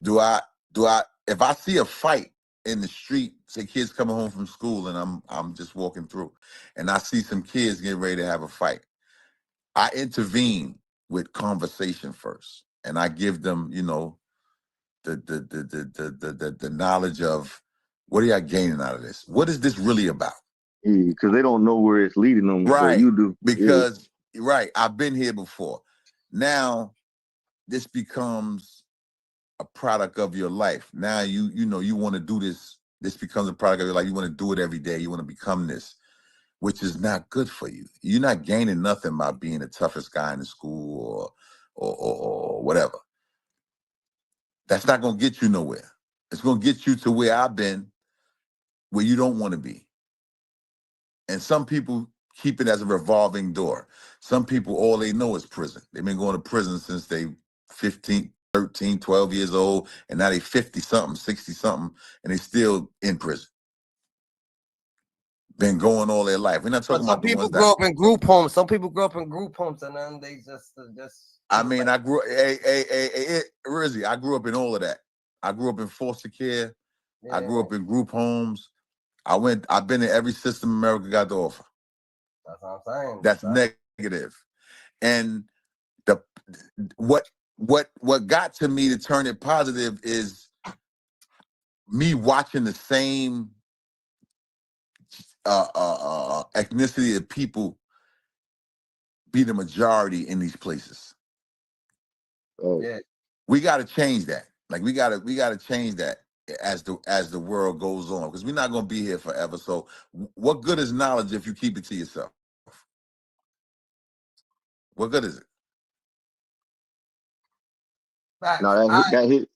If I see a fight in the street, say kids coming home from school and I'm just walking through and I see some kids getting ready to have a fight, I intervene with conversation first. And I give them, the knowledge of what are y'all gaining out of this? What is this really about? Because they don't know where it's leading them. Right. You do. Because, right, I've been here before. Now, this becomes a product of your life. Now, you want to do this. This becomes a product of your life. You want to do it every day. You want to become this, which is not good for you. You're not gaining nothing by being the toughest guy in the school or whatever. That's not going to get you nowhere. It's going to get you to where I've been, where you don't want to be. And some people keep it as a revolving door. Some people, all they know is prison. They've been going to prison since they 15, 13, 12 years old, and now they 50-something, 60-something, and they still in prison. Been going all their life. We're not talking about the ones that... Some people grow up in group homes. Some people grow up in group homes, and then they just... I mean, I grew... Rizzy, I grew up in all of that. I grew up in foster care. Yeah. I grew up in group homes. I've been in every system America got to offer. That's what I'm saying. That's negative. And what got to me to turn it positive is me watching the same ethnicity of people be the majority in these places. Oh. Yeah. We got to change that. Like we got to change that as the world goes on, because we're not going to be here forever. So what good is knowledge if you keep it to yourself? What good is it? No,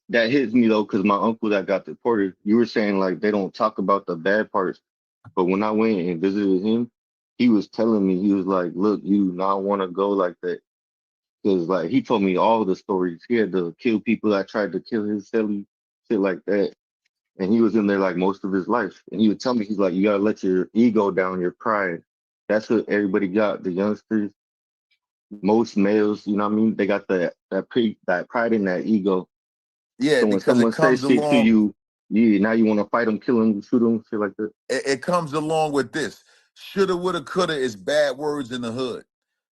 that hits me though, because my uncle that got deported, you were saying like they don't talk about the bad parts, but when I went and visited him, he was telling me, he was like, look, you do not want to go like that, because like he told me all the stories. He had to kill people that tried to kill his celly, shit like that. And he was in there like most of his life. And he would tell me, he's like, you gotta let your ego down, your pride. That's what everybody got. The youngsters, most males, you know what I mean? They got that pride in that ego. Yeah, so when because someone it comes says shit along. to you, now you want to fight them, kill them, shoot them, shit like that. It comes along with this. Shoulda, woulda, coulda is bad words in the hood.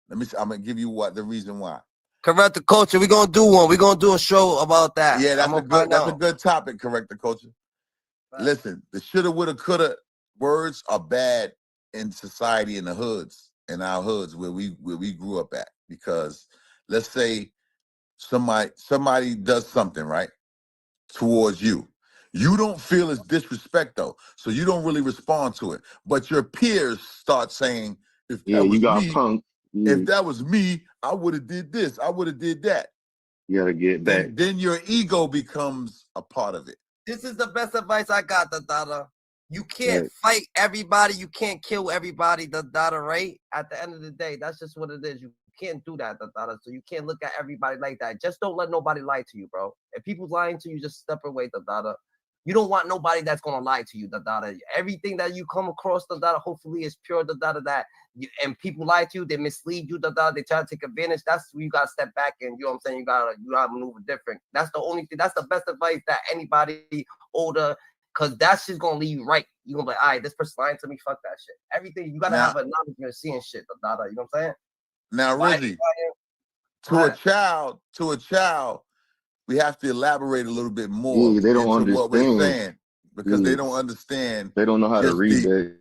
I'm gonna give you the reason why. Correct the culture. We're gonna do one. We're gonna do a show about that. Yeah, that's a good topic. Correct the culture. Right. Listen, the shoulda, woulda, coulda words are bad in society, in the hoods, in our hoods where we grew up at, because let's say somebody does something right towards you. You don't feel it's disrespect though, so you don't really respond to it. But your peers start saying, if that was me, if that was me, I would have did this, I would have did that. You gotta get back. Then your ego becomes a part of it. This is the best advice I got, the Dada. You can't fight everybody. You can't kill everybody, the Dada, right? At the end of the day, that's just what it is. You can't do that, the Dada. So you can't look at everybody like that. Just don't let nobody lie to you, bro. If people's lying to you, just step away, the Dada. You don't want nobody that's going to lie to you, the Dada. Everything that you come across, the Dada, hopefully is pure, the Dada, and people lie to you, they mislead you, the Dada, they try to take advantage. That's where you got to step back and, you know what I'm saying, you got to maneuver different. That's the only thing, that's the best advice that anybody older, because that's just going to leave you right. You're going to be like, all right, this person lying to me, fuck that shit. Everything, you got to have a knowledge of seeing shit, the Dada, you know what I'm saying? Now, Rizzy, to a child, we have to elaborate a little bit more they don't into what we're understand. saying, because they don't understand. They don't know how to read that.